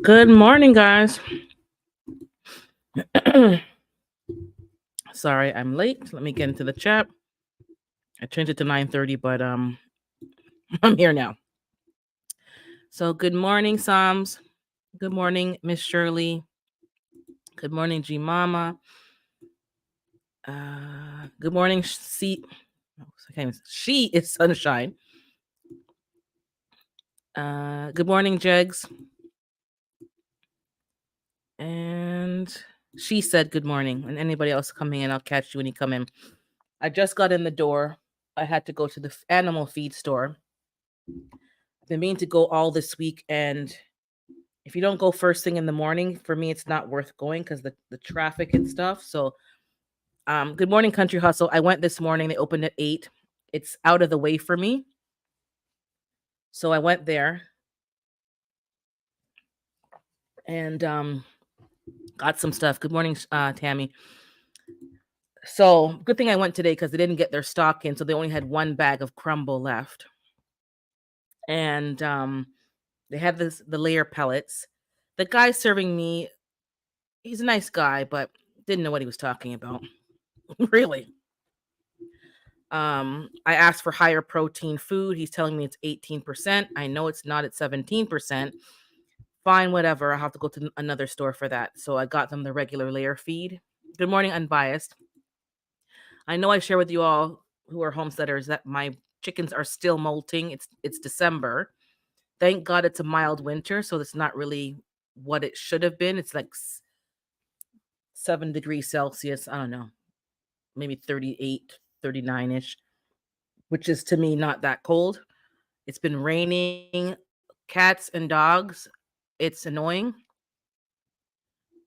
Good morning, guys. Sorry, I'm late. Let me get into the chat. I changed it to 9:30, but I'm here now. So good morning, Psalms. Good morning, Miss Shirley. Good morning, G Mama. Good morning, She is Sunshine. Good morning, Jegs. And she said good morning. And anybody else coming in, I'll catch you when you come in. I just got in the door. I had to go to the animal feed store. I've been meaning to go all this week, and if you don't go first thing in the morning, for me, it's not worth going because the traffic and stuff. So, good morning, Country Hustle. I went this morning. They opened at 8. It's out of the way for me. So I went there and got some stuff. Good morning, Tammy. So good thing I went today because they didn't get their stock in. So they only had one bag of crumble left. And they had the layer pellets. The guy serving me, he's a nice guy, but didn't know what he was talking about. Really. I asked for higher protein food. He's telling me it's 18%. I know it's not at 17%. Fine, whatever. I'll have to go to another store for that. So I got them the regular layer feed. Good morning, Unbiased. I know I share with you all who are homesteaders that my chickens are still molting. It's December. Thank God it's a mild winter, so it's not really what it should have been. It's like 7 degrees Celsius. I don't know, maybe 38, 39-ish, which is to me not that cold. It's been raining, cats and dogs. It's annoying.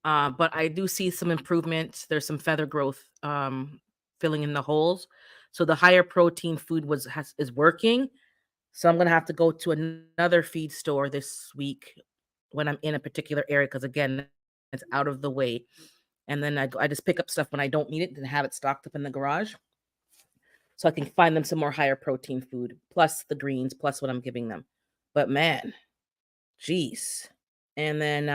But I do see some improvement. There's some feather growth filling in the holes. So the higher protein food is working. So I'm gonna have to go to another feed store this week when I'm in a particular area because again, it's out of the way. And then I just pick up stuff when I don't need it and have it stocked up in the garage, so I can find them some more higher protein food, plus the greens, plus what I'm giving them. But man, geez. And then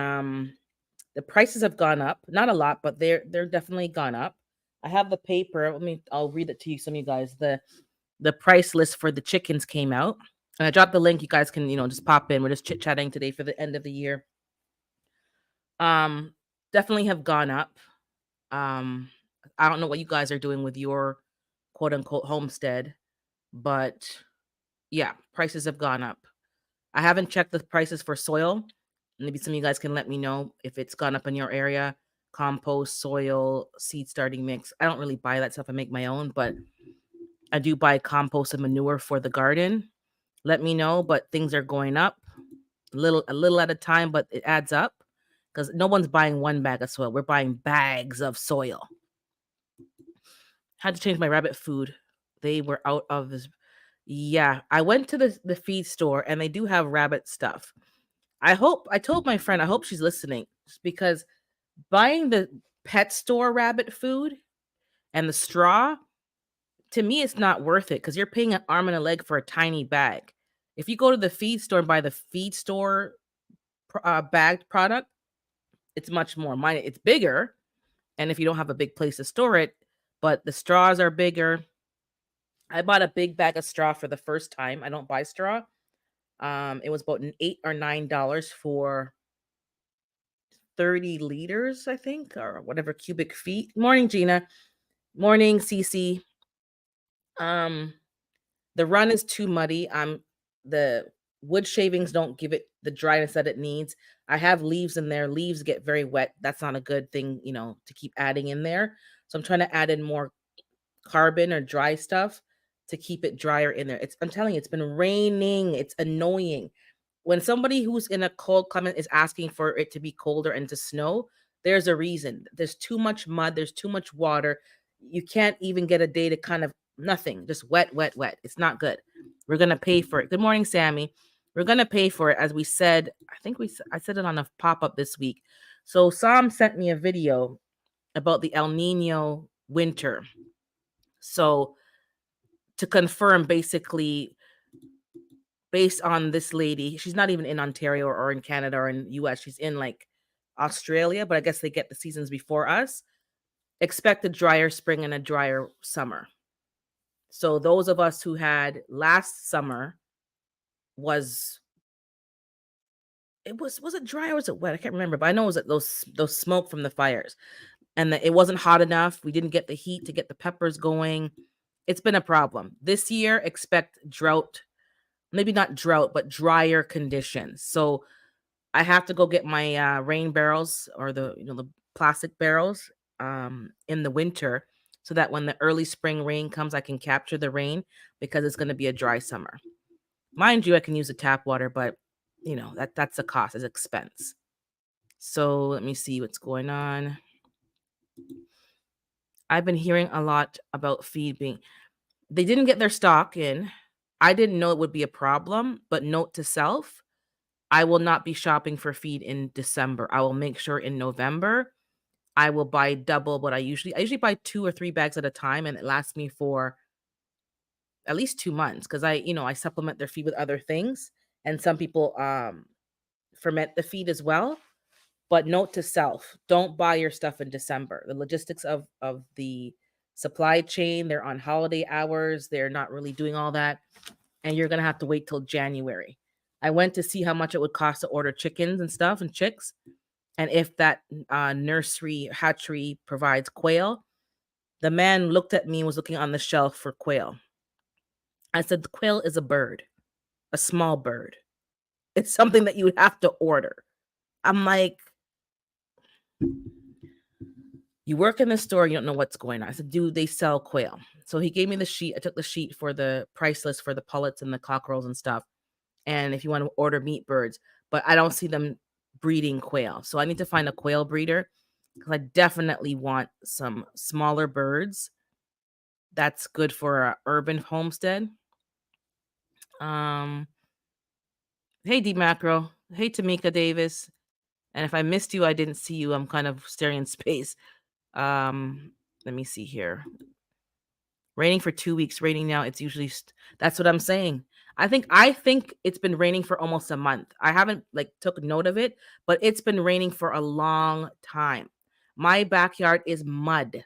the prices have gone up, not a lot, but they're definitely gone up. I have the paper. I'll read it to you, some of you guys. The price list for the chickens came out. And I dropped the link. You guys can, just pop in. We're just chit-chatting today for the end of the year. Definitely have gone up. I don't know what you guys are doing with your quote unquote homestead, but yeah, prices have gone up. I haven't checked the prices for soil. Maybe some of you guys can let me know if it's gone up in your area. Compost, soil, seed starting mix. I don't really buy that stuff. I make my own, but I do buy compost and manure for the garden. Let me know, but things are going up a little at a time, but it adds up because no one's buying one bag of soil. We're buying bags of soil. Had to change my rabbit food. They were out of this. Yeah, I went to the feed store and they do have rabbit stuff. I told my friend, I hope she's listening, because buying the pet store rabbit food and the straw, to me, it's not worth it because you're paying an arm and a leg for a tiny bag. If you go to the feed store and buy the feed store bagged product, it's much more. Mine, it's bigger, and if you don't have a big place to store it, but the straws are bigger. I bought a big bag of straw for the first time. I don't buy straw. It was about $8 or $9 for 30 liters, I think, or whatever cubic feet. Morning, Gina. Morning, Cece. The run is too muddy. The wood shavings don't give it the dryness that it needs. I have leaves in there. Leaves get very wet. That's not a good thing, to keep adding in there. So I'm trying to add in more carbon or dry stuff to keep it drier in there. I'm telling you, it's been raining. It's annoying. When somebody who's in a cold climate is asking for it to be colder and to snow, there's a reason. There's too much mud. There's too much water. You can't even get a day to kind of nothing. Just wet, wet, wet. It's not good. We're going to pay for it. Good morning, Sammy. We're going to pay for it. As we said, I said it on a pop-up this week. So Sam sent me a video about the El Nino winter. So to confirm, basically based on this lady. She's not even in Ontario or in Canada or in US. She's in like Australia, but I guess they get the seasons before us. Expect a drier spring and a drier summer. So those of us who had last summer was was it dry or was it wet? I can't remember, but I know it was like those smoke from the fires and that it wasn't hot enough. We didn't get the heat to get the peppers going. It's been a problem. This year, expect drought, maybe not drought, but drier conditions. So I have to go get my rain barrels or the plastic barrels in the winter so that when the early spring rain comes, I can capture the rain because it's going to be a dry summer. Mind you, I can use the tap water, but that's a cost, it's expense. So let me see what's going on. I've been hearing a lot about feed being they didn't get their stock in. I didn't know it would be a problem, but note to self, I will not be shopping for feed in December. I will make sure in November I will buy double what I usually buy 2 or 3 bags at a time and it lasts me for at least 2 months because I supplement their feed with other things and some people ferment the feed as well. But note to self, don't buy your stuff in December. The logistics of the supply chain, they're on holiday hours, they're not really doing all that, and you're gonna have to wait till January. I went to see how much it would cost to order chickens and stuff and chicks, and if that nursery hatchery provides quail. The man looked at me and was looking on the shelf for quail. I said, the quail is a bird, a small bird. It's something that you would have to order. I'm like, you work in the store, you don't know what's going on. I said, do they sell quail? So he gave me the sheet. I took the sheet for the price list for the pullets and the cockerels and stuff. And if you want to order meat birds, but I don't see them breeding quail. So I need to find a quail breeder because I definitely want some smaller birds. That's good for a urban homestead. Um, hey D Macro. Hey Tamika Davis. And if I missed you, I didn't see you. I'm kind of staring in space. Let me see here. Raining for 2 weeks, raining now. It's usually that's what I'm saying. I think it's been raining for almost a month. I haven't like took note of it, but it's been raining for a long time. My backyard is mud.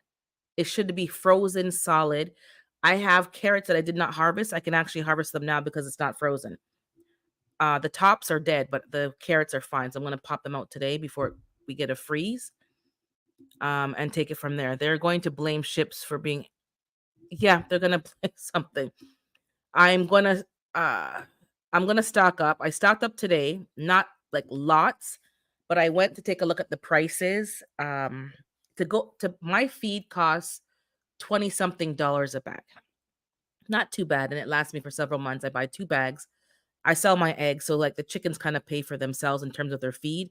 It should be frozen solid. I have carrots that I did not harvest. I can actually harvest them now because it's not frozen. The tops are dead, but the carrots are fine. So I'm gonna pop them out today before we get a freeze. And take it from there. They're going to blame ships for being yeah, they're gonna blame something. I'm gonna uh I'm gonna stock up. I stocked up today, not like lots, but I went to take a look at the prices. To go to my feed costs 20 something dollars a bag. Not too bad, and it lasts me for several months. I buy 2 bags. I sell my eggs, so like the chickens kind of pay for themselves in terms of their feed.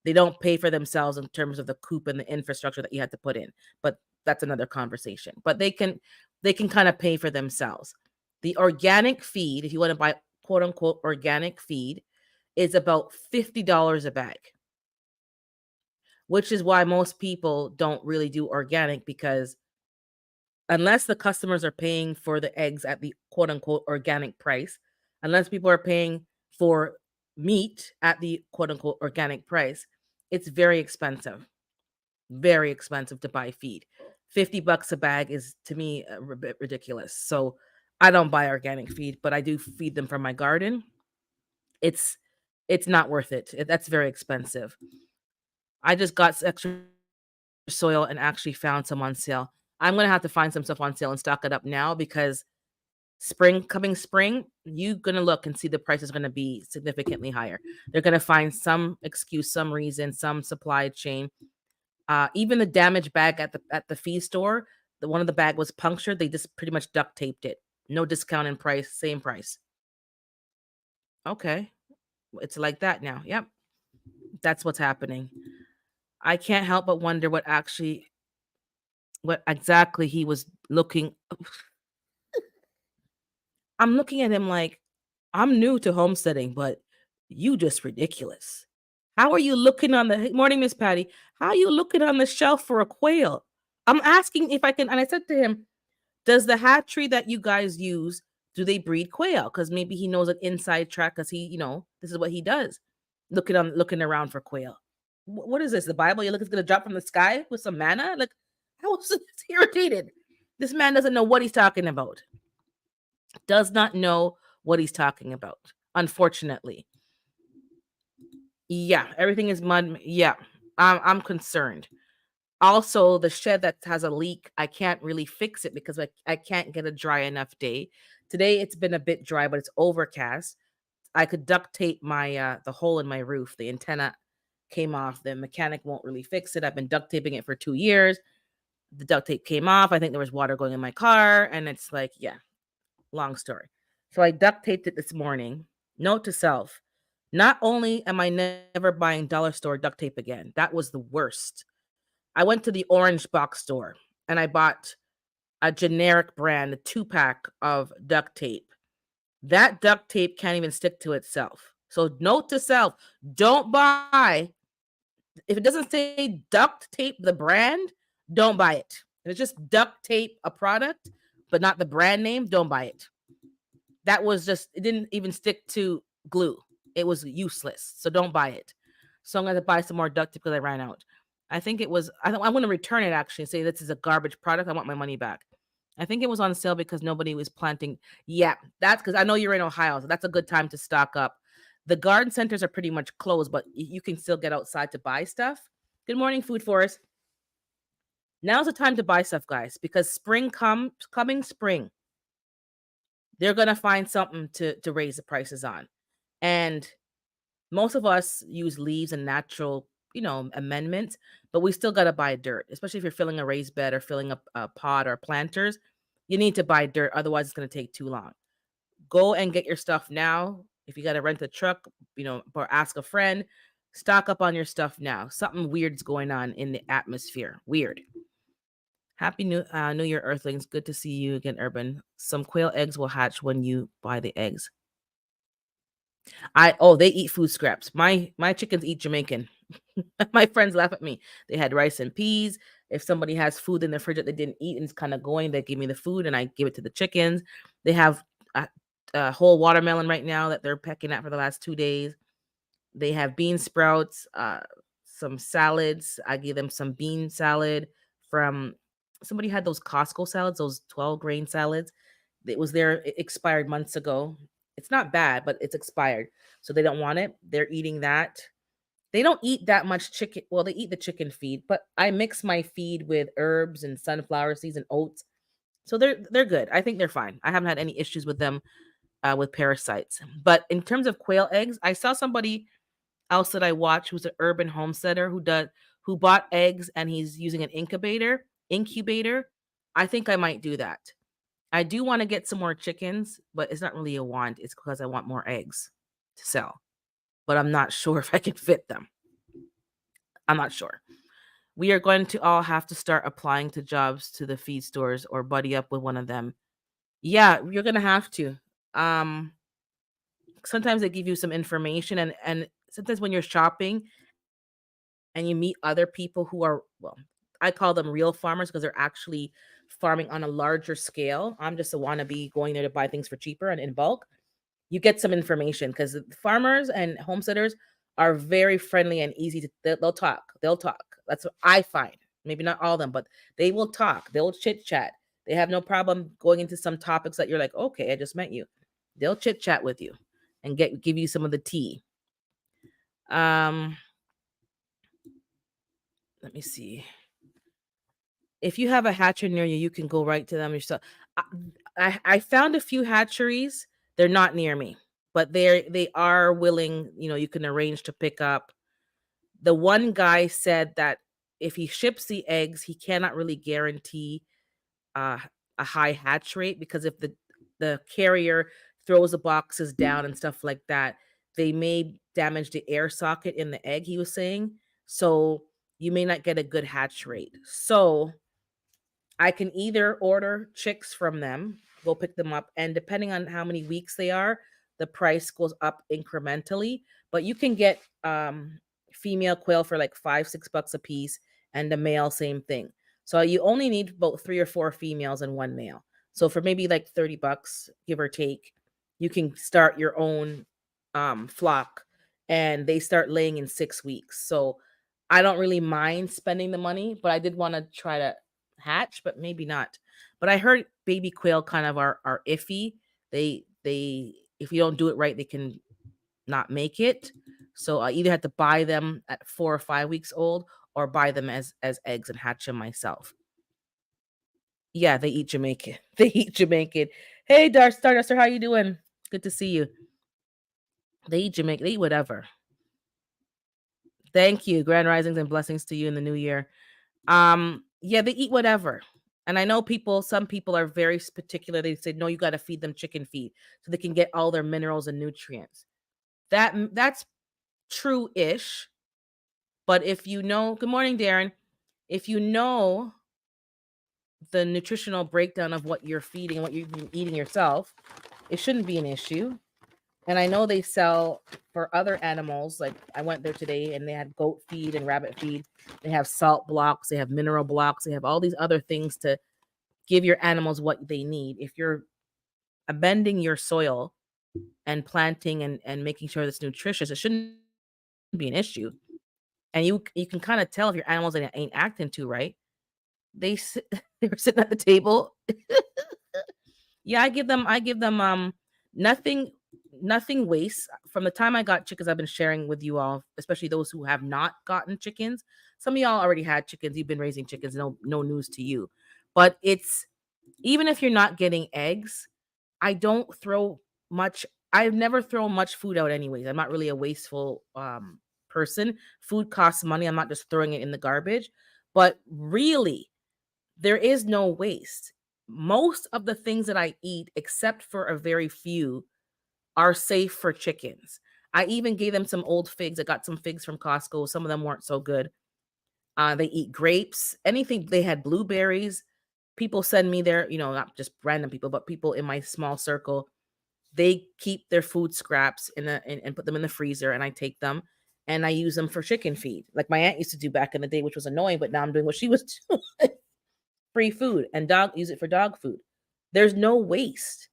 They don't pay for themselves in terms of the coop and the infrastructure that you had to put in, but that's another conversation. But they can kind of pay for themselves. The organic feed, if you want to buy quote unquote organic feed, is about $50 a bag, which is why most people don't really do organic because unless the customers are paying for the eggs at the quote unquote organic price, unless people are paying for meat at the quote unquote organic price, it's very expensive to buy feed. 50 bucks a bag is to me a bit ridiculous. So I don't buy organic feed, but I do feed them from my garden. It's it's not worth it. That's very expensive. I just got extra soil and actually found some on sale. I'm gonna have to find some stuff on sale and stock it up now because spring, you gonna look and see the price is gonna be significantly higher. They're gonna find some excuse, some reason, some supply chain. Even the damaged bag at the feed store, the one of the bag was punctured. They just pretty much duct taped it. No discount in price, same price. Okay, it's like that now. Yep, that's what's happening. I can't help but wonder what exactly he was looking. I'm looking at him like, I'm new to homesteading, but you just ridiculous. How are you looking on the hey, morning, Miss Patty? How are you looking on the shelf for a quail? I'm asking if I can, and I said to him, does the hatchery that you guys use, do they breed quail? Because maybe he knows an inside track because this is what he does. Looking around for quail. What is this? The Bible? You look, it's gonna drop from the sky with some manna? Like, I was irritated. This man doesn't know what he's talking about. Does not know what he's talking about, unfortunately. Yeah, everything is mud. Yeah, I'm concerned. Also, the shed that has a leak, I can't really fix it because I can't get a dry enough day. Today it's been a bit dry, but it's overcast. I could duct tape my the hole in my roof. The antenna came off. The mechanic won't really fix it. I've been duct taping it for 2 years. The duct tape came off. I think there was water going in my car, and it's like, yeah, long story. So I duct taped it this morning. Note to self: not only am I never buying dollar store duct tape again, that was the worst. I went to the orange box store and I bought a generic brand, a 2-pack of duct tape. That duct tape can't even stick to itself. So note to self, don't buy, if it doesn't say duct tape, the brand, don't buy it. If it's just duct tape, a product, but not the brand name, don't buy it. That was just, it didn't even stick to glue. It was useless. So don't buy it. So I'm going to buy some more duct tape because I ran out. I think it was, I'm going to return it actually and say this is a garbage product. I want my money back. I think it was on sale because nobody was planting. Yeah, that's because I know you're in Ohio. So that's a good time to stock up. The garden centers are pretty much closed, but you can still get outside to buy stuff. Good morning, Food Forest. Now's the time to buy stuff, guys, because coming spring, they're going to find something to raise the prices on. And most of us use leaves and natural, amendments, but we still got to buy dirt, especially if you're filling a raised bed or filling up a pot or planters. You need to buy dirt. Otherwise, it's going to take too long. Go and get your stuff now. If you got to rent a truck, or ask a friend, stock up on your stuff now. Something weird's going on in the atmosphere. Weird. Happy New Year, Earthlings. Good to see you again, Urban. Some quail eggs will hatch when you buy the eggs. They eat food scraps. My chickens eat Jamaican. My friends laugh at me. They had rice and peas. If somebody has food in the fridge that they didn't eat and it's kind of going, they give me the food and I give it to the chickens. They have a whole watermelon right now that they're pecking at for the last 2 days. They have bean sprouts, some salads. I give them some bean salad from somebody had those Costco salads, those 12 grain salads. It expired months ago. It's not bad, but it's expired. So they don't want it. They're eating that. They don't eat that much chicken. Well, they eat the chicken feed, but I mix my feed with herbs and sunflower seeds and oats. So they're good. I think they're fine. I haven't had any issues with them with parasites. But in terms of quail eggs, I saw somebody else that I watch who's an urban homesteader who bought eggs and he's using an incubator. I think I might do that. I do want to get some more chickens, but it's not really a want. It's because I want more eggs to sell. But I'm not sure if I can fit them. I'm not sure. We are going to all have to start applying to jobs to the feed stores or buddy up with one of them. Yeah, you're going to have to. Um Sometimes they give you some information and sometimes when you're shopping and you meet other people who are, well, I call them real farmers because they're actually farming on a larger scale. I'm just a wannabe going there to buy things for cheaper and in bulk. You get some information because farmers and homesteaders are very friendly and easy to they'll talk. That's what I find. Maybe not all of them, but they will talk. They'll chit chat. They have no problem going into some topics that you're like, okay, I just met you. They'll chit chat with you and give you some of the tea. Um, let me see. If you have a hatchery near you, you can go right to them yourself. I found a few hatcheries. They're not near me, but they are willing. You can arrange to pick up. The one guy said that if he ships the eggs, he cannot really guarantee uh, a high hatch rate because if the carrier throws the boxes down and stuff like that, they may damage the air socket in the egg. He was saying so you may not get a good hatch rate. So I can either order chicks from them, go pick them up, and depending on how many weeks they are, the price goes up incrementally. But you can get female quail for like $5-6 a piece, and the male same thing. So you only need about 3 or 4 females and 1 male. So for maybe like $30, give or take, you can start your own flock, and they start laying in 6 weeks. So I don't really mind spending the money, but I did want to try to hatch, but maybe not. But I heard baby quail kind of are iffy. They if you don't do it right, they can not make it. So I either had to buy them at 4 or 5 weeks old, or buy them as eggs and hatch them myself. Yeah, they eat Jamaican. They eat Jamaican. Hey, Starduster, how you doing? Good to see you. They eat Jamaican. They eat whatever. Thank you. Grand risings and blessings to you in the new year. Yeah, they eat whatever. And I know some people are very particular. They say, no, you got to feed them chicken feed so they can get all their minerals and nutrients. That's true-ish. But if you know, good morning, Darren. If you know the nutritional breakdown of what you're feeding, what you've been eating yourself, it shouldn't be an issue. And I know they sell for other animals. Like I went there today and they had goat feed and rabbit feed. They have salt blocks, they have mineral blocks, they have all these other things to give your animals what they need. If you're amending your soil and planting and making sure it's nutritious, it shouldn't be an issue. And you can kind of tell if your animals ain't acting too right. They sit, they were sitting at the table. Yeah, I give them nothing nothing wastes. From the time I got chickens, I've been sharing with you all, especially those who have not gotten chickens. Some of y'all already had chickens, you've been raising chickens, no news to you. But it's even if you're not getting eggs, I don't throw much I've never thrown much food out anyways. I'm not really a wasteful person. Food costs money. I'm not just throwing it in the garbage. But really, there is no waste. Most of the things that I eat, except for a very few, are safe for chickens. I even gave them some old figs. I got some figs from Costco. Some of them weren't so good. They eat grapes, anything. They had blueberries. People send me their, not just random people, but people in my small circle. They keep their food scraps and put them in the freezer, and I take them and I use them for chicken feed, like my aunt used to do back in the day, which was annoying. But now I'm doing what she was doing. Free food, and use it for dog food. There's no waste.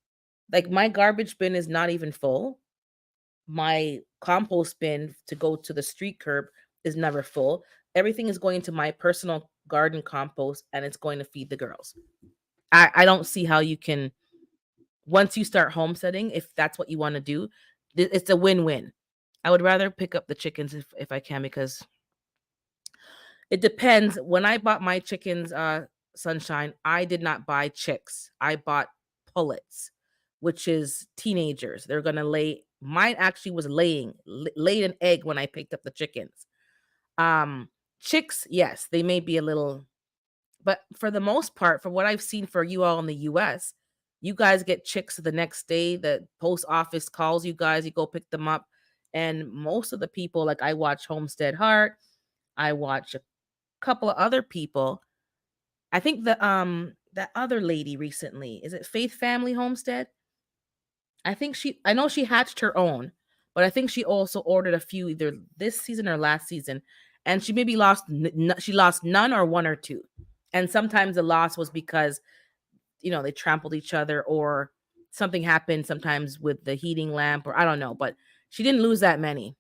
Like my garbage bin is not even full. My compost bin to go to the street curb is never full. Everything is going to my personal garden compost, and it's going to feed the girls. I don't see how you can, once you start homesteading, if that's what you want to do, it's a win-win. I would rather pick up the chickens if I can, because it depends. When I bought my chickens, Sunshine, I did not buy chicks. I bought pullets, which is teenagers. They're gonna lay. Mine actually was laid an egg when I picked up the chickens. Um, Chicks, yes, they may be a little, but for the most part, for what I've seen for you all in the US, you guys get chicks the next day. The post office calls you guys, you go pick them up. And most of the people, like I watch Homestead Heart, I watch a couple of other people. I think that other lady recently, is it Faith Family Homestead? I know she hatched her own, but I think she also ordered a few either this season or last season, and she maybe she lost none or one or two. And sometimes the loss was because they trampled each other, or something happened sometimes with the heating lamp, or I don't know, but she didn't lose that many.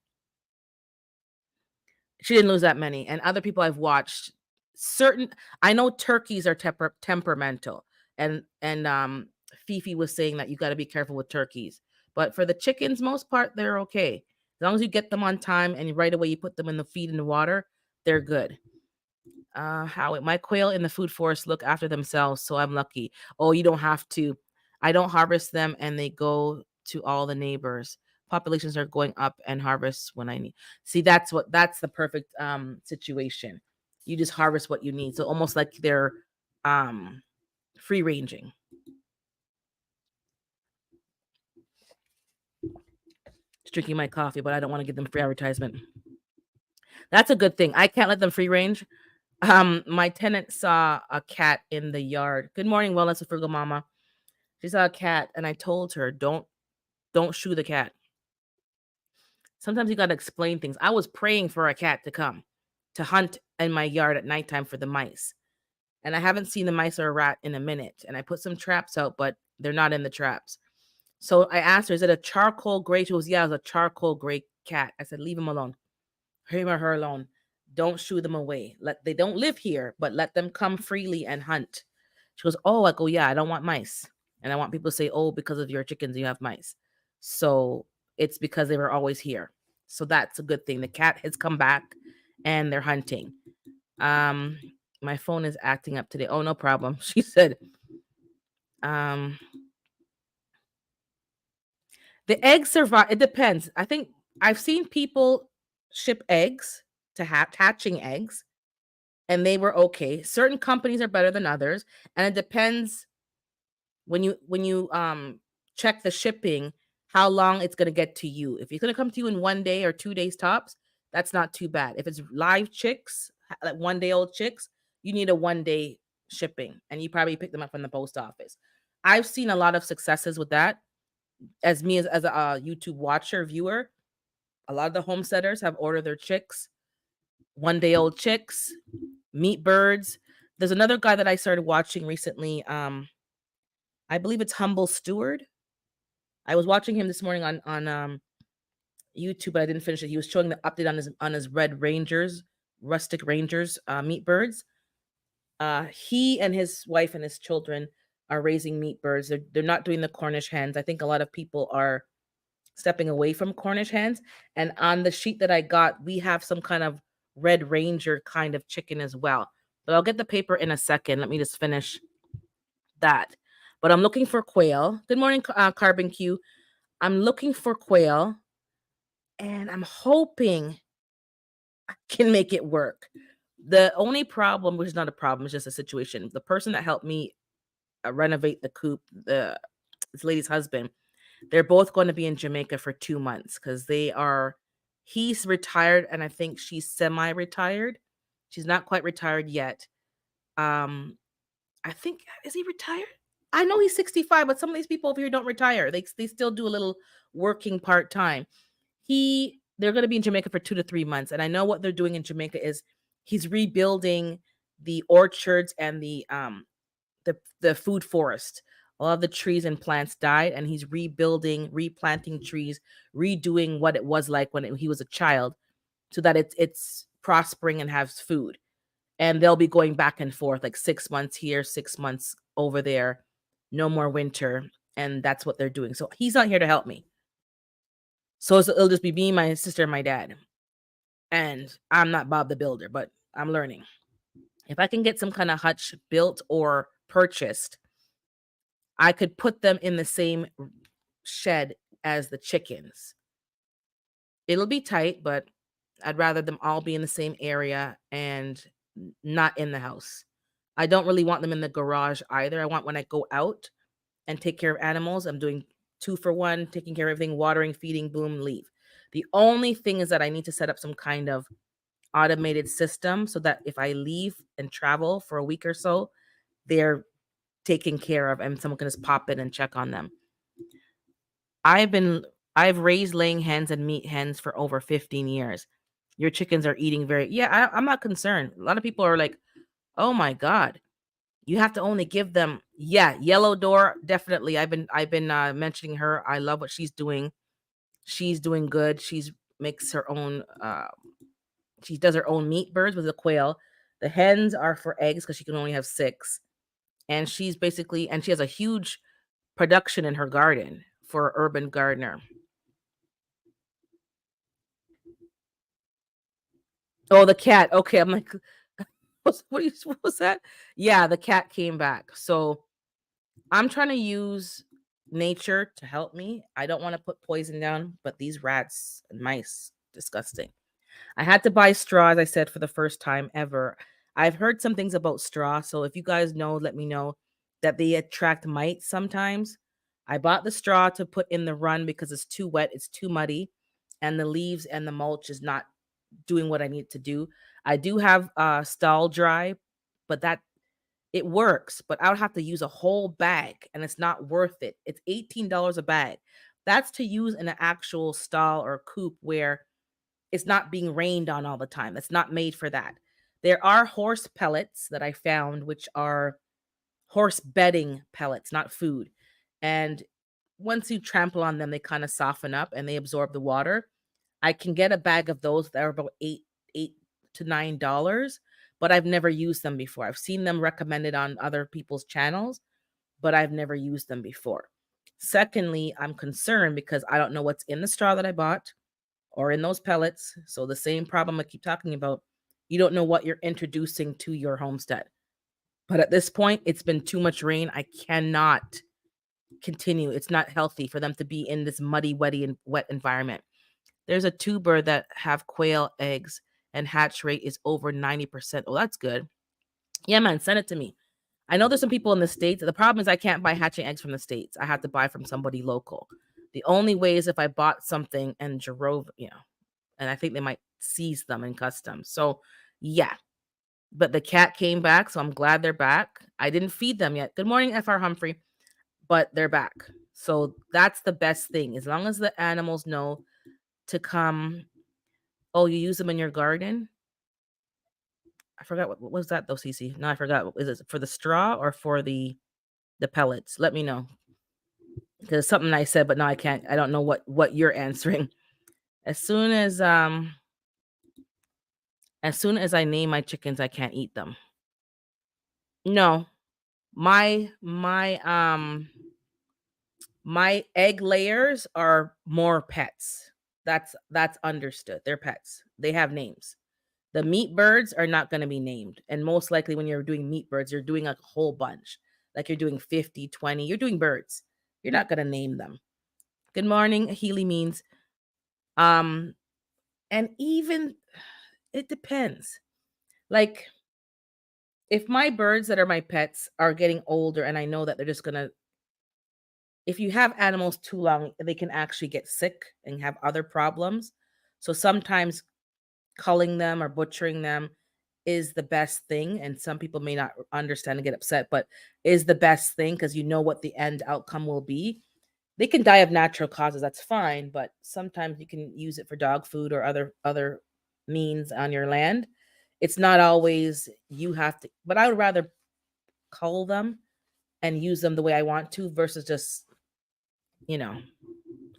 She didn't lose that many. And other people I've watched, certain I know turkeys are temperamental. And Fifi was saying that you got to be careful with turkeys. But for the chickens, most part, they're okay. As long as you get them on time and right away you put them in the feed and the water, they're good. How my quail in the food forest look after themselves, so I'm lucky. Oh, you don't have to. I don't harvest them, and they go to all the neighbors. Populations are going up, and harvest when I need. See, that's the perfect situation. You just harvest what you need. So almost like they're um free ranging. Just drinking my coffee, but I don't want to give them free advertisement. That's a good thing. I can't let them free range. My tenant saw a cat in the yard. Good morning, wellness with Frugal Mama. She saw a cat, and I told her, don't shoot the cat. Sometimes you gotta explain things. I was praying for a cat to come to hunt in my yard at nighttime for the mice. and I haven't seen the mice or a rat in a minute. And I put some traps out, but they're not in the traps. So I asked her, "Is it a charcoal gray?" She goes, "Yeah, it was a charcoal gray cat." I said, "Leave him alone. Him or her alone. Don't shoo them away. They don't live here, but let them come freely and hunt." She goes, "Oh," I go, "Yeah, I don't want mice." And I want people to say, "Oh, because of your chickens, you have mice." So it's because they were always here. So that's a good thing. The cat has come back and they're hunting. Um, my phone is acting up today. Oh, no problem. She said, um, the eggs survive. It depends. I think I've seen people ship eggs to hatching eggs and they were okay. Certain companies are better than others, and it depends when you check the shipping, how long it's gonna get to you. If it's gonna come to you in 1 day or 2 days tops, that's not too bad. If it's live chicks, like 1 day old chicks, you need a 1 day shipping, and you probably pick them up from the post office. I've seen a lot of successes with that. As me as a YouTube watcher viewer, a lot of the homesteaders have ordered their chicks, 1 day old chicks, meat birds. There's another guy that I started watching recently. I believe it's Humble Steward. I was watching him this morning on YouTube, but I didn't finish it. He was showing the update on his Red Rangers, rustic Rangers, meat birds. He and his wife and his children are raising meat birds. They're not doing the Cornish hens. I think a lot of people are stepping away from Cornish hens. And on the sheet that I got, we have some kind of Red Ranger kind of chicken as well. But I'll get the paper in a second. Let me just finish that. But I'm looking for quail. Good morning, Carbon Q. I'm looking for quail, and I'm hoping I can make it work. The only problem, which is not a problem, it's just a situation. The person that helped me renovate the coop, this lady's husband, they're both going to be in Jamaica for 2 months because he's retired, and I think she's semi-retired. She's not quite retired yet. Um, I think, is he retired? I know he's 65, but some of these people over here don't retire. They still do a little working part-time. They're gonna be in Jamaica for 2 to 3 months, and I know what they're doing in Jamaica is he's rebuilding the orchards and the food forest. A lot of the trees and plants died, and he's rebuilding, replanting trees, redoing what it was like when he was a child so that it's prospering and has food. And they'll be going back and forth, like 6 months here, 6 months over there, no more winter, and that's what they're doing. So he's not here to help me. So it'll just be me, my sister, and my dad. And I'm not Bob the Builder, but I'm learning. If I can get some kind of hutch built or purchased, I could put them in the same shed as the chickens. It'll be tight, but I'd rather them all be in the same area and not in the house. I don't really want them in the garage either. I want when I go out and take care of animals, I'm doing 2 for 1, taking care of everything, watering, feeding, boom, leave. The only thing is that I need to set up some kind of automated system so that if I leave and travel for a week or so, they're taken care of and someone can just pop in and check on them. I've been I've raised laying hens and meat hens for over 15 years. Your chickens are eating very yeah, I'm not concerned. A lot of people are like, "Oh my god, you have to only give them." Yeah, Yellow Door, definitely. I've been mentioning her. I love what she's doing. She's doing good. Makes her own she does her own meat birds with the quail. The hens are for eggs because she can only have 6. And she has a huge production in her garden for urban gardener. Oh, the cat. Okay, I'm like, what was that? Yeah, the cat came back. So I'm trying to use nature to help me. I don't want to put poison down, but these rats and mice, disgusting. I had to buy straw, as I said, for the first time ever. I've heard some things about straw, so if you guys know, let me know that they attract mites sometimes. I bought the straw to put in the run because it's too wet, it's too muddy, and the leaves and the mulch is not doing what I need to do. I do have stall dry, but that it works, but I would have to use a whole bag and it's not worth it. It's $18 a bag. That's to use in an actual stall or coop where it's not being rained on all the time. It's not made for that. There are horse pellets that I found, which are horse bedding pellets, not food. And once you trample on them, they kind of soften up and they absorb the water. I can get a bag of those that are about $8 to $9, but I've never used them before. I've seen them recommended on other people's channels, but I've never used them before. Secondly, I'm concerned because I don't know what's in the straw that I bought or in those pellets. So the same problem I keep talking about, you don't know what you're introducing to your homestead. But at this point, it's been too much rain. I cannot continue. It's not healthy for them to be in this muddy, wet environment. There's a tuber that have quail eggs and hatch rate is over 90%. Oh, that's good. Yeah, man, send it to me. I know there's some people in the States. The problem is I can't buy hatching eggs from the States. I have to buy from somebody local. The only way is if I bought something and drove, and I think they might seize them in customs. So, yeah. But the cat came back, so I'm glad they're back. I didn't feed them yet. Good morning, FR Humphrey. But they're back. So that's the best thing. As long as the animals know to come. Oh, you use them in your garden? I forgot what was that though, Cece? No, I forgot. Is it for the straw or for the pellets? Let me know. Because something I said, but no, I can't. I don't know what you're answering. As soon as I name my chickens, I can't eat them. No. My egg layers are more pets. That's understood. They're pets. They have names. The meat birds are not going to be named. And most likely when you're doing meat birds, you're doing a whole bunch. Like you're doing 50, 20. You're doing birds. You're not going to name them. Good morning, Healy means. And even it depends. Like if my birds that are my pets are getting older and I know that they're just going to, if you have animals too long, they can actually get sick and have other problems. So sometimes culling them or butchering them is the best thing. And some people may not understand and get upset, but is the best thing because you know what the end outcome will be. They can die of natural causes. That's fine. But sometimes you can use it for dog food or other means on your land. It's not always you have to, but I would rather cull them and use them the way I want to versus just, you know,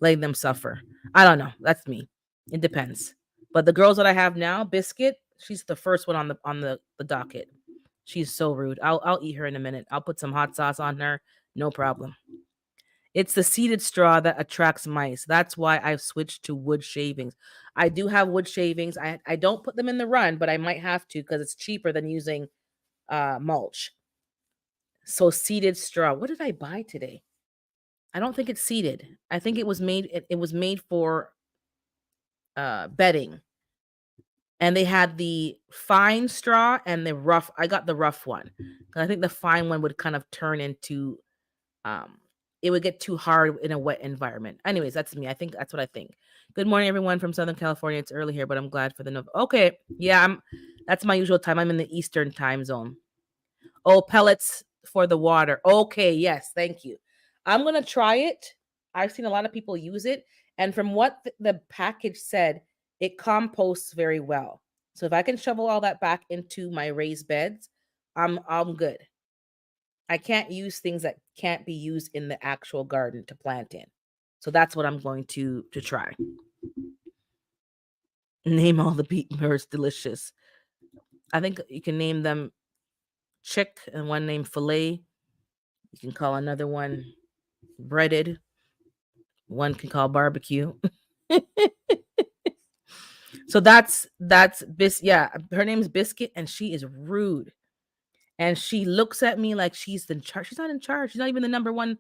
letting them suffer. I don't know. That's me. It depends. But the girls that I have now, Biscuit, she's the first one on the docket. She's so rude. I'll eat her in a minute. I'll put some hot sauce on her. No problem. It's the seeded straw that attracts mice. That's why I've switched to wood shavings. I do have wood shavings. I don't put them in the run, but I might have to because it's cheaper than using mulch. So seeded straw. What did I buy today? I don't think it's seeded. I think it was made for bedding. And they had the fine straw and the rough. I got the rough one. 'Cause I think the fine one would kind of turn into it would get too hard in a wet environment. Anyways, that's me. I think that's what I think. Good morning, everyone from Southern California. It's early here, but I'm glad for the okay. Yeah, that's my usual time. I'm in the Eastern time zone. Oh, pellets for the water. Okay, yes, thank you. I'm gonna try it. I've seen a lot of people use it, and from what the package said, it composts very well. So if I can shovel all that back into my raised beds, I'm good. I can't use things that can't be used in the actual garden to plant in. So that's what I'm going to try. Name all the beet birds delicious. I think you can name them chick and one named filet. You can call another one breaded. One can call barbecue. So that's yeah, her name's Biscuit and she is rude. And she looks at me like she's in charge. She's not in charge. She's not even the number one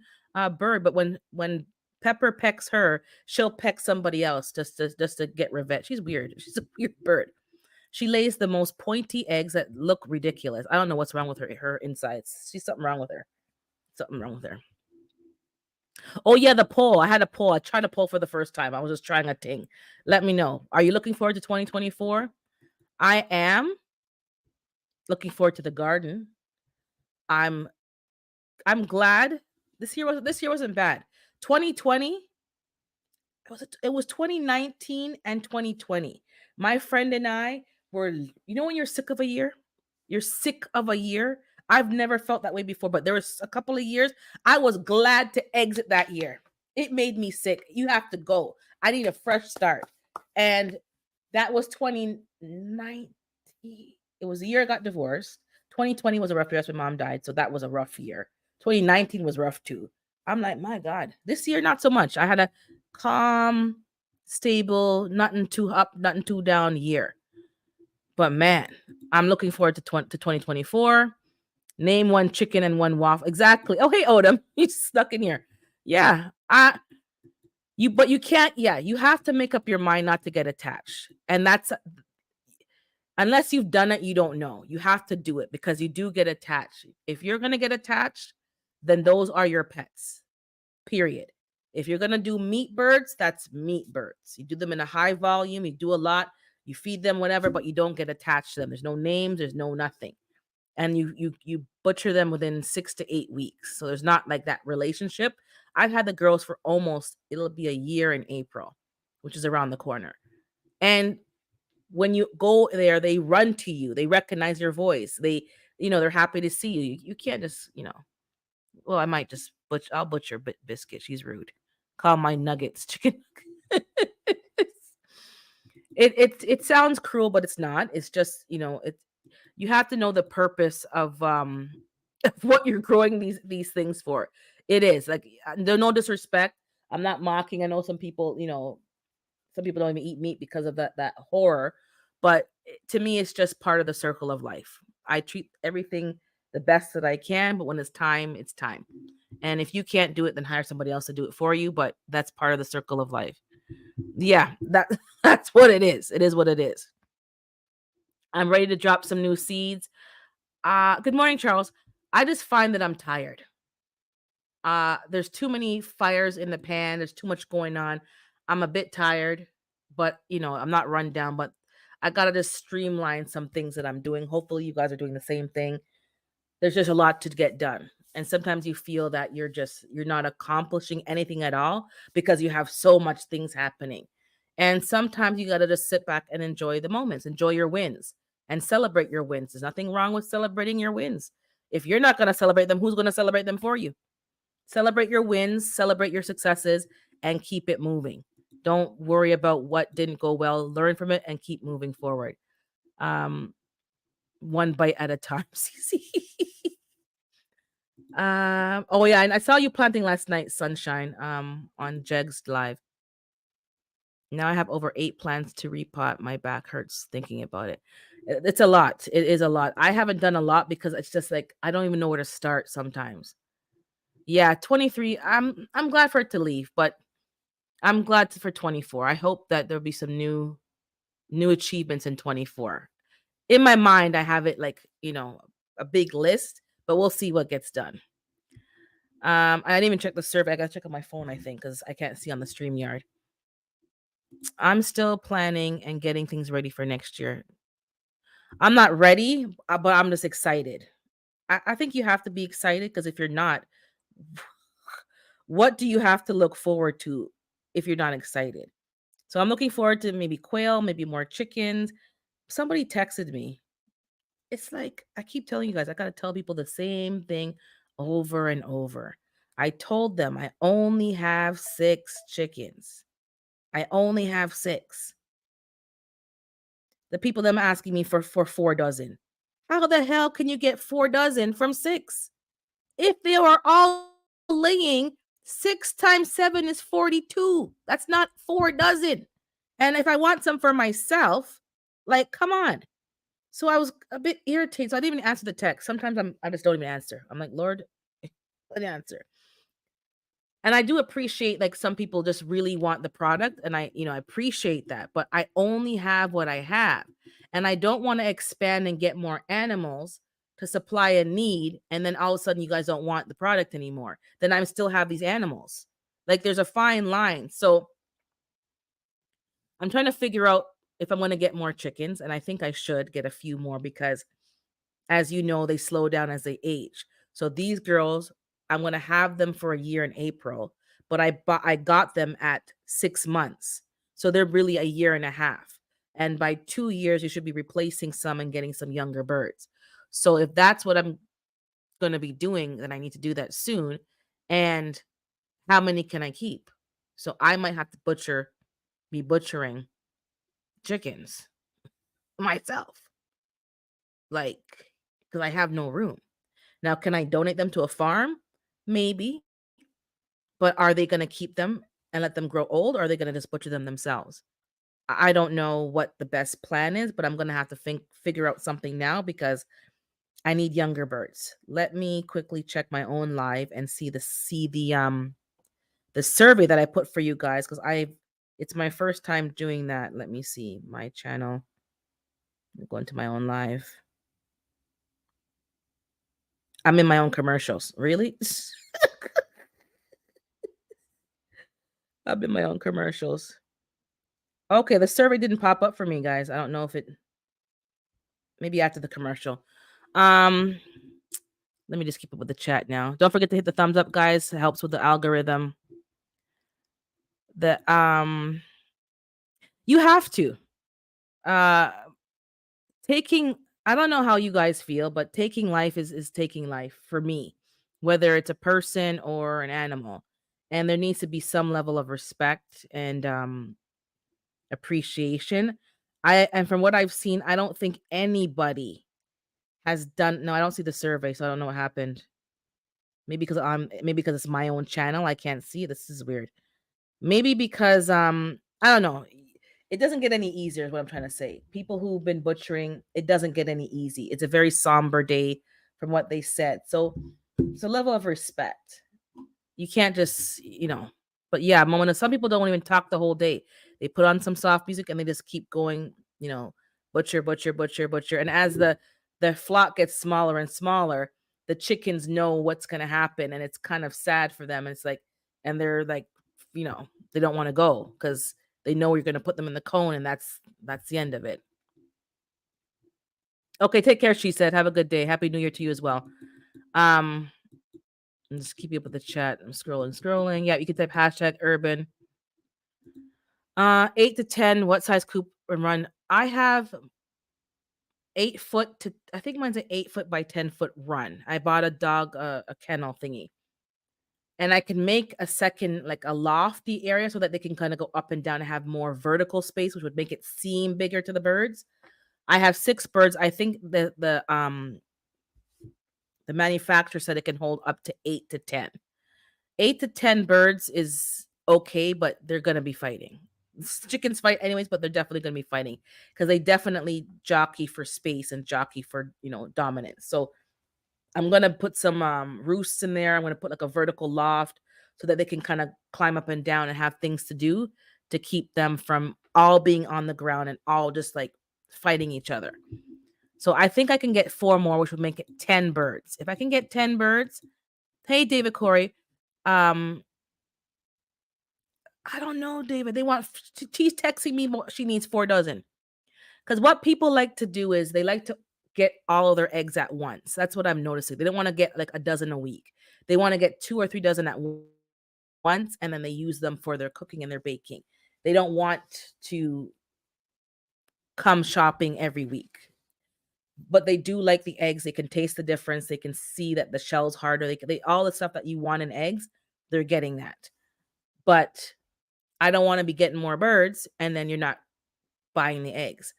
bird. But when Pepper pecks her, she'll peck somebody else just to get revenge. She's weird. She's a weird bird. She lays the most pointy eggs that look ridiculous. I don't know what's wrong with her insides. She's something wrong with her. Something wrong with her. Oh yeah, the poll. I had a poll. I tried to poll for the first time. I was just trying a thing. Let me know. Are you looking forward to 2024? I am looking forward to the garden. I'm glad this year wasn't bad. 2020 it was 2019 and 2020. My friend and I were, when you're sick of a year? You're sick of a year. I've never felt that way before, but there was a couple of years I was glad to exit that year. It made me sick. You have to go. I need a fresh start. And that was 2019. It was the year I got divorced. 2020 was a rough year. That's when mom died. So that was a rough year. 2019 was rough too. I'm like, my God, this year, not so much. I had a calm, stable, nothing too up, nothing too down year. But man, I'm looking forward to 2024. Name one chicken and one waffle. Exactly. Oh, hey, Odom, you stuck in here. Yeah. But you can't, yeah, you have to make up your mind not to get attached. And that's, unless you've done it, you don't know. You have to do it because you do get attached. If you're going to get attached, then those are your pets, period. If you're going to do meat birds, that's meat birds. You do them in a high volume, you do a lot, you feed them, whatever, but you don't get attached to them. There's no names, there's no nothing. And you butcher them within 6 to 8 weeks. So there's not like that relationship. I've had the girls for it'll be a year in April, which is around the corner. And when you go there, they run to you. They recognize your voice. They're happy to see you. You can't just, well, I might just I'll butcher Biscuit. She's rude. Call my nuggets chicken. It sounds cruel, but it's not. It's just, you have to know the purpose of of what you're growing these things for. It is like, there's no disrespect. I'm not mocking. I know some people, some people don't even eat meat because of that horror, but to me, it's just part of the circle of life. I treat everything the best that I can, but when it's time, it's time. And if you can't do it, then hire somebody else to do it for you. But that's part of the circle of life. Yeah, that's what it is. It is what it is. I'm ready to drop some new seeds. Good morning, Charles. I just find that I'm tired. There's too many fires in the pan. There's too much going on. I'm a bit tired, but I'm not run down, but I gotta just streamline some things that I'm doing. Hopefully you guys are doing the same thing. There's just a lot to get done. And sometimes you feel that you're not accomplishing anything at all because you have so much things happening. And sometimes you gotta just sit back and enjoy the moments, enjoy your wins and celebrate your wins. There's nothing wrong with celebrating your wins. If you're not gonna celebrate them, who's gonna celebrate them for you? Celebrate your wins, celebrate your successes, and keep it moving. Don't worry about what didn't go well. Learn from it and keep moving forward. Um, one bite at a time. Oh yeah, and I saw you planting last night, Sunshine, on Jeg's live. Now I have over 8 plants to repot. My back hurts thinking about it. It's a lot. It is a lot. I haven't done a lot because it's just like I don't even know where to start sometimes. Yeah, 23. I'm glad for it to leave, but I'm glad for 24. I hope that there'll be some new achievements in 24. In my mind, I have it like, a big list, but we'll see what gets done. I didn't even check the survey. I gotta check on my phone, I think, because I can't see on the StreamYard. I'm still planning and getting things ready for next year. I'm not ready, but I'm just excited. I think you have to be excited because if you're not, what do you have to look forward to if you're not excited? So I'm looking forward to maybe quail, maybe more chickens. Somebody texted me. It's like I keep telling you guys, I got to tell people the same thing over and over. I told them I only have 6 chickens. I only have 6. The people them asking me for 4 dozen. How the hell can you get 4 dozen from 6? If they are all laying, 6 times 7 is 42. That's not 4 dozen. And if I want some for myself, like, come on. So I was a bit irritated. So I didn't even answer the text. Sometimes I just don't even answer. I'm like, Lord, let me answer. And I do appreciate like some people just really want the product. And I appreciate that. But I only have what I have. And I don't want to expand and get more animals to supply a need. And then all of a sudden you guys don't want the product anymore. Then I still have these animals. Like there's a fine line. So I'm trying to figure out if I'm going to get more chickens. And I think I should get a few more because, as you know, they slow down as they age. So these girls, I'm going to have them for a year in April, but I got them at 6 months. So they're really a year and a half. And by 2 years, you should be replacing some and getting some younger birds. So if that's what I'm going to be doing, then I need to do that soon. And how many can I keep? So I might have to be butchering chickens myself, like, because I have no room. Now, can I donate them to a farm? Maybe, but are they going to keep them and let them grow old, or are they going to just butcher them themselves? I don't know what the best plan is, but I'm going to have to figure out something now because I need younger birds. Let me quickly check my own live and see the survey that I put for you guys, because it's my first time doing that. Let me see my channel. I'm going to my own live. I'm in my own commercials. Really? I'm in my own commercials. Okay, the survey didn't pop up for me, guys. I don't know if it maybe after the commercial. Um, Let me just keep up with the chat now. Don't forget to hit the thumbs up, guys. It helps with the algorithm. The You have to. Uh Taking I don't know how you guys feel, but taking life is taking life for me, whether it's a person or an animal. And there needs to be some level of respect and appreciation. And from what I've seen, I don't think anybody has done no, I don't see the survey, so I don't know what happened. Maybe because it's my own channel, I can't see. This is weird. Maybe because I don't know. It doesn't get any easier is what I'm trying to say. People who've been butchering, it doesn't get any easy. It's a very somber day from what they said. So it's a level of respect. You can't just, but yeah, Mona, some people don't even talk the whole day. They put on some soft music and they just keep going, butcher, butcher, butcher, butcher. And as the flock gets smaller and smaller, the chickens know what's gonna happen, and it's kind of sad for them. And it's like, and they're like, they don't want to go because they know you're gonna put them in the cone, and that's the end of it. Okay, take care, she said. Have a good day. Happy New Year to you as well. And just keep you up with the chat. I'm scrolling. Yeah, you can type hashtag urban. 8 to 10. What size coop and run? I have 8 foot to. I think mine's an 8 foot by 10 foot run. I bought a dog a kennel thingy, and I can make a second like a lofty area so that they can kind of go up and down and have more vertical space, which would make it seem bigger to the birds. I have 6 birds. I think the manufacturer said it can hold up to 8 to 10. 8 to 10 birds is okay, but they're gonna be fighting. Chickens fight anyways, but they're definitely gonna be fighting because they definitely jockey for space and jockey for dominance. So I'm gonna put some roosts in there. I'm gonna put like a vertical loft so that they can kind of climb up and down and have things to do to keep them from all being on the ground and all just like fighting each other. So I think I can get 4 more, which would make it 10 birds. If I can get 10 birds, hey David Corey, um, I don't know, David. She's texting me more. She needs 4 dozen. Because what people like to do is they like to get all of their eggs at once. That's what I'm noticing. They don't want to get like a dozen a week. They want to get 2 or 3 dozen at once, and then they use them for their cooking and their baking. They don't want to come shopping every week. But they do like the eggs. They can taste the difference. They can see that the shell's harder. They all the stuff that you want in eggs, they're getting that. But I don't want to be getting more birds and then you're not buying the eggs.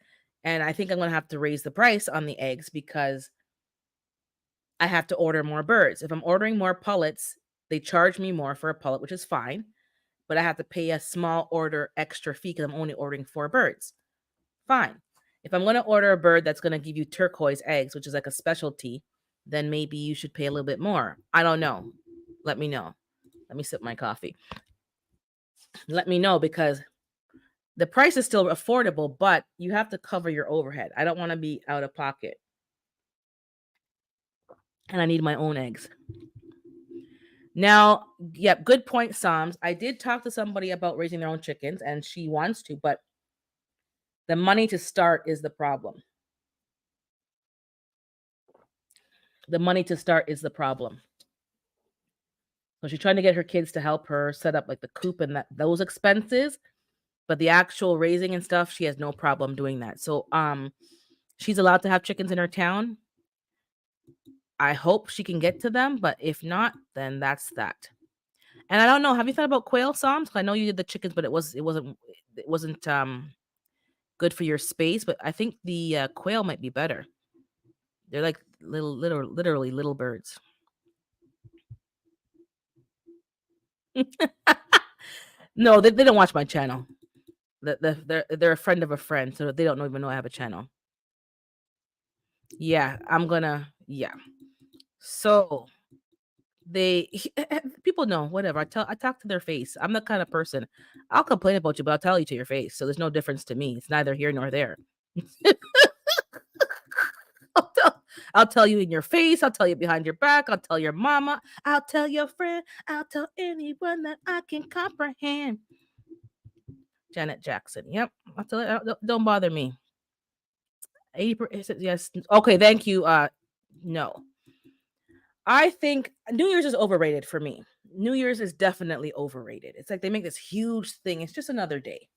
And I think I'm going to have to raise the price on the eggs because I have to order more birds. If I'm ordering more pullets, they charge me more for a pullet, which is fine, but I have to pay a small order extra fee because I'm only ordering 4 birds. Fine. If I'm going to order a bird that's going to give you turquoise eggs, which is like a specialty, then maybe you should pay a little bit more. I don't know. Let me know. Let me sip my coffee. Let me know because the price is still affordable, but you have to cover your overhead. I don't want to be out of pocket. And I need my own eggs. Now, yep, good point, Psalms. I did talk to somebody about raising their own chickens, and she wants to, but the money to start is the problem. The money to start is the problem. So she's trying to get her kids to help her set up like the coop and those expenses. but the actual raising and stuff, she has no problem doing that. So she's allowed to have chickens in her town. I hope she can get to them, but if not, then that's that. And I don't know, have you thought about quail, Psalms? I know you did the chickens, but it wasn't good for your space, but I think the quail might be better. They're like literally little birds. No, they don't watch my channel. They're a friend of a friend, so they don't even know I have a channel. Yeah, yeah. So they people know, whatever. I talk to their face. I'm the kind of person, I'll complain about you, but I'll tell you to your face. So there's no difference to me. It's neither here nor there. I'll tell, I'll tell you in your face. I'll tell you behind your back. I'll tell your mama. I'll tell your friend. I'll tell anyone that I can comprehend. Janet Jackson. Yep. I'll tell you. Don't bother me. 80%. Yes. Okay. Thank you. No. I think New Year's is overrated for me. New Year's is definitely overrated. It's like they make this huge thing. It's just another day.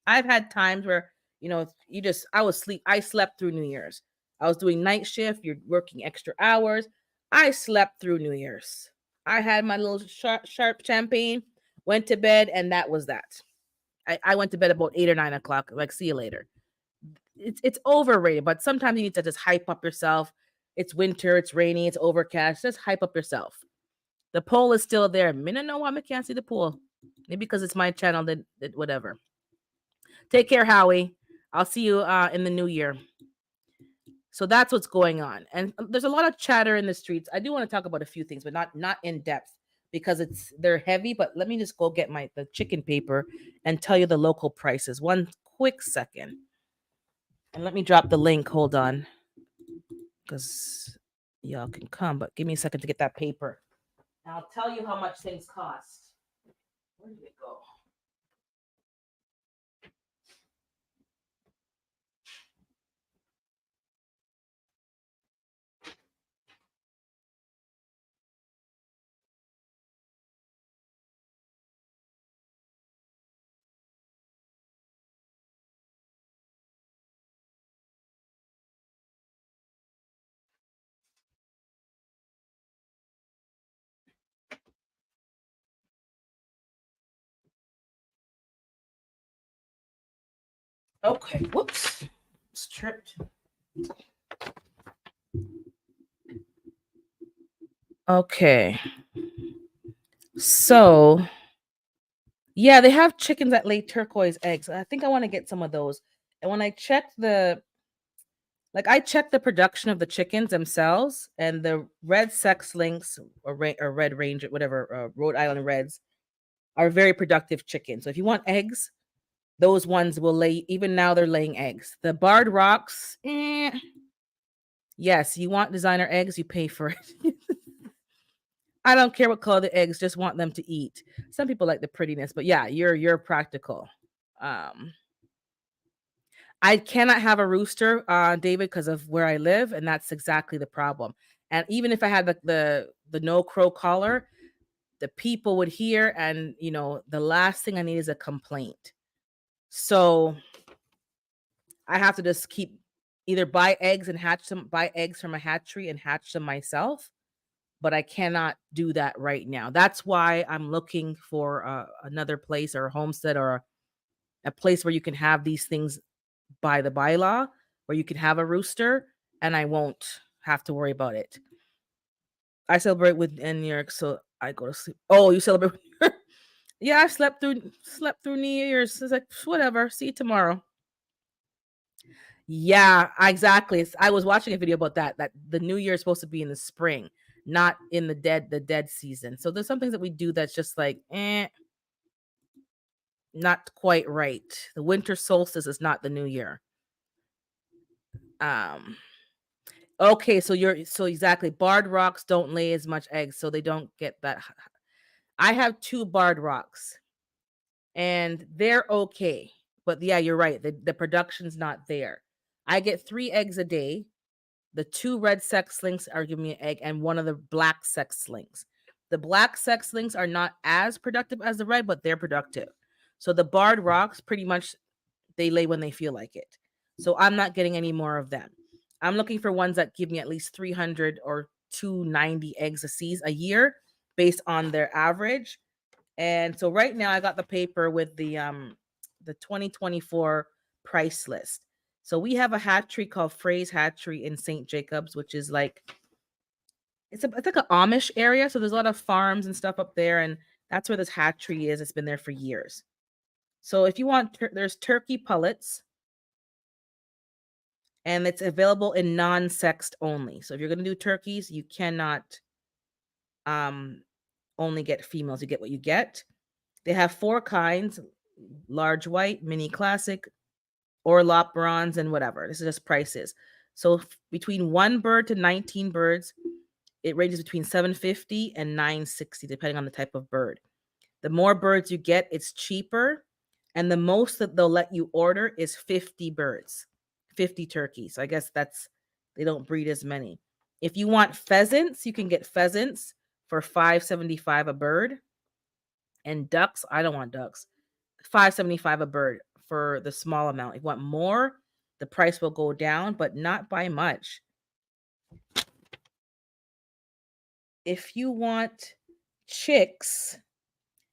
I've had times where, I slept through New Year's. I was doing night shift, you're working extra hours. I slept through New Year's. I had my little sharp champagne, went to bed, and that was that. I went to bed about 8 or 9 o'clock. Like, see you later. It's overrated, but sometimes you need to just hype up yourself. It's winter, it's rainy, it's overcast. Just hype up yourself. The poll is still there. Me no know why I can't see the poll. Maybe because it's my channel, that whatever. Take care, Howie. I'll see you in the new year. So that's what's going on. And there's a lot of chatter in the streets. I do want to talk about a few things, but not in depth because they're heavy. But let me just go get the chicken paper and tell you the local prices. One quick second. And let me drop the link. Hold on. Because y'all can come, but give me a second to get that paper. And I'll tell you how much things cost. Where did it go? Okay, whoops. It's tripped. Okay. So, yeah, they have chickens that lay turquoise eggs. I think I want to get some of those. And when I checked I checked the production of the chickens themselves, and the red sex links or red ranger, whatever, Rhode Island Reds are very productive chickens. So if you want eggs, those ones will lay. Even now, they're laying eggs. The barred rocks, yes, you want designer eggs, you pay for it. I don't care what color the eggs, just want them to eat. Some people like the prettiness, but yeah, you're practical. Um, I cannot have a rooster, David, because of where I live, and that's exactly the problem. And even if I had the no crow collar, the people would hear, and the last thing I need is a complaint. So I have to just keep either buy eggs and hatch them, buy eggs from a hatchery and hatch them myself. But I cannot do that right now. That's why I'm looking for another place or a homestead or a place where you can have these things by the bylaw, where you can have a rooster and I won't have to worry about it. I celebrate in New York, so I go to sleep. Oh, you celebrate? Yeah, I slept through New Year's. It's like whatever. See you tomorrow. Yeah, exactly. I was watching a video about that the New Year is supposed to be in the spring, not in the dead season. So there's some things that we do that's just like, not quite right. The winter solstice is not the New Year. Um, okay, so exactly. Barred rocks don't lay as much eggs, so they don't get that. I have 2 barred rocks, and they're okay. But yeah, you're right. The production's not there. I get 3 eggs a day. The 2 red sex links are giving me an egg, and one of the black sex links. The black sex links are not as productive as the red, but they're productive. So the barred rocks, pretty much they lay when they feel like it. So I'm not getting any more of them. I'm looking for ones that give me at least 300 or 290 eggs a year based on their average. And so right now I got the paper with the 2024 price list. So we have a hatchery called Frey's Hatchery in St. Jacobs, which is like it's like an Amish area. So there's a lot of farms and stuff up there, and that's where this hatchery is. It's been there for years. So if you want, there's turkey pullets, and it's available in non-sexed only. So if you're gonna do turkeys, you cannot um only get females. You get what you get. They have 4 kinds: large white, mini classic, Orlop bronze, and whatever. This is just prices. So between 1 bird to 19 birds, it ranges between 750 and 960 depending on the type of bird. The more birds you get, it's cheaper, and the most that they'll let you order is 50 birds, 50 turkeys. So I guess that's they don't breed as many. If you want pheasants, you can get pheasants for 575 a bird. And ducks, I don't want ducks. 575 a bird for the small amount. If you want more, the price will go down, but not by much. If you want chicks,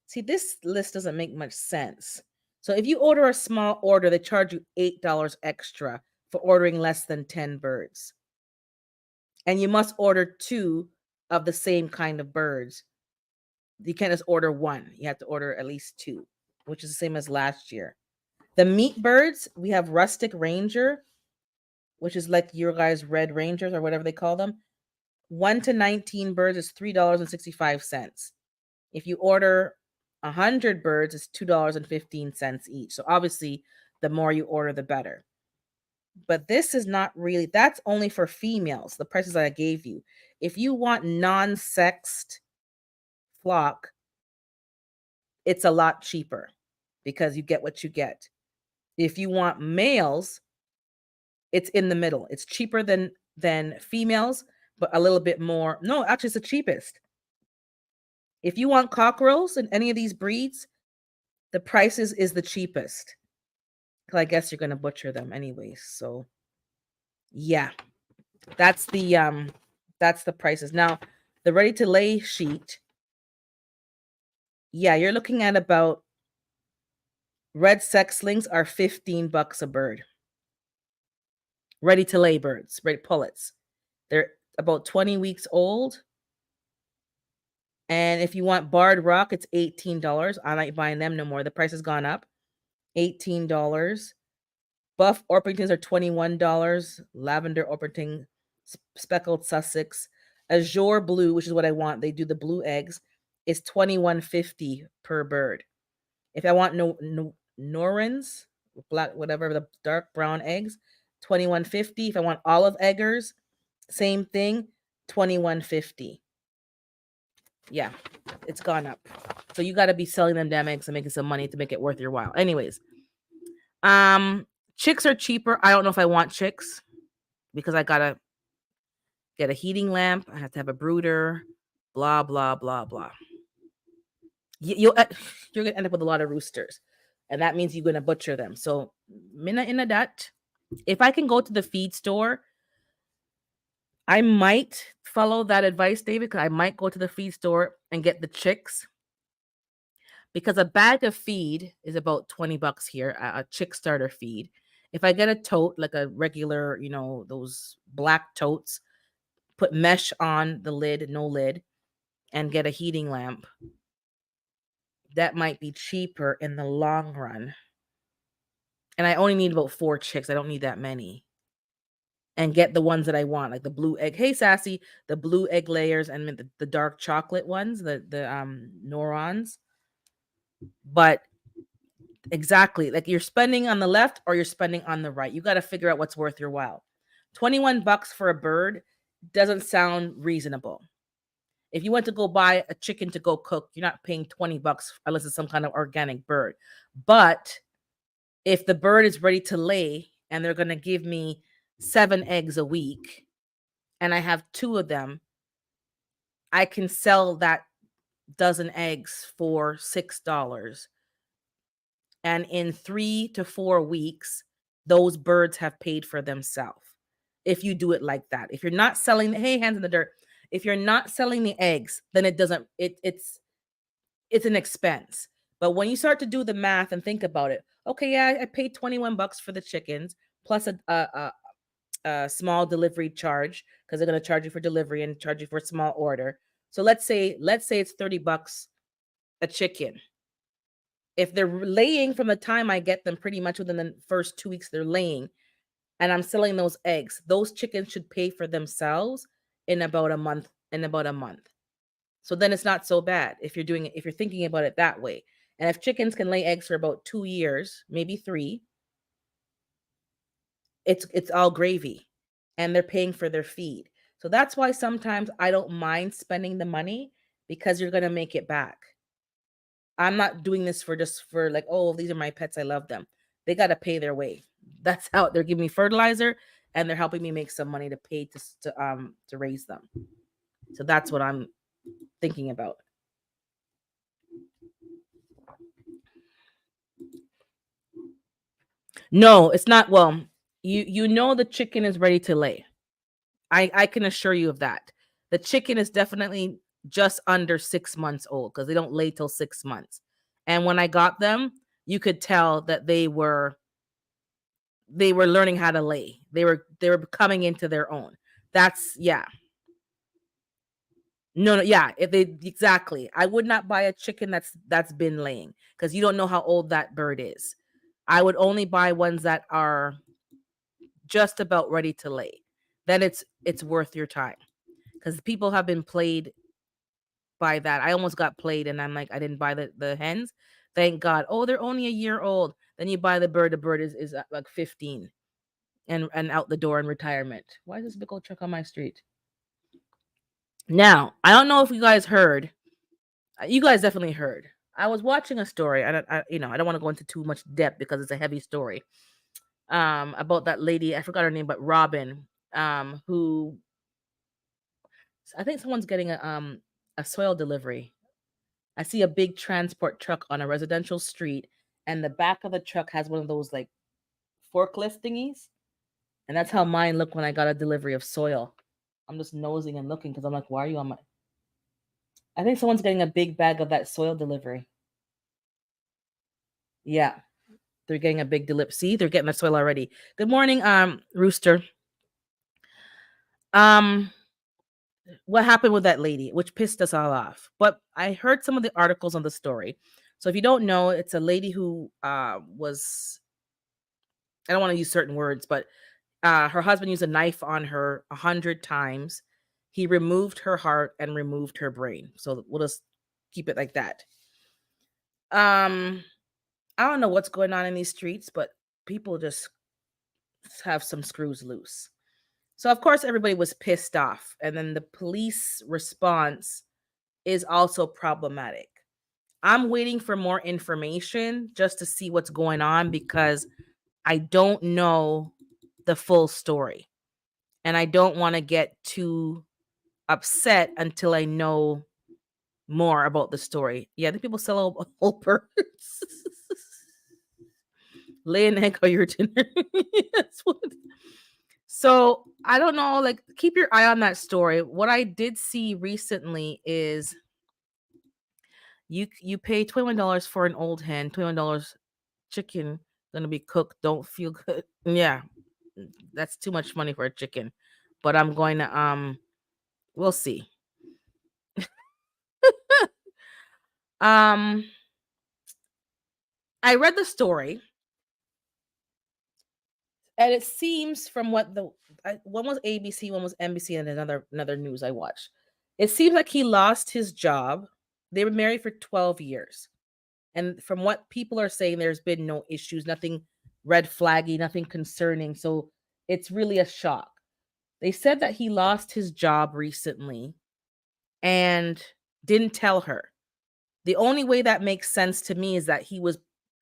see, this list doesn't make much sense. So if you order a small order, they charge you $8 extra for ordering less than 10 birds. And you must order 2 of the same kind of birds. You can't just order 1. You have to order at least 2, which is the same as last year. The meat birds, we have rustic ranger, which is like your guys' red rangers or whatever they call them. 1 to 19 birds is $3.65. If you order 100 birds, it's $2.15 each. So obviously, the more you order, the better. But this is not really, that's only for females, the prices I gave you. If you want non-sexed flock, it's a lot cheaper because you get what you get. If you want males, it's in the middle. It's cheaper than females, but a little bit more. No, actually, it's the cheapest. If you want cockerels in any of these breeds, the prices is the cheapest. 'Cause I guess you're gonna butcher them anyways. So yeah, that's the prices. Now, the ready to lay sheet, yeah, you're looking at about red sexlings are $15 a bird. Ready to lay birds, ready pullets. They're about 20 weeks old. And if you want barred rock, it's $18. I'm not buying them no more. The price has gone up. $18. Buff Orpingtons are $21. Lavender Orpington, speckled Sussex, Azure Blue, which is what I want. They do the blue eggs, is $21.50 per bird. If I want Norins, black, whatever, the dark brown eggs, $21.50. If I want olive eggers, same thing, $21.50. Yeah, it's gone up. So you got to be selling them damn eggs and making some money to make it worth your while. Anyways, chicks are cheaper. I don't know if I want chicks because I gotta get a heating lamp. I have to have a brooder. Blah blah blah blah. You're gonna end up with a lot of roosters, and that means you're gonna butcher them. So minna in that. If I can go to the feed store, I might follow that advice, David, because I might go to the feed store and get the chicks. Because a bag of feed is about $20 here, a chick starter feed. If I get a tote, like a regular, those black totes, put mesh on the lid, no lid, and get a heating lamp, that might be cheaper in the long run. And I only need about 4 chicks. I don't need that many. And get the ones that I want, like the blue egg. Hey, Sassy, the blue egg layers and the dark chocolate ones, the Norons. But exactly, like you're spending on the left or you're spending on the right. You got to figure out what's worth your while. $21 for a bird doesn't sound reasonable. If you went to go buy a chicken to go cook, you're not paying $20 unless it's some kind of organic bird. But if the bird is ready to lay and they're going to give me 7 eggs a week and I have 2 of them, I can sell that dozen eggs for $6. And in 3 to 4 weeks, those birds have paid for themselves. If you do it like that, if you're not selling, hey, hands in the dirt. If you're not selling the eggs, then it doesn't. It's an expense. But when you start to do the math and think about it, okay, yeah, I paid $21 for the chickens plus a small delivery charge because they're going to charge you for delivery and charge you for a small order. So let's say it's $30 a chicken. If they're laying from the time I get them, pretty much within the first 2 weeks they're laying, and I'm selling those eggs, those chickens should pay for themselves in about a month. So then it's not so bad if you're thinking about it that way. And if chickens can lay eggs for about 2 years, maybe three, it's all gravy, and they're paying for their feed. So that's why sometimes I don't mind spending the money because you're gonna make it back. I'm not doing this for just for like, oh, these are my pets, I love them. They got to pay their way. That's how they're giving me fertilizer and they're helping me make some money to pay to raise them. So that's what I'm thinking about. No, it's not. Well, you know the chicken is ready to lay. I can assure you of that. The chicken is definitely just under 6 months old because they don't lay till 6 months. And when I got them, you could tell that they were learning how to lay. They were coming into their own. That's yeah. No, no, yeah. If they exactly, I would not buy a chicken that's been laying because you don't know how old that bird is. I would only buy ones that are just about ready to lay. Then it's worth your time because people have been played by that. I almost got played, and I'm like, I didn't buy the hens. Thank God. Oh, they're only a year old. Then you buy the bird. The bird is like 15 and out the door in retirement. Why is this big old truck on my street? Now, I don't know if you guys heard. You guys definitely heard. I was watching a story. I don't want to go into too much depth because it's a heavy story. About that lady. I forgot her name, but Robin. Who I think someone's getting a soil delivery. I see a big transport truck on a residential street, and the back of the truck has one of those like forklift thingies. And that's how mine looked when I got a delivery of soil. I'm just nosing and looking because I'm like, why are you on my? I think someone's getting a big bag of that soil delivery. Yeah, they're getting a big delivery. See, they're getting the soil already. Good morning, Rooster. Um, what happened with that lady, which pissed us all off. But I heard some of the articles on the story. So if you don't know, it's a lady who was I don't want to use certain words, but her husband used a knife on her 100 times. He removed her heart and removed her brain. So we'll just keep it like that. Um, I don't know what's going on in these streets, but people just have some screws loose. So of course everybody was pissed off, and then the police response is also problematic. I'm waiting for more information just to see what's going on because I don't know the full story. And I don't want to get too upset until I know more about the story. Yeah, the people sell whole birds. Lay an egg or your dinner. That's what. So I don't know. Like, keep your eye on that story. What I did see recently is you pay $21 for an old hen, $21 chicken gonna be cooked. Don't feel good. Yeah, that's too much money for a chicken. But I'm going to we'll see. Um, I read the story, and it seems from one was ABC, one was NBC, and another news I watched. It seems like he lost his job. They were married for 12 years. And from what people are saying, there's been no issues, nothing red flaggy, nothing concerning. So it's really a shock. They said that he lost his job recently and didn't tell her. The only way that makes sense to me is that he was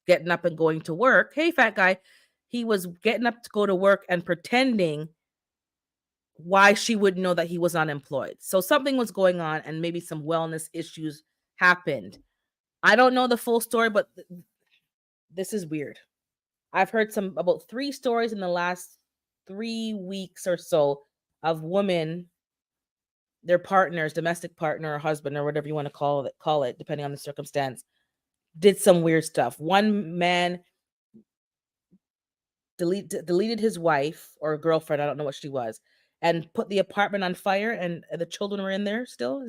getting up and going to work. Hey, fat guy. He was getting up to go to work and pretending why she would know that he was unemployed. So something was going on and maybe some wellness issues happened. I don't know the full story, but This is weird. I've heard some about 3 stories in the last 3 weeks or so of women, their partners, domestic partner or husband or whatever you want to call it, depending on the circumstance, did some weird stuff. One man deleted his wife or girlfriend, I don't know what she was, and put the apartment on fire, and the children were in there still.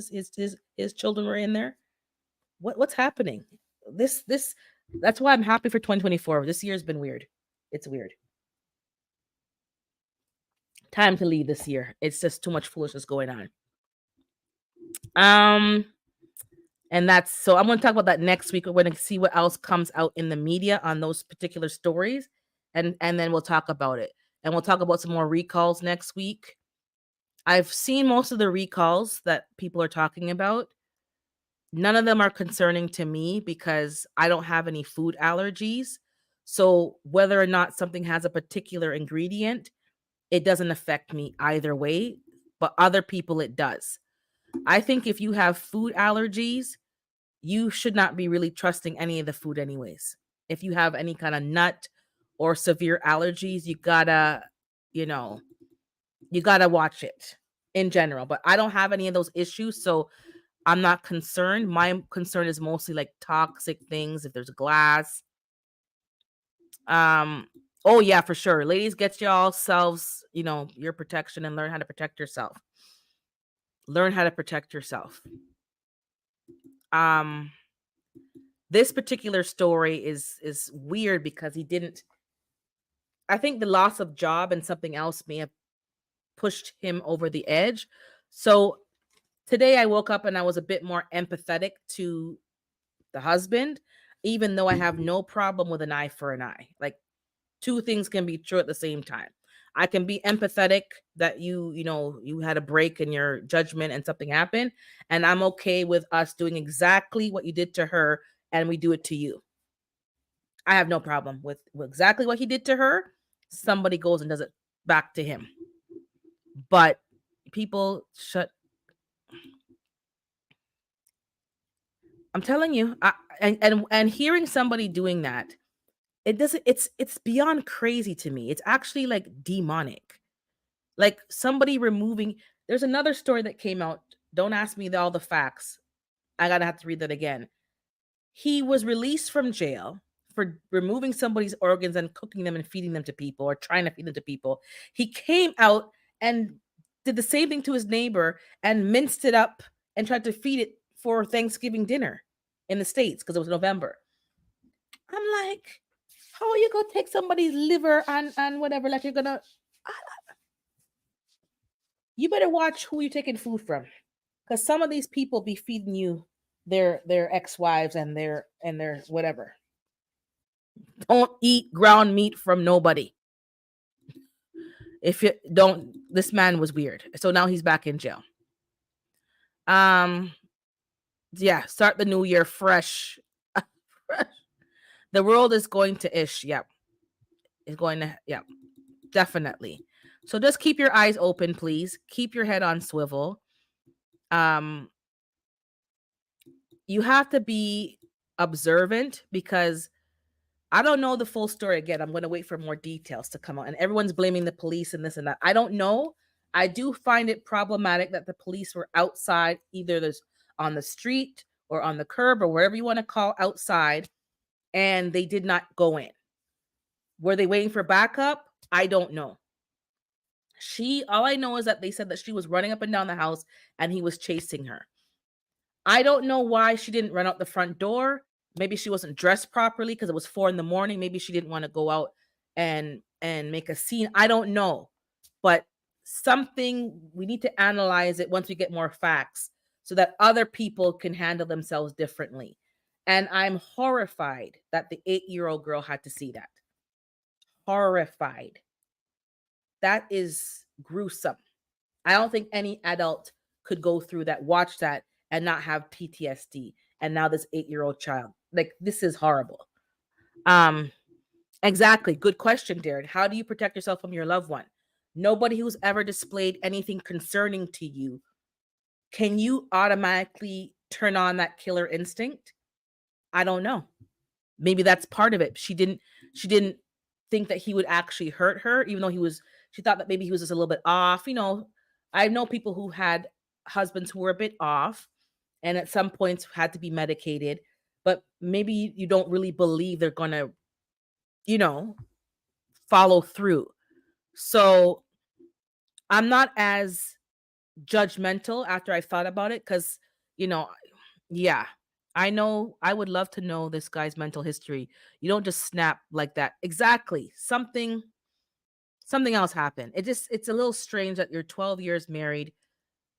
His children were in there. What's happening? This That's why I'm happy for 2024. This year's been weird. It's weird. Time to leave this year. It's just too much foolishness going on. Um, and that's so I'm going to talk about that next week. We're going to see what else comes out in the media on those particular stories, and then we'll talk about it. And we'll talk about some more recalls next week. I've seen most of the recalls that people are talking about. None of them are concerning to me because I don't have any food allergies. So whether or not something has a particular ingredient, it doesn't affect me either way, but other people it does. I think if you have food allergies, you should not be really trusting any of the food anyways. If you have any kind of nut or severe allergies, you know, you got to watch it in general. But I don't have any of those issues, so I'm not concerned. My concern is mostly like toxic things, if there's glass. Um oh yeah, for sure. Ladies, get y'all selves, your protection and learn how to protect yourself. Learn how to protect yourself. Um this particular story is weird because he didn't I think the loss of job and something else may have pushed him over the edge. So today I woke up and I was a bit more empathetic to the husband, even though I have no problem with an eye for an eye. Like, two things can be true at the same time. I can be empathetic that you had a break in your judgment and something happened, and I'm okay with us doing exactly what you did to her and we do it to you. I have no problem with exactly what he did to her. Somebody goes and does it back to him. But people shut I'm telling you, and hearing somebody doing that, it doesn't it's beyond crazy to me. It's actually like demonic. Like somebody removing there's another story that came out. Don't ask me all the facts. I gotta have to read that again. He was released from jail for removing somebody's organs and cooking them and feeding them to people or trying to feed them to people. He came out and did the same thing to his neighbor and minced it up and tried to feed it for Thanksgiving dinner in the States because it was November. I'm like, how are you gonna take somebody's liver and whatever? Like you're gonna you better watch who you're taking food from. Because some of these people be feeding you their ex-wives and their whatever. Don't eat ground meat from nobody. If you don't, this man was weird. So now he's back in jail. Um, yeah, start the new year fresh. Fresh. The world is going to ish. Yep. It's going to, yep, definitely. So just keep your eyes open, please. Keep your head on swivel. Um, you have to be observant because I don't know the full story again. I'm going to wait for more details to come out. And everyone's blaming the police and this and that. I don't know. I do find it problematic that the police were outside, either there's on the street or on the curb or wherever you want to call outside, and they did not go in. Were they waiting for backup? I don't know. All I know is that they said that she was running up and down the house and he was chasing her. I don't know why she didn't run out the front door. Maybe she wasn't dressed properly because it was 4 in the morning. Maybe she didn't want to go out and make a scene. I don't know. But something we need to analyze it once we get more facts so that other people can handle themselves differently. And I'm horrified that the 8-year-old girl had to see that. Horrified. That is gruesome. I don't think any adult could go through that, watch that, and not have PTSD. And now this 8-year-old child, like this is horrible. Um, exactly. Good question, Darren. How do you protect yourself from your loved one? Nobody who's ever displayed anything concerning to you. Can you automatically turn on that killer instinct? I don't know. Maybe that's part of it. She didn't think that he would actually hurt her, even though she thought that maybe he was just a little bit off. I know people who had husbands who were a bit off and at some points had to be medicated, but maybe you don't really believe they're gonna, you know, follow through. So I'm not as judgmental after I thought about it because, you know, yeah, I know I would love to know this guy's mental history. You don't just snap like that. Exactly. Something else happened. It's a little strange that you're 12 years married.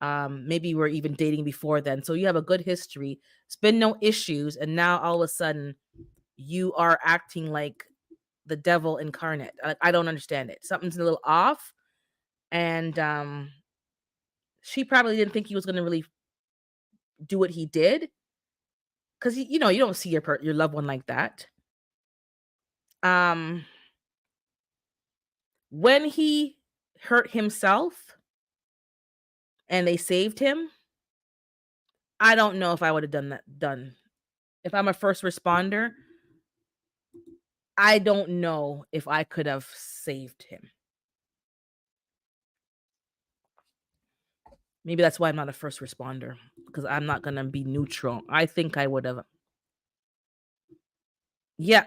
Maybe you were even dating before then. So you have a good history. It's been no issues, and now all of a sudden you are acting like the devil incarnate. I don't understand it. Something's a little off, and she probably didn't think he was going to really do what he did because you don't see your loved one like that. Um, when he hurt himself and they saved him, I don't know if I would have done that. Done if I'm a first responder, I don't know if I could have saved him. Maybe that's why I'm not a first responder because I'm not gonna be neutral. I think I would have. Yeah,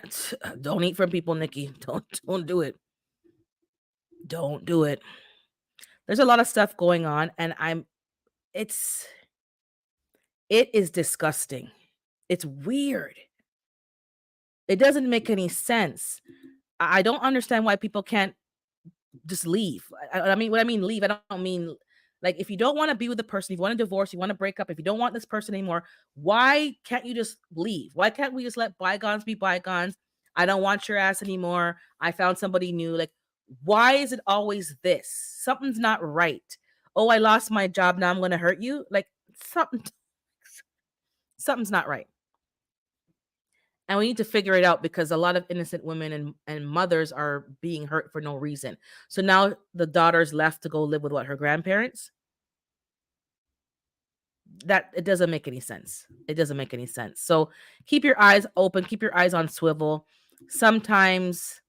don't eat from people, Nikki. Don't do it. Don't do it. There's a lot of stuff going on, and it's it is disgusting. It's weird. It doesn't make any sense. I don't understand why people can't just leave. I mean, what I mean leave, I don't mean like if you don't want to be with the person, if you want to divorce, you want to break up, if you don't want this person anymore, why can't you just leave? Why can't we just let bygones be bygones? I don't want your ass anymore. I found somebody new. Like, why is it always this? Something's not right. Oh, I lost my job. Now I'm going to hurt you. Like something, something's not right. And we need to figure it out because a lot of innocent women and mothers are being hurt for no reason. So now the daughter's left to go live with what, her grandparents? That it doesn't make any sense. It doesn't make any sense. So keep your eyes open, keep your eyes on swivel. Sometimes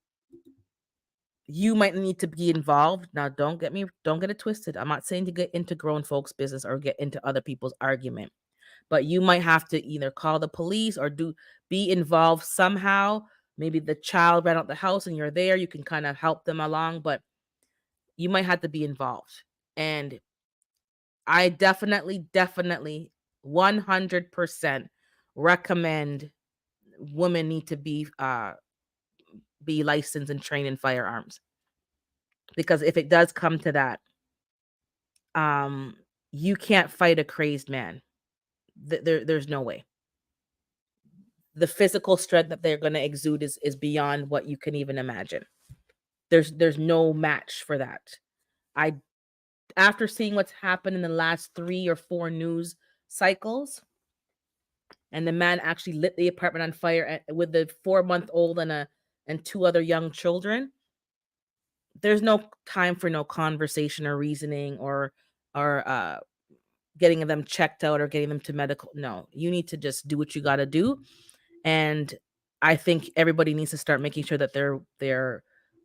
you might need to be involved. Now don't get it twisted. I'm not saying to get into grown folks' business or get into other people's argument. But you might have to either call the police or be involved somehow. Maybe the child ran out the house and you're there, you can kind of help them along, but you might have to be involved. And I definitely 100% recommend women need to be licensed and trained in firearms because if it does come to that, um you can't fight a crazed man. There's no way. The physical strength that they're going to exude is beyond what you can even imagine. There's no match for that. I After seeing what's happened in the last 3 or 4 news cycles, and the man actually lit the apartment on fire with the 4-month-old and 2 other young children. There's no time for no conversation or reasoning or getting them checked out or getting them to medical. No, you need to just do what you got to do. And I think everybody needs to start making sure that they're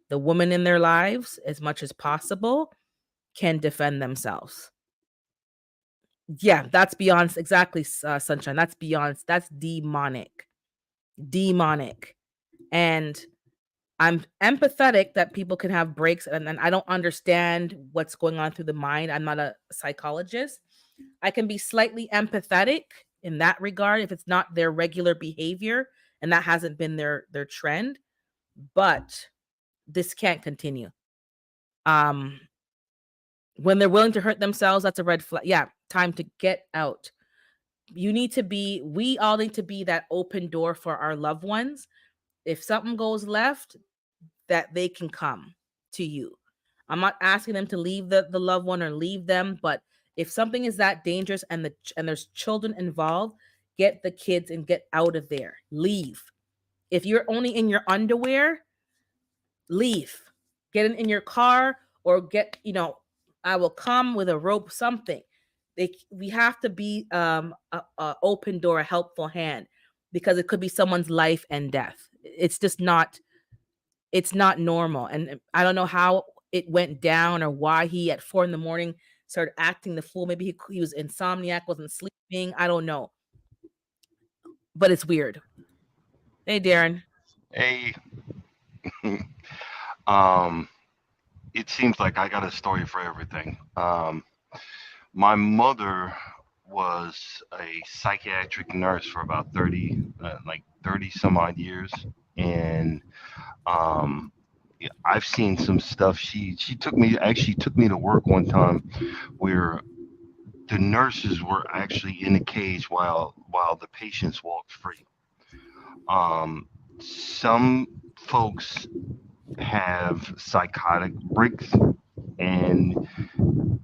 the woman in their lives as much as possible can defend themselves. Yeah, that's beyond exactly, sunshine. That's demonic. Demonic. And I'm empathetic that people can have breaks and I don't understand what's going on through the mind. I'm not a psychologist. I can be slightly empathetic in that regard if it's not their regular behavior and that hasn't been their trend, but this can't continue. Um when they're willing to hurt themselves, that's a red flag. Yeah, time to get out. We all need to be that open door for our loved ones. If something goes left, that they can come to you. I'm not asking them to leave the loved one or leave them, but if something is that dangerous and there's children involved, get the kids and get out of there. Leave. If you're only in your underwear, leave. Get in your car or I will come with a rope, something. We have to be a open door, a helpful hand. because it could be someone's life and death. It's not normal. And I don't know how it went down or why he at 4 in the morning started acting the fool. Maybe he was insomniac, wasn't sleeping. I don't know. But it's weird. Hey, Darren. Hey, um, it seems like I got a story for everything. My mother was a psychiatric nurse for about 30 some odd years. And um, yeah, I've seen some stuff. She actually took me to work one time where the nurses were actually in a cage while the patients walked free. Um, some folks have psychotic breaks, and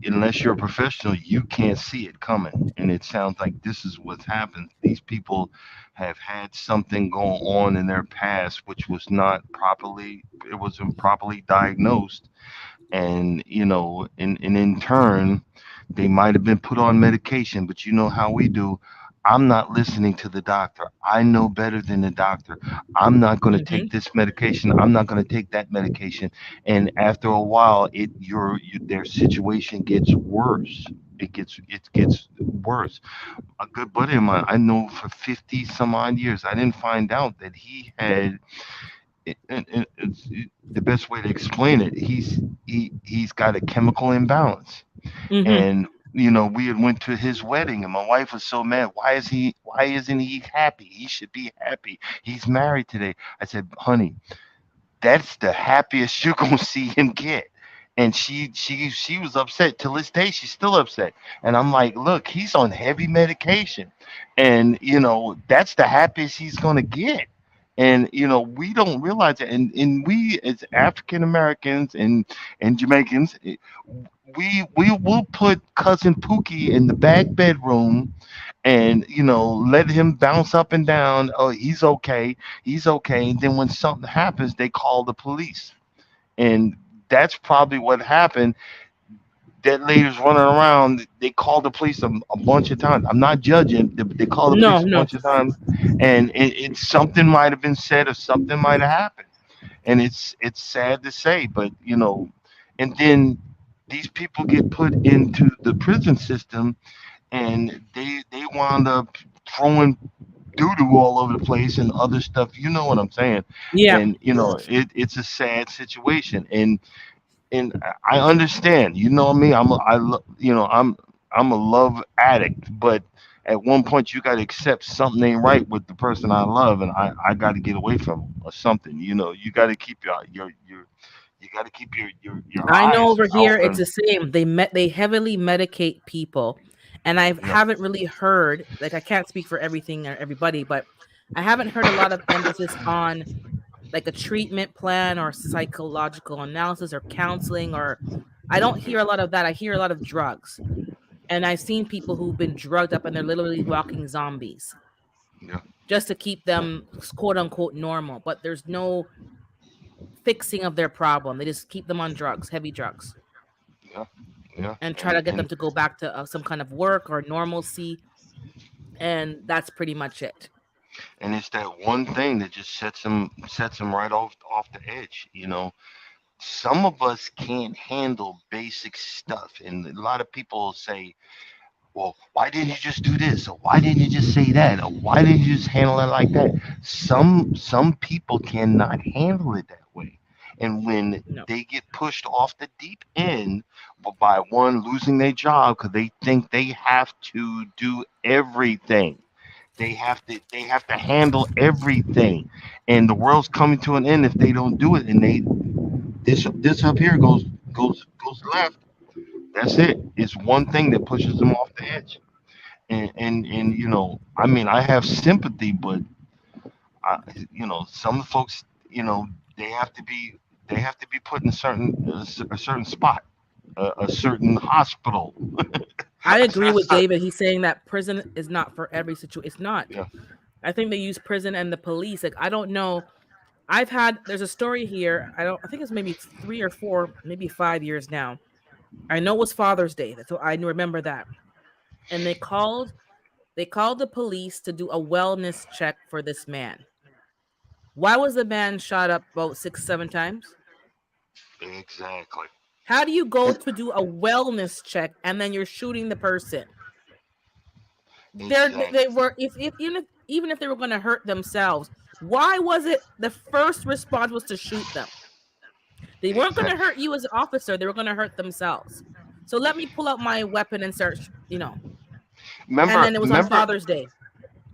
unless you're a professional, you can't see it coming. And it sounds like this is what's happened. These people have had something go on in their past which was not properly, it was improperly diagnosed. And and in turn they might have been put on medication, but you know how we do. I'm not listening to the doctor. I know better than the doctor. I'm not going to take Hmm. this medication. I'm not going to take that medication. And after a while, their situation gets worse. It gets worse. A good buddy of mine, I know for 50 some odd years, I didn't find out that he had, the best way to explain it, he's got a chemical imbalance. Hmm. And we had went to his wedding, and my wife was so mad. Why isn't he happy? He should be happy. He's married today. I said, honey, that's the happiest you're gonna see him get. And she was upset. Till this day she's still upset. And I'm like, look, he's on heavy medication, and that's the happiest he's gonna get. And we don't realize it. And we as African Americans and Jamaicans, we will put cousin Pookie in the back bedroom, and let him bounce up and down. Oh, he's okay. And then when something happens, they call the police. And that's probably what happened. That lady's running around. They called the police a bunch of times. I'm not judging. They called the No, police a no. bunch of times, and it's something might have been said or something might have happened. And it's sad to say, but and then these people get put into the prison system, and they wound up throwing doo doo all over the place and other stuff. You know what I'm saying? Yeah. And it's a sad situation. And I understand. You know me. I'm a love addict, but at one point you got to accept something ain't right with the person I love, and I got to get away from 'em or something. You got to keep your you got to keep your I know eyes over here it's open. the same. They heavily medicate people, and I Yeah, haven't really heard, like, I can't speak for everything or everybody, but I haven't heard a lot of emphasis on like a treatment plan or psychological analysis or counseling, or I don't hear a lot of that. I hear a lot of drugs. And I've seen people who've been drugged up and they're literally walking zombies yeah, just to keep them quote unquote normal, but there's no fixing of their problem. They just keep them on drugs, heavy drugs, yeah, yeah. and try to And get them to go back to some kind of work or normalcy. And that's pretty much it. and it's that one thing that just sets them right off the edge. Some of us can't handle basic stuff, and a lot of people say, well, why didn't you just do this, or why didn't you just say that, or why didn't you just handle it like that? Some people cannot handle it that way, and when No. they get pushed off the deep end, by one losing their job because they think they have to do everything. They have to handle everything, and the world's coming to an end if they don't do it. And this up here goes left. That's it. It's one thing that pushes them off the edge. And I mean, I have sympathy, but I, some folks, they have to be they have to be put in a certain spot, a certain hospital. I agree A with cer- David. He's saying that prison is not for every situation. It's not. yeah, I think they use prison and the police. Like, I don't know. There's a story here. I think it's maybe 3 or 4, maybe 5 years now. I know it was Father's Day. That's what I remember that. And they called. They called the police to do a wellness check for this man. Why was the man shot up about 6, 7 times? Exactly. How do you go And to do a wellness check and then you're shooting the person? They exactly. were if even if they were going to hurt themselves, why was it the first response was to shoot them? They weren't going to Exactly. hurt you as an officer. They were going to hurt themselves. So let me pull out my weapon and search, And Remember, then it was on remember, Father's Day.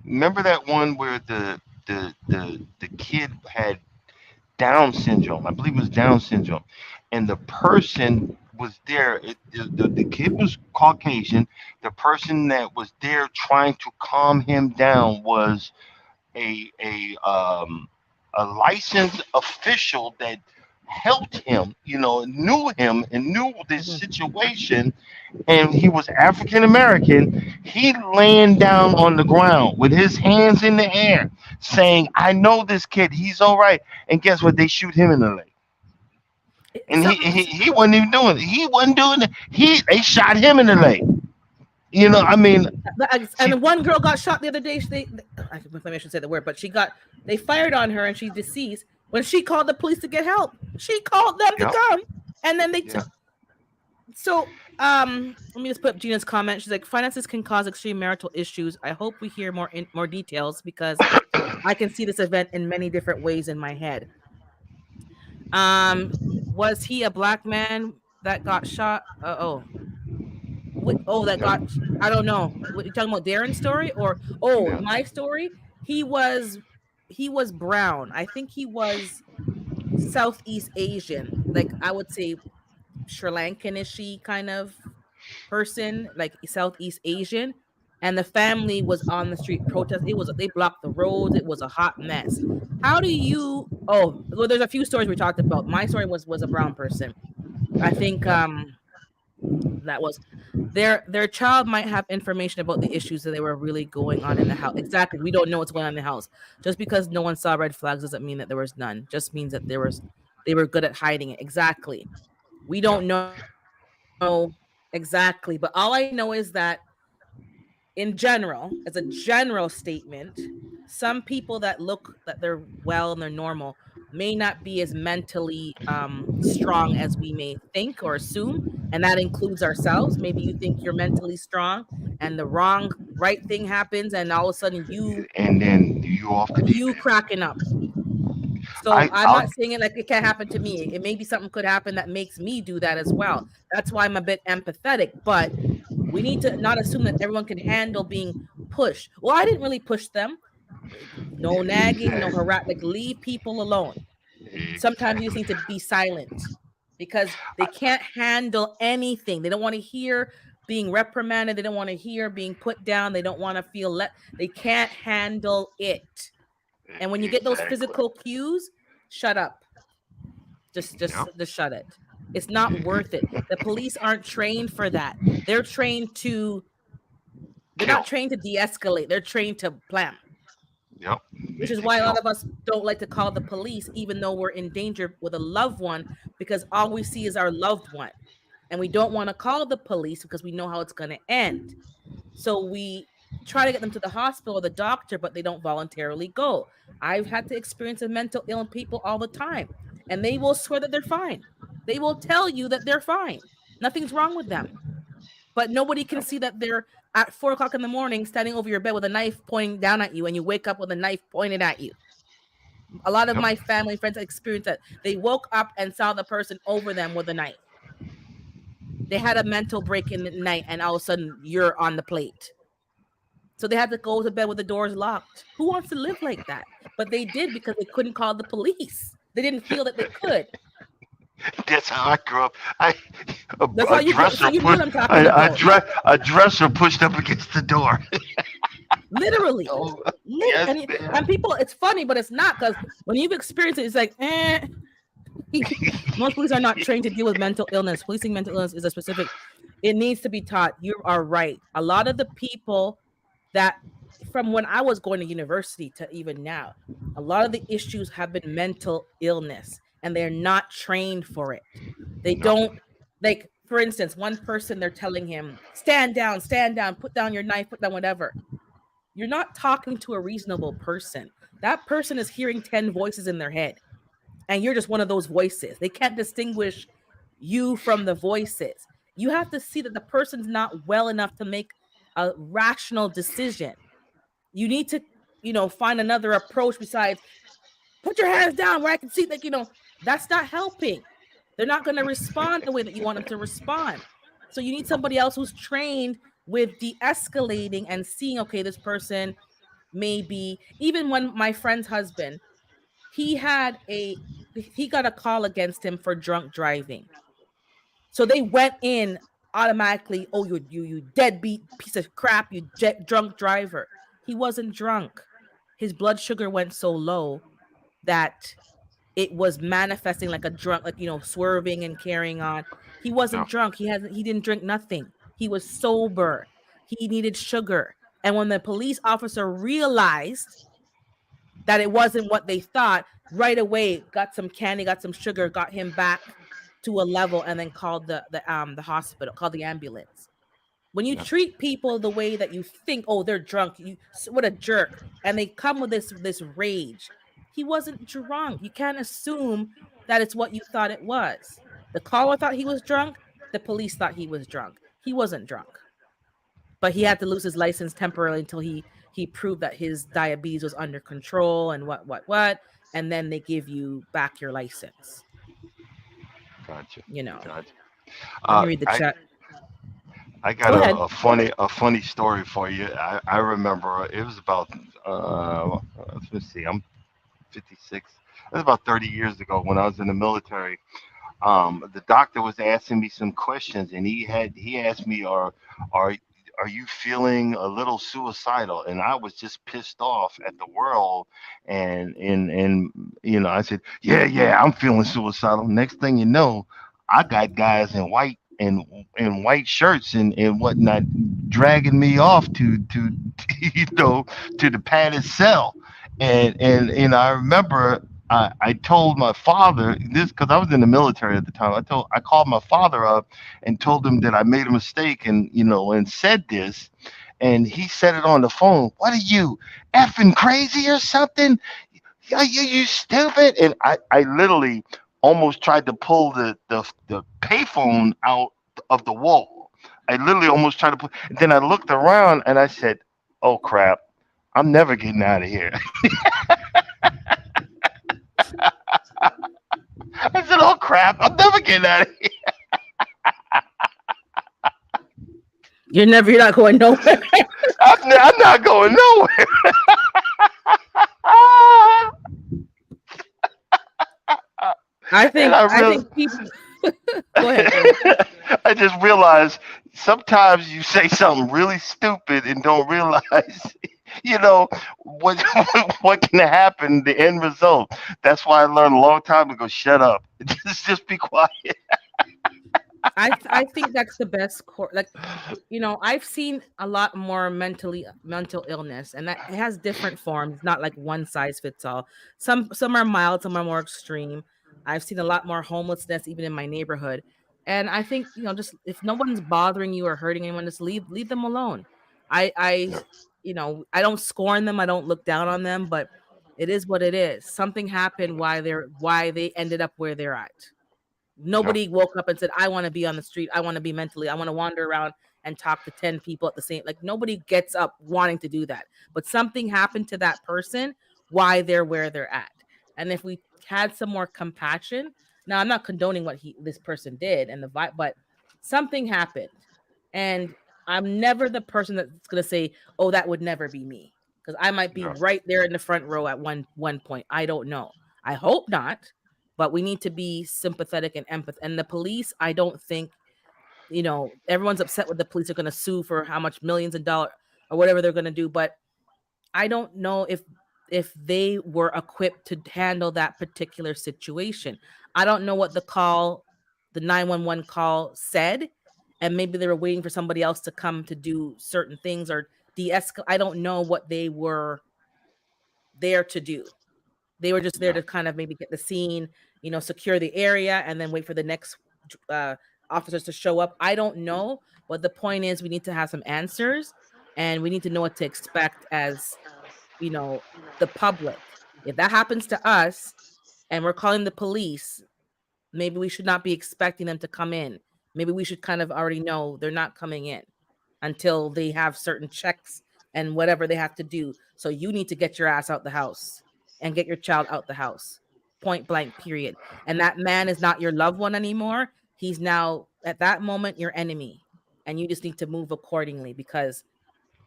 remember that one where the kid had Down syndrome. I believe it was Down syndrome, and the person was there. The kid was Caucasian. The person that was there trying to calm him down was a a um a licensed official that helped him, knew him and knew this Mhm. situation, and he was African American. He laying down on the ground with his hands in the air, saying, "I know this kid. He's all right." And guess what? They shoot him in the leg, and he Something he, he wasn't even doing it. He wasn't doing it. They shot him in the leg. I mean, and see, the one girl got shot the other day. I maybe I should say the word, but they fired on her and she's deceased. When she called the police to get help, she called them to yep, come, and then yeah, let me just put up Gina's comment. She's like, finances can cause extreme marital issues. I hope we hear more details because I can see this event in many different ways in my head. Um, was he a black man that got shot? That yep, got. I don't know. What you talking about, Darren's story or yeah, my story? He was he was brown. I think he was Southeast Asian. Like I would say Sri Lankan-ishy kind of person, like Southeast Asian. And the family was on the street protest. They blocked the roads. It was a hot mess. How do you? Oh, well, there's a few stories we talked about. My story was a brown person. I think yep, that was their child might have information about the issues that they were really going on in the house. Exactly. We don't know what's going on in the house. Just because no one saw red flags doesn't mean that there was none. Just means that they were good at hiding it. Exactly. We yep, don't know exactly, but all I know is that in general, as a general statement, some people that look that they're well and they're normal may not be as mentally strong as we may think or assume, and that includes ourselves. Maybe you think you're mentally strong and the wrong right thing happens and all of a sudden and then you off the deep you end. cracking up. So I I'm I'll not saying it like it can't happen to me. It maybe something could happen that makes me do that as well. That's why I'm a bit empathetic, but we need to not assume that everyone can handle being pushed. Well, I didn't really push them. No nagging, no exactly, harass. Like leave people alone. Sometimes you just exactly. need to be silent because they can't handle anything. They don't want to hear being reprimanded. They don't want to hear being put down. They don't want to feel they can't handle it. And when you get those Exactly. physical cues, shut up. Yep. Just shut it. It's not worth it. The police aren't trained for that. They're trained to they're not Kill. trained to de-escalate. They're trained to plan. Yep. Which is To why a lot kill. of us don't like to call the police even though we're in danger with a loved one because all we see is our loved one. And we don't want to call the police because we know how it's going to end. So we try to get them to the hospital or the doctor, but they don't voluntarily go. I've had to experience with mental ill people all the time, and they will swear that they're fine. They will tell you that they're fine. Nothing's wrong with them. But nobody can Yep. see that they're at 4 o'clock in the morning standing over your bed with a knife pointing down at you, and you wake up with a knife pointed at you. A lot of Yep. my family and friends experienced that. They woke up and saw the person over them with a knife. They had a mental break in the night, and all of a sudden you're on the plate. So they had to go to bed with the doors locked. Who wants to live like that? But they did because they couldn't call the police. They didn't feel that they could. That's how I grew up. That's how A you grow. So dresser you know put what I'm talking about. a dresser pushed up against the door. Literally. Oh, yes, And man. people, it's funny, but it's not because when you've experienced it, it's like, eh. Most police are not trained to deal with mental illness. Policing mental illness is a specific, it needs to be taught. You are right. A lot of the people that from when I was going to university to even now, a lot of the issues have been mental illness and they're not trained for it. They No. don't like, for instance, one person they're telling him, stand down, put down your knife, put down whatever. you're not talking to a reasonable person. That person is hearing 10 voices in their head, and you're just one of those voices. They can't distinguish you from the voices. You have to see that the person's not well enough to make a rational decision. You need to, find another approach besides put your hands down where I can see, that's not helping. They're not going to respond the way that you want them to respond. So you need somebody else who's trained with de-escalating and seeing, okay, this person maybe, even when my friend's husband, he had a he got a call against him for drunk driving. So they went in automatically, oh, you deadbeat piece of crap, you drunk driver. He wasn't drunk. His blood sugar went so low that it was manifesting like a drunk, like, swerving and carrying on. He wasn't Yeah. drunk. He didn't drink nothing. He was sober. He needed sugar. And when the police officer realized that it wasn't what they thought, right away got some candy, got some sugar, got him back to a level, and then called the hospital, called the ambulance. When you Yeah. treat people the way that you think, oh, they're drunk, what a jerk, and they come with this rage. He wasn't drunk. You can't assume that it's what you thought it was. The caller thought he was drunk. The police thought he was drunk. He wasn't drunk, but he Yeah. had to lose his license temporarily until he proved that his diabetes was under control and what, and then they give you back your license. Gotcha. You know. Gotcha. Let me Uh, read the I chat. I got Go ahead. a funny story for you. I remember it was about let's see, I'm 56. It was about 30 years ago when I was in the military. The doctor was asking me some questions, and he asked me, are are you feeling a little suicidal? And I was just pissed off at the world, and I said, yeah, I'm feeling suicidal. Next thing you know, I got guys in white shirts and whatnot dragging me off to to the padded cell. And I remember I told my father this because I was in the military at the time. I called my father up and told him that I made a mistake and said this, and he said it on the phone. What are you effing crazy or something? Are you stupid? And I literally almost tried to pull the payphone out of the wall. I literally almost tried to pull. And then I looked around and I said, "Oh crap! I'm never getting out of here." I said, "Oh crap! I'm never getting out of here. You're not going nowhere. I'm not going nowhere." And I think people go ahead, go ahead. I just realized sometimes you say something really stupid and don't realize, you know, what what can happen. The end result. That's why I learned a long time ago. Shut up. Just be quiet. I think that's the best like, I've seen a lot more mental illness, and that it has different forms. It's not like one size fits all. Some are mild, some are more extreme. I've seen a lot more homelessness even in my neighborhood. And I think, just if no one's bothering you or hurting anyone, just leave them alone. I Yeah, I don't scorn them, I don't look down on them, but it is what it is. Something happened why they ended up where they're at. yeah, Nobody woke up and said, I want to be on the street. I want to be mentally, I want to wander around and talk to 10 people at the same, like nobody gets up wanting to do that. But something happened to that person, why they're where they're at. And if we had some more compassion, now I'm not condoning what this person did and the vibe, but something happened. And I'm never the person that's gonna say, oh, that would never be me. Because I might be yeah, right there in the front row at one point. I don't know. I hope not, but we need to be sympathetic and empath. And the police, I don't think, everyone's upset with the police are going to sue for how much millions of dollars or whatever they're going to do, but I don't know if they were equipped to handle that particular situation. I don't know what the 911 call said, and maybe they were waiting for somebody else to come to do certain things or de-escalate. I don't know what they were there to do. They were just there yeah. to kind of maybe get the scene, secure the area, and then wait for the next uh, officers to show up. I don't know. But the point is, we need to have some answers. and we need to know what to expect as, you know, the public. If that happens to us and we're calling the police, maybe we should not be expecting them to come in. Maybe we should kind of already know they're not coming in until they have certain checks and whatever they have to do. So you need to get your ass out the house and get your child out the house. Point blank, period. And that man is not your loved one anymore. He's now at that moment your enemy. And you just need to move accordingly because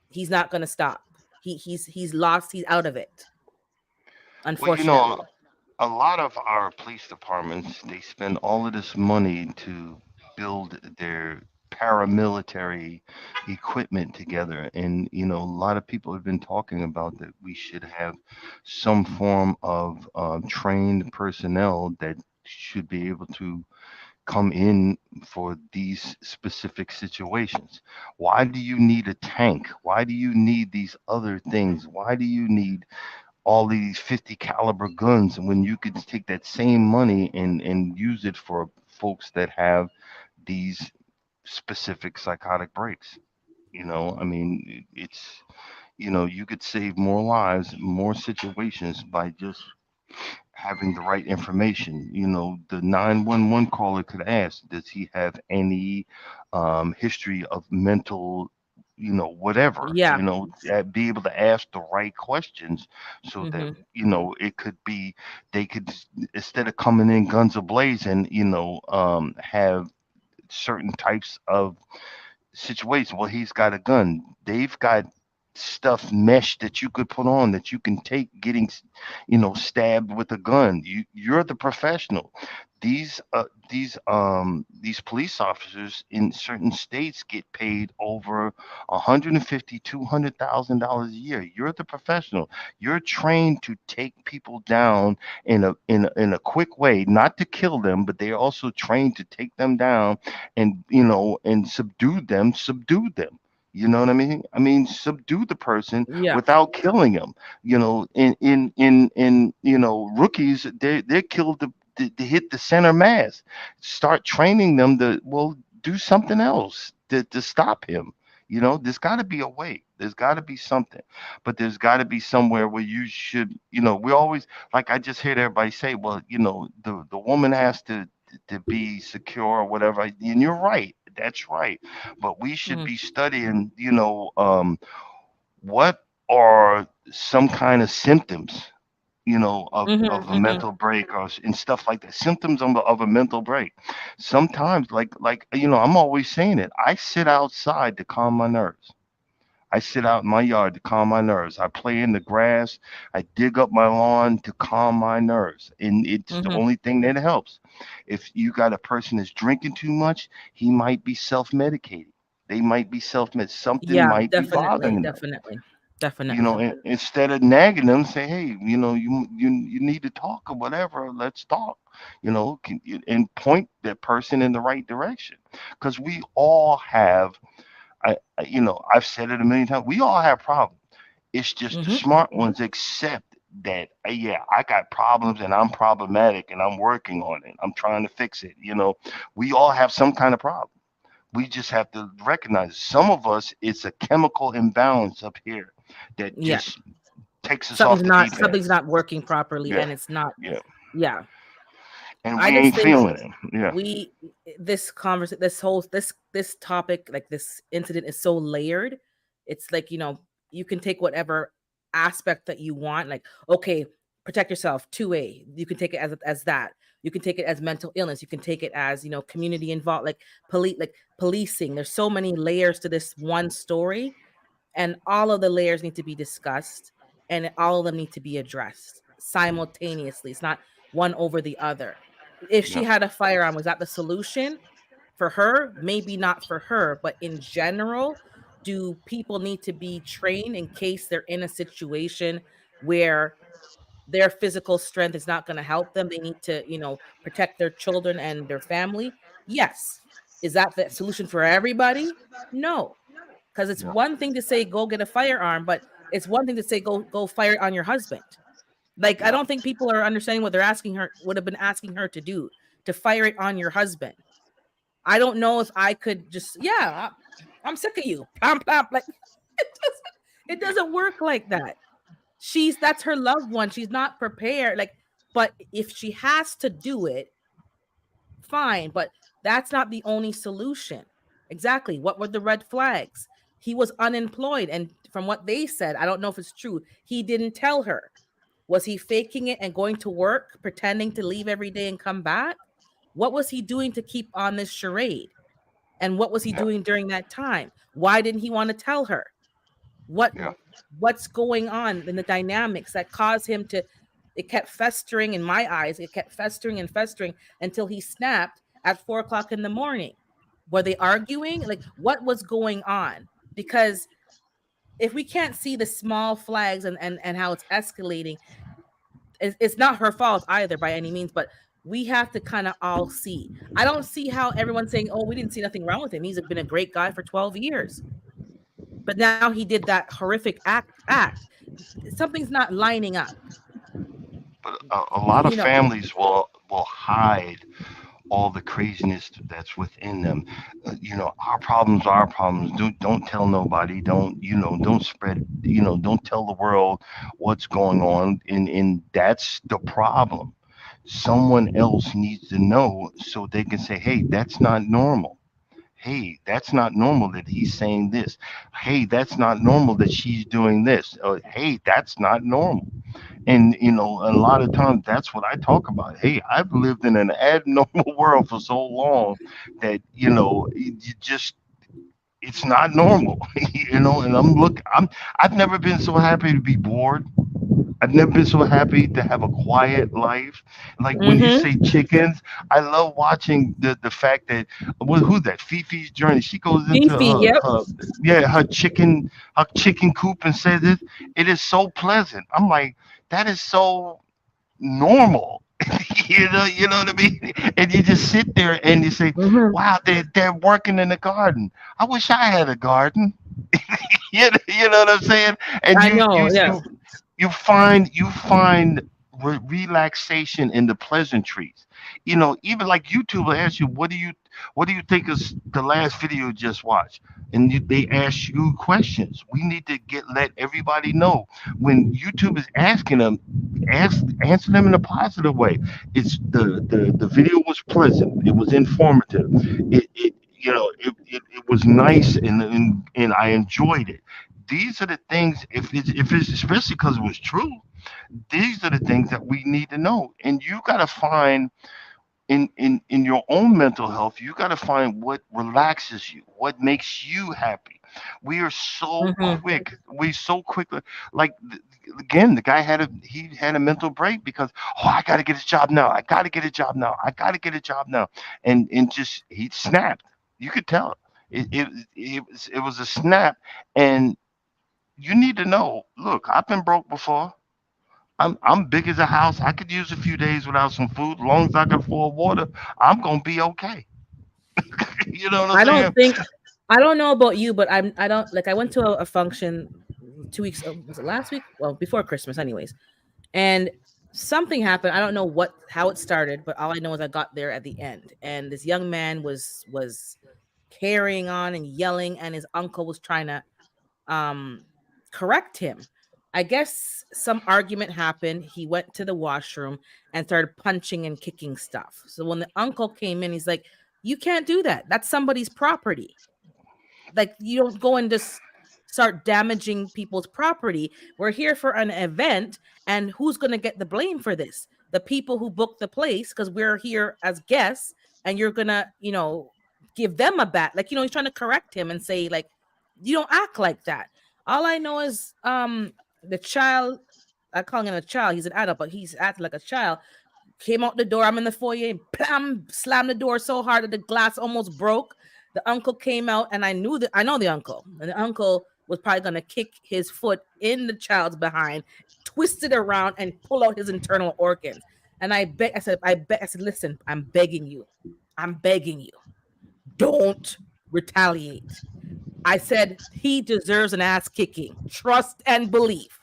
he's not going to stop. He's lost, he's out of it, Well, unfortunately. a lot of our police departments, they spend all of this money to build their paramilitary equipment together. And, a lot of people have been talking about that we should have some form of trained personnel that should be able to come in for these specific situations. Why do you need a tank? Why do you need these other things? Why do you need all these 50 caliber guns when you could take that same money and use it for folks that have these specific psychotic breaks? I mean, it's, you could save more lives, more situations by just having the right information. The 911 caller could ask, does he have any history of mental, whatever, Yeah. be able to ask the right questions so that, Mhm. it could be, they could, instead of coming in guns ablazing, have certain types of situation. Well, he's got a gun. They've got stuff mesh that you could put on that you can take getting, stabbed with a gun. You're the professional. These police officers in certain states get paid over 150, $200,000 a year. You're the professional. You're trained to take people down in a quick way, not to kill them, but they're also trained to take them down and and subdue them. You know what I mean? I mean, subdue the person Yeah. without killing him. Rookies, they're killed to hit the center mass. Start training them to, well, do something else to stop him. There's got to be a way. There's got to be something, but there's got to be somewhere where you should. We always, like, I just hear everybody say, well, the woman has to be secure or whatever. And you're right. That's right. But we should Mhm. be studying, what are some kind of symptoms, Mhm. of a Mhm. mental break and stuff like that. Symptoms of a mental break. Sometimes, like, I'm always saying it. I sit outside to calm my nerves. I sit out in my yard to calm my nerves. I play in the grass. I dig up my lawn to calm my nerves. And it's the Mhm. only thing that helps. If you got a person that's drinking too much, he might be self medicating. They might be self med. Something Yeah, might be definitely, bothering them. definitely. Definitely. Instead of nagging them, say, hey, you need to talk or whatever. Let's talk. And point that person in the right direction. Because we all have I've said it a million times. We all have problems. It's just the Mhm. smart ones accept that, yeah, I got problems and I'm problematic and I'm working on it. I'm trying to fix it. We all have some kind of problem. We just have to recognize it. Some of us, it's a chemical imbalance up here that Yeah. just takes us off the deep end. Something's not working properly Yeah, and it's not. yeah. Yeah. And I we just ain't think feeling it. Yeah, we this conversation, this topic, like this incident is so layered. It's like, you can take whatever aspect that you want, like, okay, protect yourself, 2A. You can take it as that. You can take it as mental illness. You can take it as, community involved, like policing. There's so many layers to this one story, and all of the layers need to be discussed, and all of them need to be addressed simultaneously. It's not one over the other. If she yeah, had a firearm, was that the solution for her? Maybe not for her, but in general, do people need to be trained in case they're in a situation where their physical strength is not going to help them? They need to, protect their children and their family. Yes. Is that the solution for everybody? No. Because it's yeah, one thing to say go get a firearm, but it's one thing to say go fire it on your husband. Like, I yeah, don't think people are understanding what they're asking her, would have been asking her to do, to fire it on your husband. I don't know if I could just, yeah, I'm sick of you. Plomp, plomp, like, It doesn't work like that. That's her loved one. She's not prepared. Like, but if she has to do it, fine. But that's not the only solution. Exactly. What were the red flags? He was unemployed. And from what they said, I don't know if it's true, he didn't tell her. Was he faking it and going to work, pretending to leave every day and come back? What was he doing to keep on this charade? And what was he Yeah, doing during that time? Why didn't he want to tell her? What yeah. what's going on in the dynamics that caused him to, it kept festering in my eyes, it kept festering and festering until he snapped at 4 o'clock in the morning. Were they arguing? Like, what was going on? Because if we can't see the small flags and how it's escalating, it's not her fault either by any means, but we have to kind of all see. I don't see how everyone's saying, oh, we didn't see nothing wrong with him. He's been a great guy for 12 years. But now he did that horrific act. Something's not lining up. But a lot of You know. families will hide all the craziness that's within them. Our problems are our problems. Don't tell nobody. Don't spread. Don't tell the world what's going on. And that's the problem. Someone else needs to know so they can say, hey, that's not normal. Hey, that's not normal that he's saying this. Hey, that's not normal that she's doing this. Hey, that's not normal. And a lot of times that's what I talk about. Hey, I've lived in an abnormal world for so long that you just it's not normal. And I've never been so happy to be bored. I've never been so happy to have a quiet life. Like when you Mm-hmm. say chickens, I love watching the fact that who's that? Fifi's journey. She goes into Fifi, yep. her chicken coop and says it. It is so pleasant. I'm like, that is so normal. You know what I mean? And you just sit there and you say, Mm-hmm. wow, they're working in the garden. I wish I had a garden. You know what I'm saying? And I you know, you yes. you you find relaxation in the pleasantries. Even like YouTube will ask you, what do you think is the last video you just watched? And they ask you questions. We need to let everybody know when YouTube is asking them, answer them in a positive way. It's the video was pleasant. It was informative. It was nice, and I enjoyed it. These are the things. If it's especially because it was true, these are the things that we need to know. And you got to find in your own mental health, you got to find what relaxes you, what makes you happy. We are so Mm-hmm. quick. We so quick. Like again, the guy he had a mental break because, oh, I got to get a job now. I got to get a job now. I got to get a job now. And just he snapped. You could tell it was a snap. And you need to know. Look, I've been broke before. I'm big as a house. I could use a few days without some food. As long as I can afford water, I'm gonna be okay. You know what I'm I don't saying? think, I don't know about you, but I don't like, I went to a function 2 weeks, was it last week? Well, before Christmas anyways. And something happened. I don't know how it started, but all I know is I got there at the end. And this young man was carrying on and yelling, and his uncle was trying to um correct him. I guess some argument happened. He went to the washroom and started punching and kicking stuff. So when the uncle came in, he's like, "You can't do that. That's somebody's property. Like, you don't go and just start damaging people's property. We're here for an event, and who's going to get the blame for this? The people who booked the place, because we're here as guests, and you're going to, give them a bat. Like, he's trying to correct him and say, like, you don't act like that. All I know is the child, I call him a child, he's an adult, but he's acting like a child, came out the door. I'm in the foyer and blam, slammed the door so hard that the glass almost broke. The uncle came out, and I know the uncle. And the uncle was probably gonna kick his foot in the child's behind, twist it around, and pull out his internal organs. And I said, listen, I'm begging you. I'm begging you. Don't retaliate. I said he deserves an ass kicking. Trust and belief.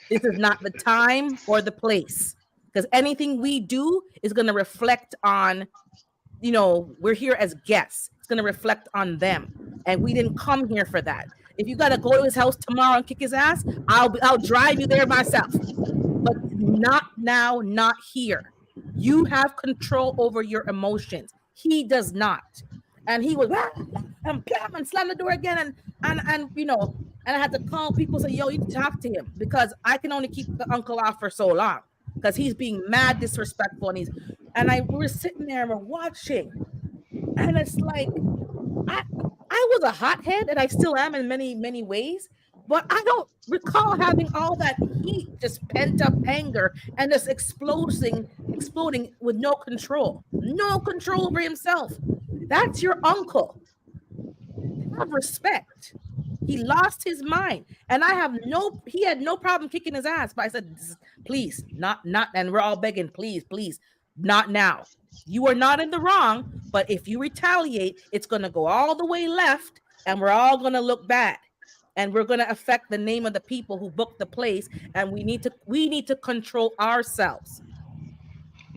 This is not the time or the place, because anything we do is going to reflect on, we're here as guests. It's going to reflect on them. And we didn't come here for that. If you gotta go to his house tomorrow and kick his ass, I'll drive you there myself. But not now, not here. You have control over your emotions. He does not. And he was and bam and slam the door again and and I had to call people say, yo, you need to talk to him because I can only keep the uncle off for so long because he's being mad disrespectful and we were sitting there and we're watching and it's like I I was a hothead and I still am in many ways, but I don't recall having all that heat, just pent up anger and just exploding with no control over himself. That's your uncle. Have respect. He lost his mind, and he had no problem kicking his ass. But I said, please, not, and we're all begging, please, please, not now. You are not in the wrong, but if you retaliate, it's going to go all the way left, and we're all going to look bad, and we're going to affect the name of the people who booked the place, and we need to control ourselves.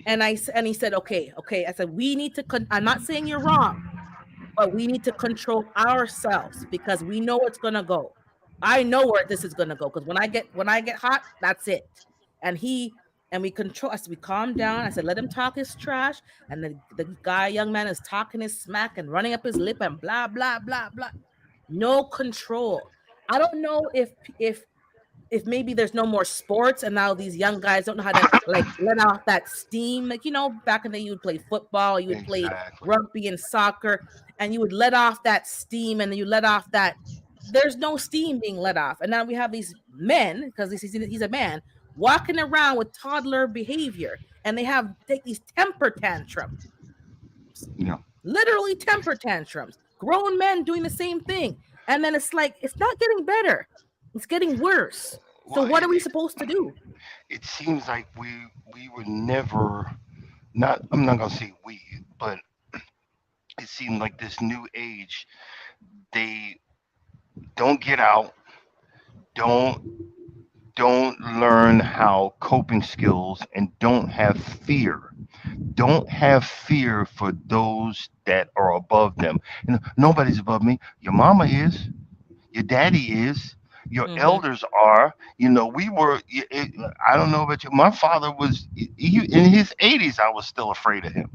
And he said, okay. I said, we need to. I'm not saying you're wrong, but we need to control ourselves because we know it's gonna go. I know where this is gonna go because when I get hot, that's it. And we control us. We calm down. I said, let him talk his trash. And the young man is talking his smack and running up his lip and blah blah blah blah. No control. I don't know if maybe there's no more sports and now these young guys don't know how to like let off that steam. Like, back in the day you would play football, you would play Exactly. rugby and soccer, and you would let off that steam and you let off that. There's no steam being let off. And now we have these men, because he's a man, walking around with toddler behavior, and they take these temper tantrums. Yeah. Literally temper tantrums. Grown men doing the same thing. And then it's like, it's not getting better. It's getting worse. So Well, what are we supposed to do? it seems like we were never not. I'm not gonna say we, but it seemed like this new age. They don't get out. Don't don't learn how coping skills and don't have fear. Don't have fear for those that are above them. Nobody's above me. Your mama is. Your daddy is. Your Mm-hmm. elders are. We were. I don't know about you. My father was. In his 80s. I was still afraid of him.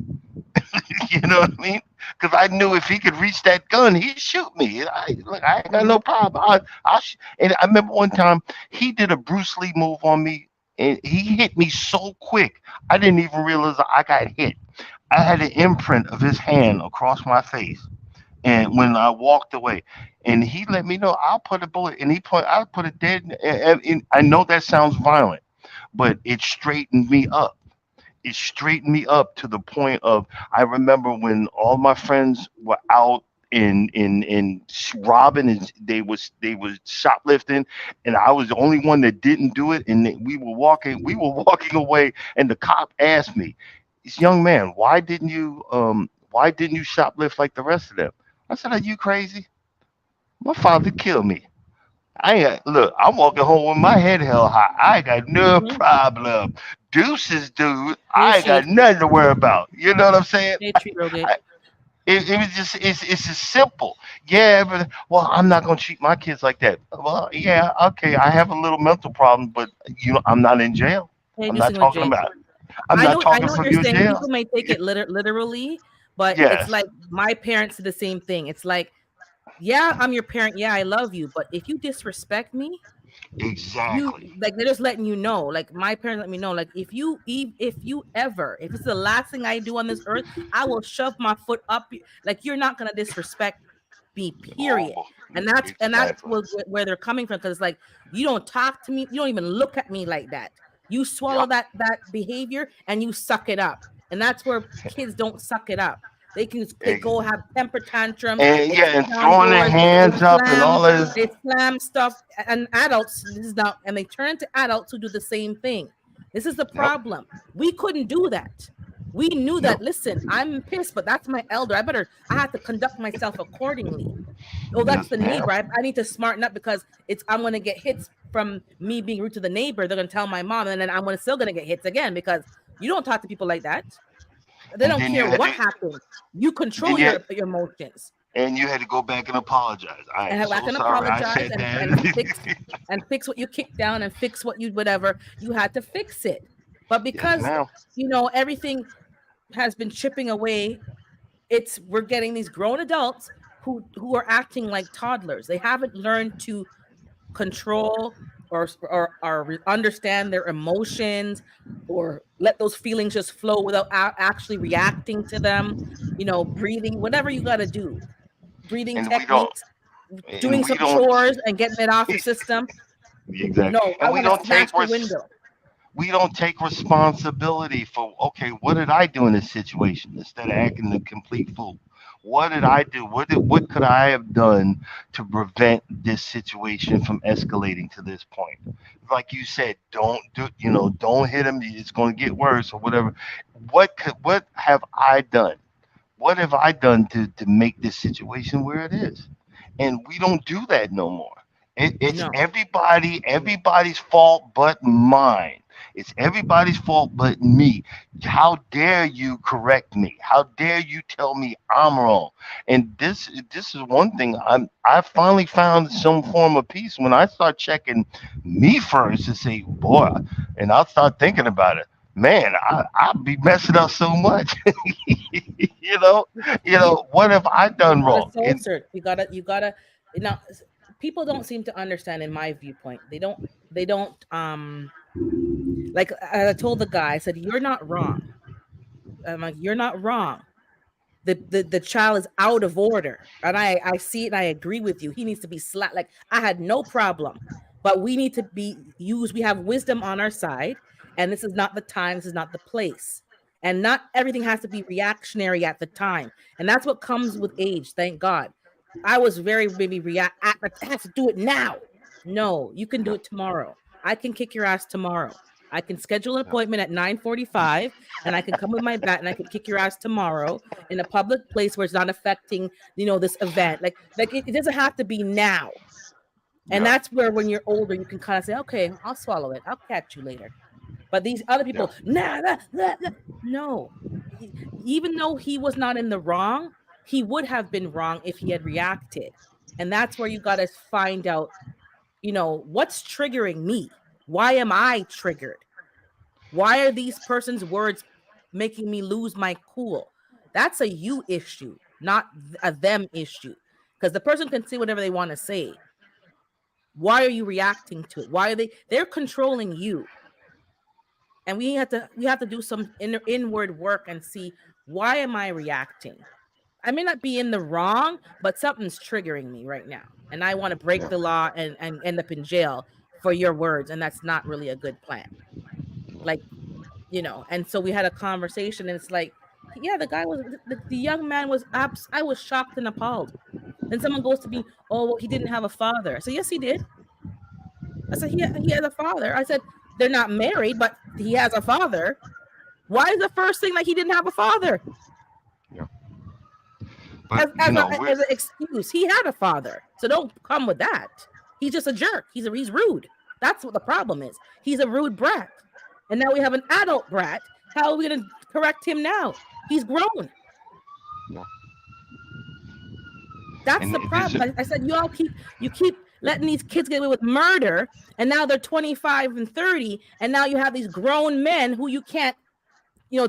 You know what I mean? Because I knew if he could reach that gun, he'd shoot me. Look, I ain't got Mm-hmm. no problem. And I remember one time he did a Bruce Lee move on me, and he hit me so quick I didn't even realize I got hit. I had an imprint of his hand across my face, and when I walked away, and he let me know I'll put a bullet, and I put it dead. And I know that sounds violent, but it straightened me up. It straightened me up to the point of I remember when all my friends were out in robbing and they was shoplifting, and I was the only one that didn't do it, and we were walking away, and the cop asked me, this young man, why didn't you shoplift like the rest of them? I said, are you crazy? My father killed me. Look, I'm walking home with my head held high. I ain't got no Mm-hmm. problem. Deuces, dude. Hey, I ain't got Chief. nothing to worry about. You know what I'm saying? Hey, Treat Rogate. I, it was just it's as simple. Yeah, but well, I'm not gonna treat my kids like that. Well, yeah, okay. I have a little mental problem, but I'm not in jail. Hey, I'm not Distinguished talking Jay. about. I'm not I talking know what from you're your saying. jail. People may take it literally, but it's Yes, like my parents did the same thing. It's like, yeah, I'm your parent. Yeah, I love you. But if you disrespect me, you exactly. like they're just letting you know. Like my parents let me know. Like if it's the last thing I do on this earth, I will shove my foot up. Like you're not gonna disrespect me, period. Oh, And that's exactly. where they're coming from. Because like you don't talk to me, you don't even look at me like that. You swallow Yep. that behavior and you suck it up. And that's where kids don't suck it up. They go have temper tantrums. And They yeah, kick and down throwing their doors. They hands up and slam all this. they slam stuff. And adults, this is not, and they turn into adults who do the same thing. This is the Yep. problem. We couldn't do that. We knew that. Nope. Listen, I'm pissed, but that's my elder. I have to conduct myself accordingly. Oh, that's Yes, the ma'am. neighbor. I need to smarten up because I'm gonna get hits from me being rude to the neighbor. They're gonna tell my mom, and then still gonna get hits again because you don't talk to people like that. They And don't then care you had what to. happens. You Then control you. your emotions. And you had to go back and apologize. I am I so can sorry I apologize said and that. fix what you kicked down and fix what you whatever. You had to fix it. But Yes, because ma'am. everything has been chipping away, we're getting these grown adults who are acting like toddlers. They haven't learned to control or understand their emotions or let those feelings just flow without actually reacting to them. Breathing, whatever you got to do, breathing And we don't techniques, and doing we some don't chores and getting it off your system. exactly. No, I And we want to don't smash the window. take responsibility for, okay, what did I do in this situation instead of acting the complete fool? What did I do? What could I have done to prevent this situation from escalating to this point? Like you said, don't hit him. It's going to get worse or whatever. What have I done? What have I done to make this situation where it is? And we don't do that no more. It's No, everybody's fault but mine. It's everybody's fault but me. How dare you correct me? How dare you tell me I'm wrong? And this is one thing I finally found some form of peace when I start checking me first to say, boy, and I'll start thinking about it. Man, I'll be messing up so much. you know, you what have I you done gotta wrong? soul search. You gotta now. People don't seem to understand, in my viewpoint. They don't like I told the guy. I said, "You're not wrong." I'm like, "You're not wrong. The child is out of order, and I see it and I agree with you. He needs to be slapped. Like, I had no problem, but we need to be used. We have wisdom on our side, and this is not the time, this is not the place, and not everything has to be reactionary at the time. And that's what comes with age, thank God. I was very maybe react I have to do it now. No, you can do Yeah, it tomorrow. I can kick your ass tomorrow. I can schedule an yeah, appointment at 9:45, and I can come with my bat and I can kick your ass tomorrow in a public place where it's not affecting, this event. Like it doesn't have to be now. And yeah, that's where when you're older, you can kind of say, okay, I'll swallow it. I'll catch you later. But these other yeah, people, nah, nah, nah, nah. No. Even though he was not in the wrong, he would have been wrong if he had reacted. And that's where you got to find out, what's triggering me? Why am I triggered? Why are these person's words making me lose my cool? That's a you issue, not a them issue. Because the person can say whatever they want to say. Why are you reacting to it? Why are they're controlling you? And we have to do some inward work and see, why am I reacting? I may not be in the wrong, but something's triggering me right now. And I want to break yeah, the law and end up in jail for your words. And that's not really a good plan. Like, and so we had a conversation, and it's like, yeah, the guy was the young man was I was shocked and appalled. Then someone goes to me, oh, well, he didn't have a father. I said, yes, he did. I said, he has a father. I said, they're not married, but he has a father. Why is the first thing like he didn't have a father yeah. But as an excuse? He had a father, so don't come with that. He's just a jerk. He's rude. That's what the problem is. He's a rude brat, and now we have an adult brat. How are we going to correct him now? He's grown. yeah, That's and the this problem. I said, you keep letting these kids get away with murder, and now they're 25 and 30, and now you have these grown men who you can't,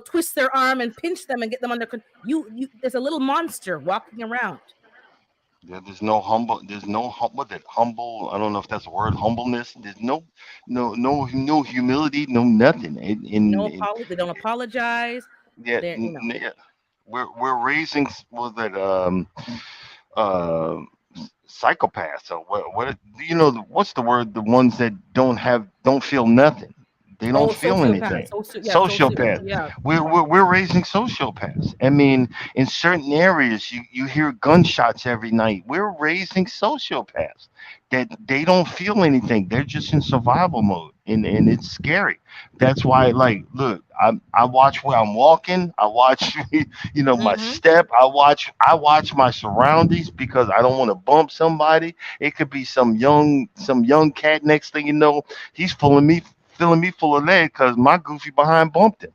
twist their arm and pinch them and get them under control. There's a little monster walking around. there's no humble. There's no what that humble. I don't know if that's a word. Humbleness. There's no humility. No nothing. No apology. They don't apologize. Yeah, They're, yeah. We're raising was that uh psychopaths or what what's the word, the ones that don't feel nothing, they don't oh, feel sociopath. anything. Yeah, Sociopath. yeah. We're raising sociopaths. I mean, in certain areas you hear gunshots every night. We're raising sociopaths that they don't feel anything. They're just in survival mode, and it's scary. That's why, like, look, I watch where I'm walking. I watch my Mm-hmm. step. I watch my surroundings because I don't want to bump somebody. It could be some young cat. Next thing you know, he's filling me full of lead because my goofy behind bumped him.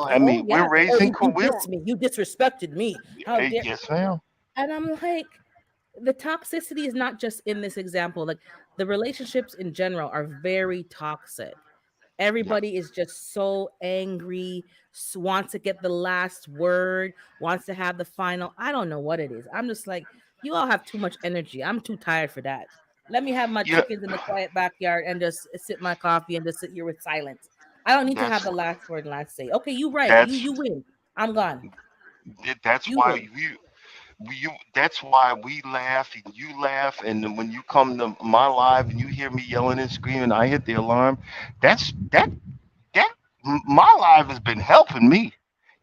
I Oh mean, we're yeah. Oh, raising you we're dissed me. You disrespected me. How dare? yes, ma'am. And I'm like, the toxicity is not just in this example. Like the relationships in general are very toxic. Yeah. Everybody is just so angry, wants to get the last word, wants to have the final. I don't know what it is. I'm just like, you all have too much energy. I'm too tired for that. Let me have my You know, chickens in the quiet backyard and just sip my coffee and just sit here with silence. I don't need to have that's the last word and last say. Okay, you right. You that's you win. I'm gone. that's You why win. that's why we laugh and you laugh, and then when you come to my live and you hear me yelling and screaming, I hit the alarm. That's that my live has been helping me.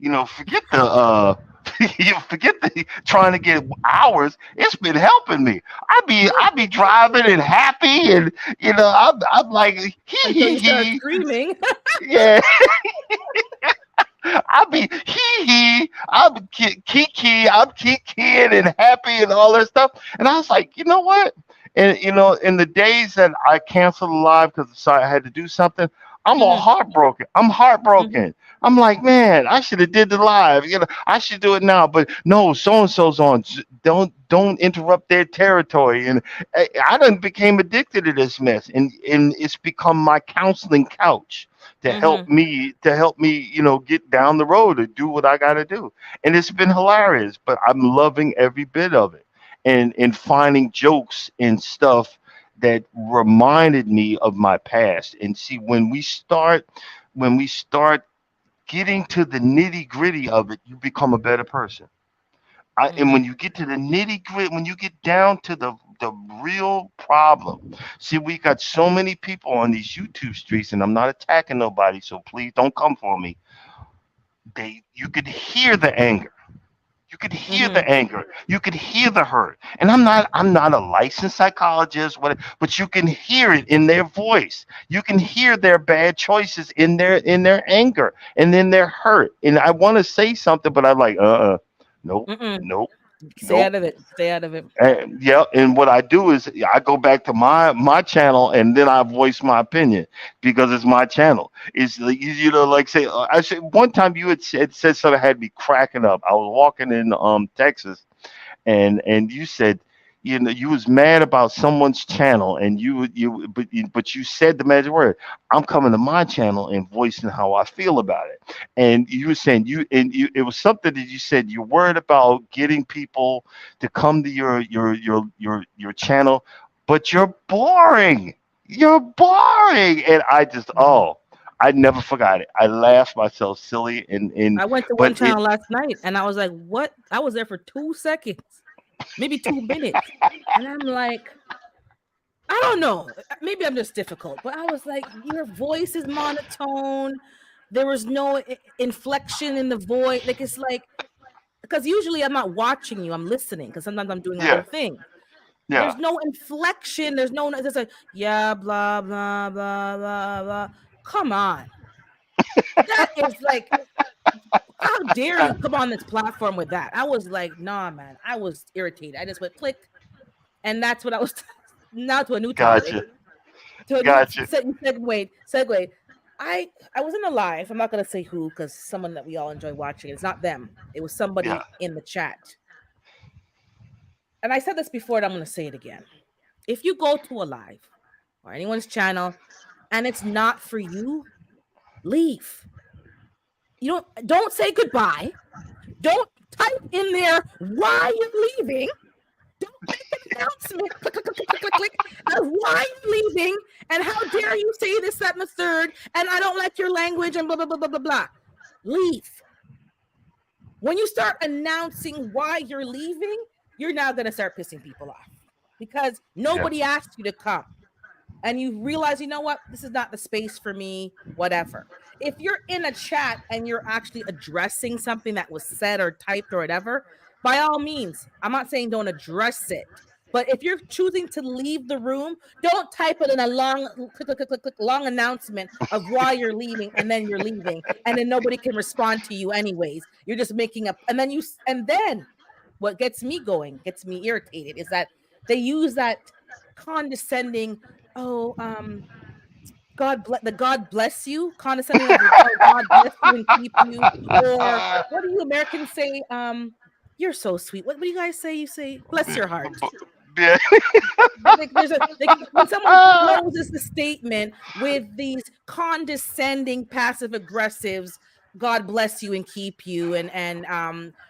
Forget the you forget the trying to get hours. It's been helping me. I be driving and happy, and I'm like hee Until hee you start hee. screaming. Yeah, I be hee hee, I'm kiki, I'm kikiing and happy and all that stuff. And I was like, you know what? And in the days that I canceled the live because I had to do something, I'm all Hmm. heartbroken. I'm Hmm. heartbroken. I'm like, man, I should have did the live. I should do it now. But no, so and so's on. Don't interrupt their territory. And I done became addicted to this mess, and it's become my counseling couch Hmm. to help me, get down the road and do what I got to do. And it's been hilarious, but I'm loving every bit of it, and finding jokes and stuff that reminded me of my past. And see, when we start getting to the nitty gritty of it, you become a better person. And Hmm. when you get to the nitty gritty, when you get down to the real problem, see, we got so many people on these YouTube streets, and I'm not attacking nobody, so please don't come for me. You could hear the anger. You could hear Hmm. the anger. You could hear the hurt. And I'm not a licensed psychologist, but you can hear it in their voice. You can hear their bad choices in their anger and in their hurt. And I want to say something, but I'm like, nope, Mm-mm. nope, Stay nope. out of it. Stay out of it. And yeah, and what I do is I go back to my channel, and then I voice my opinion because it's my channel. It's like, like say I said one time you had said something had me cracking up. I was walking in Texas, and you said, you was mad about someone's channel, and but you said the magic word. I'm coming to my channel and voicing how I feel about it. And you were saying it was something that you said you're worried about getting people to come to your channel, but you're boring. You're boring. And I just, Hmm. I never forgot it. I laughed myself silly, and I went to one but it channel last night and I was like, what? I was there for 2 seconds, maybe 2 minutes. And I'm like, I don't know. Maybe I'm just difficult, but I was like, your voice is monotone. There was no inflection in the voice. Like, it's like, because usually I'm not watching you, I'm listening because sometimes I'm doing other yeah, things. yeah. There's no inflection. There's no, it's just like, yeah, blah, blah, blah, blah, blah. Come on. That is like, how dare you come on this platform with that? I was like, nah, man. I was irritated. I just went click, and that's what I was. Now to a new topic. Gotcha. To a new Gotcha. segue. I was in a live. I'm not gonna say who because someone that we all enjoy watching. It's not them. It was Yeah. somebody in the chat. And I said this before, and I'm gonna say it again. If you go to a live or anyone's channel and it's not for you, leave. You don't say goodbye. Don't type in there why you're leaving. Don't make an announcement, click, click, click, click, click, click, click, of why you're leaving and how dare you say this, that, and the third, and I don't like your language and blah, blah, blah, blah, blah, blah. Leave. When you start announcing why you're leaving, you're now going to start pissing people off because Yeah. nobody asked you to come. And you realize, you know what, this is not the space for me, whatever. If you're in a chat and you're actually addressing something that was said or typed or whatever, by all means, I'm not saying don't address it. But if you're choosing to leave the room, don't type it in a long, click, click, click, click, click, long announcement of why you're leaving, and then you're leaving, and then nobody can respond to you anyways. You're just making up, and then what gets me going, gets me irritated, is that they use that condescending, oh, God bless you, condescending of, oh, God bless you and keep you, or what do you Americans say? You're so sweet. What do you guys say? You say, bless your heart. Yeah. Like there's a like when someone closes the statement with these condescending passive aggressives, God bless you and keep you, and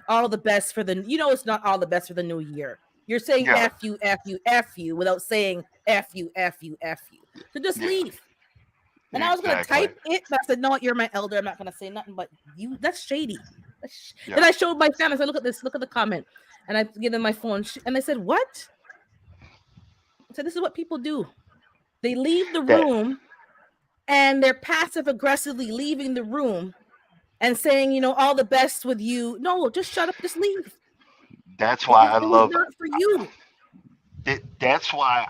all the best for the, it's not all the best for the new year. You're saying Yeah. F you, F you, F you without saying F you, F you, F you. So just Yeah. leave. And I was gonna Exactly. type it, but I said, no, you're my elder. I'm not gonna say nothing but you. That's shady. Then Yeah. I showed my family. I said, look at this, look at the comment. And I give them my phone. And they said, what? I said, this is what people do. They leave the That room and they're passive aggressively leaving the room and saying, all the best with you. No, just shut up, just leave. that's It, why it, I it was love. not for you. That's why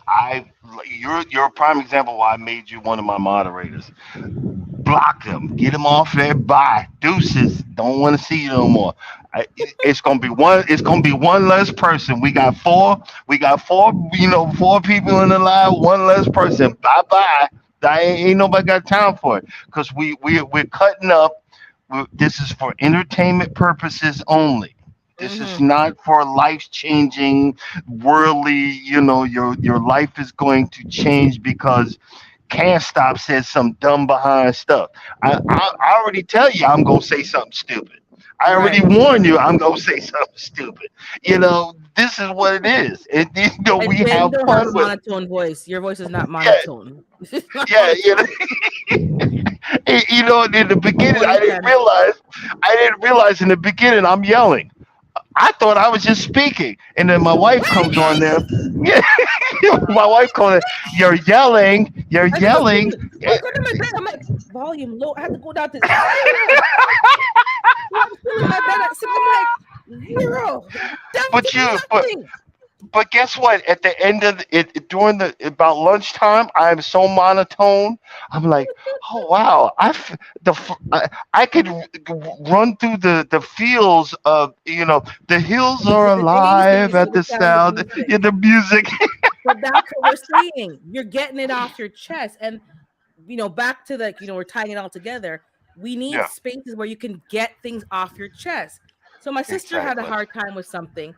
you're a prime example why I made you one of my moderators. Block them, get them off there. Bye, deuces. Don't want to see you no more. It's gonna be one. It's gonna be one less person. We got four. We got four. Four people in the line. One less person. Bye bye. Ain't nobody got time for it because we're cutting up. This is for entertainment purposes only. This is Mm-hmm. not for life changing, worldly. Your life is going to change because Can't Stop said some dumb behind stuff. I already tell you I'm gonna say something stupid. I already Right. warn you I'm gonna say something stupid. This is what it is. And we And you have don't have a fun with it. monotone voice. Your voice is not Yeah, monotone. It's not yeah, monotone. in the beginning Totally understand. I didn't realize in the beginning I'm yelling. I thought I was just speaking. And then my wife comes on there. Yeah, my wife calling, you're I said, yelling. I go to my bed. I'm like, volume low. I had to go down to zero. So I'm still in my bed. I'm like, zero. Down But to you, but nothing. but guess what? At the end of during the about lunchtime, I'm so monotone. I'm like, oh wow, I could run through the fields of the hills are The alive daisies at to the the sound of sound, music. the music. But that's what we're saying. You're getting it off your chest. And, back to we're tying it all together. We need Yeah, spaces where you can get things off your chest. So my sister had a exactly. hard time with something.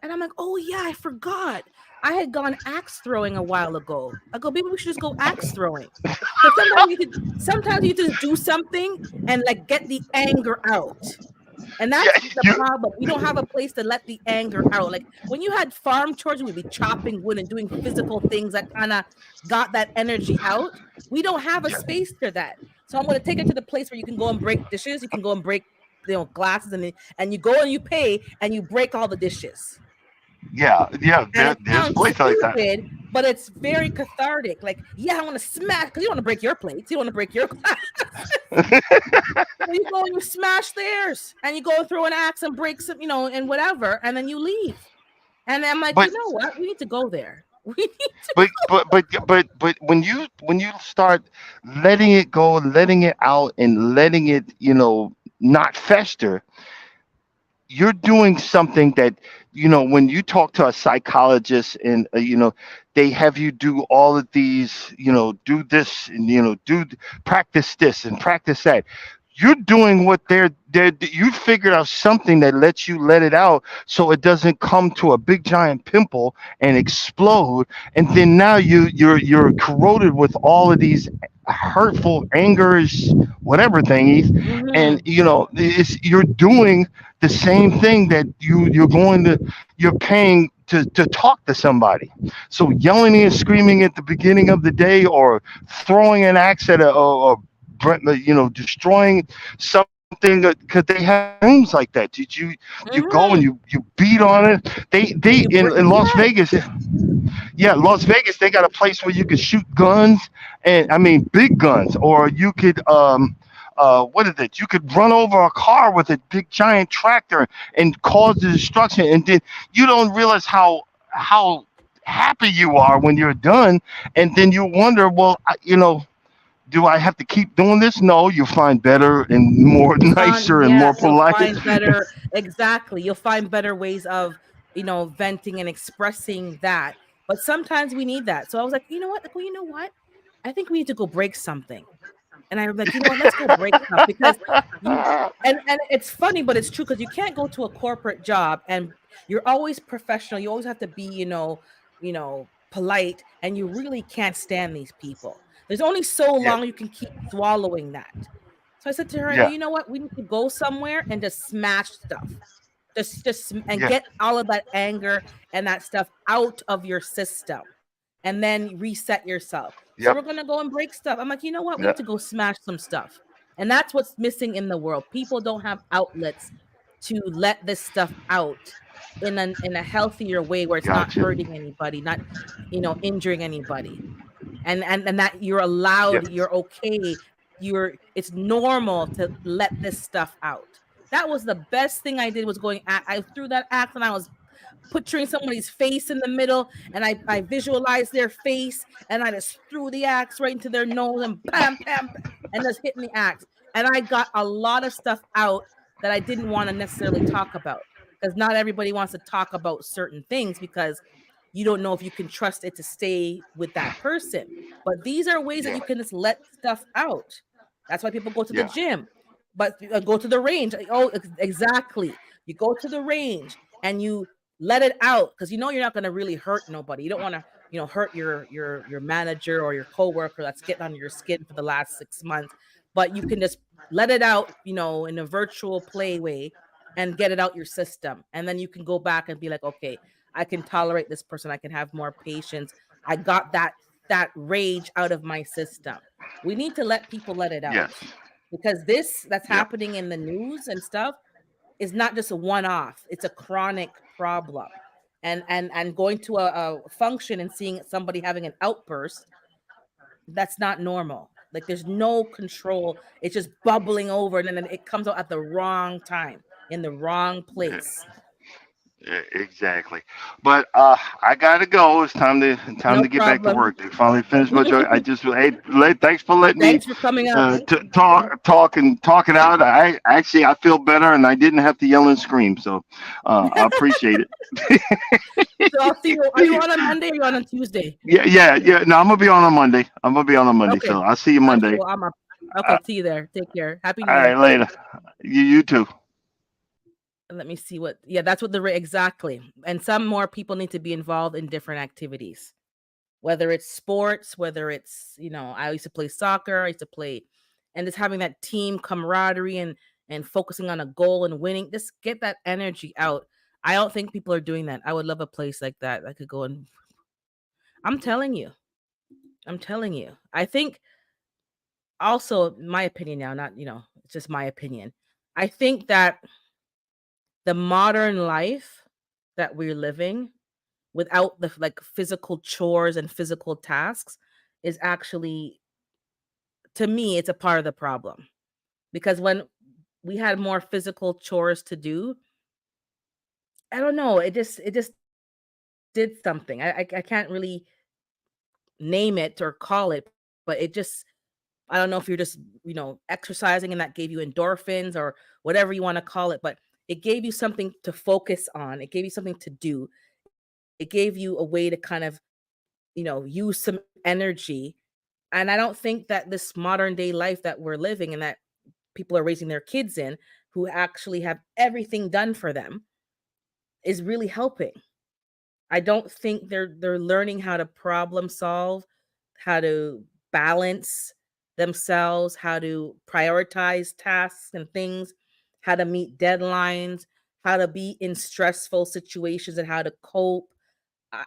And I'm like, oh, yeah, I forgot. I had gone axe throwing a while ago. I go, maybe we should just go axe throwing. Because sometimes you just do something and like get the anger out. And Yeah, that's the you. problem. We don't have a place to let the anger out. Like when you had farm chores, we'd be chopping wood and doing physical things that kind of got that energy out. We don't have a Yeah, space for that. So I'm going to take it to the place where you can go and break dishes. You can go and break, glasses, and you go and you pay and you break all the dishes. yeah, yeah. And it There's sounds places like that. stupid, but it's very cathartic. Like, yeah, I want to smash because you want to break your plates. You want to break your So you go and you smash theirs and you go through an axe and break some, and whatever, and then you leave. And I'm like, But you know what? We need to go there. We need to but when you start letting it go, letting it out, and letting it not fester, you're doing something that when you talk to a psychologist and they have you do all of these, do this and practice this and practice that. You're doing what they're you figured out something that lets you let it out so it doesn't come to a big giant pimple and explode, and then now you're corroded with all of these hurtful angers, whatever thingies. And Mhm. you're doing the same thing that you're paying to talk to somebody. So yelling and screaming at the beginning of the day, or throwing an axe at or destroying something because they have rooms like that. Did you go and Mhm. you beat on it? They And you break, in Las yes. Vegas. Yeah, Las Vegas, they got a place where you could shoot guns, and I mean big guns, or you could what is it? You could run over a car with a big giant tractor and cause the destruction, and then you don't realize how happy you are when you're done, and then you wonder, well, do I have to keep doing this? No, you find better and more nicer and more Yes, you'll polite. find better, exactly. You'll find better ways of, venting and expressing that. But sometimes we need that. So I was like, you know what? Like, well, you know what? I think we need to go break something. And I'm like, "You know what? Let's go break stuff," because you and it's funny, but it's true because you can't go to a corporate job and you're always professional. You always have to be, polite, and you really can't stand these people. There's only so Yes. long you can keep swallowing that. So I said to her, I go, Yeah. "You know what? We need to go somewhere and just smash stuff. And Yeah. get all of that anger and that stuff out of your system and then reset yourself." So Yep. we're gonna go and break stuff. I'm like, you know what? We Yeah. need to go smash some stuff. And that's what's missing in the world. People don't have outlets to let this stuff out in a healthier way where it's not Gotcha. hurting anybody, not injuring anybody. And that you're allowed, Yes. you're okay, it's normal to let this stuff out. That was the best thing I did, was going I threw that axe and I was picturing somebody's face in the middle, and I visualized their face, and I just threw the axe right into their nose and bam, bam, bam, and just hitting the axe. And I got a lot of stuff out that I didn't want to necessarily talk about, because not everybody wants to talk about certain things because you don't know if you can trust it to stay with that person. But these are ways that Yeah. you can just let stuff out. That's why people go to the Yeah. gym, but go to the range. Oh, exactly. You go to the range and you let it out because you're not going to really hurt nobody. You don't want to, hurt your manager or your coworker that's getting on your skin for the last 6 months. But you can just let it out, in a virtual play way, and get it out your system. And then you can go back and be like, okay, I can tolerate this person. I can have more patience. I got that rage out of my system. We need to let people let it out, Yes. because this that's Yep. happening in the news and stuff is not just a one-off. It's a chronic problem. And going to a function and seeing somebody having an outburst, that's not normal. Like, there's no control. It's just bubbling over, and then it comes out at the wrong time, in the wrong Yeah. place. Exactly. But I gotta go. It's time No to get back to problem. work. They finally finished my job. I just thanks for letting me Thanks for coming up. talk it out. I feel better, and I didn't have to yell and scream. So I appreciate So I'll see you. Are you on a Monday or are you on a Tuesday? yeah. No, I'm gonna be on Monday. I'm gonna be on Monday. Okay. So I'll see you Okay. Monday. Well, I'm up. Uh, Okay. See you there. Take care. Happy New all right, Year. later. You too. Let me see what. Yeah, that's what exactly. And some more people need to be involved in different activities, whether it's sports, whether it's, I used to play soccer, I used to play, and just having that team camaraderie and focusing on a goal and winning. Just get that energy out. I don't think people are doing that. I would love a place like that. I could go and. I'm telling you. I'm telling you. I think also, my opinion now, not, it's just my opinion. I think that the modern life that we're living without the like physical chores and physical tasks is actually, to me, it's a part of the problem. Because when we had more physical chores to do, I don't know, it just did something. I can't really name it or call it, but it just, I don't know if you're just, exercising and that gave you endorphins or whatever you want to call it, but it gave you something to focus on. It gave you something to do. It gave you a way to kind of, use some energy. And I don't think that this modern day life that we're living and that people are raising their kids in, who actually have everything done for them, is really helping. I don't think they're learning how to problem solve, how to balance themselves, how to prioritize tasks and things, how to meet deadlines, how to be in stressful situations and how to cope. I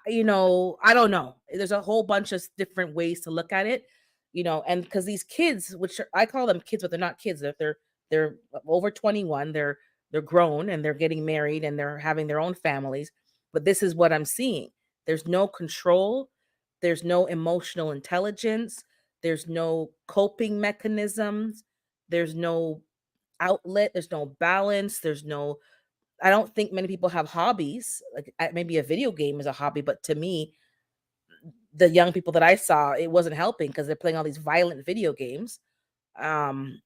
don't know. There's a whole bunch of different ways to look at it, and because these kids, I call them kids, but they're not kids. They're over 21. They're grown and they're getting married and they're having their own families. But this is what I'm seeing. There's no control. There's no emotional intelligence. There's no coping mechanisms. There's no outlet. There's no balance. I don't think many people have hobbies. Like, maybe a video game is a hobby, but to me, the young people that I saw, it wasn't helping because they're playing all these violent video games. Um,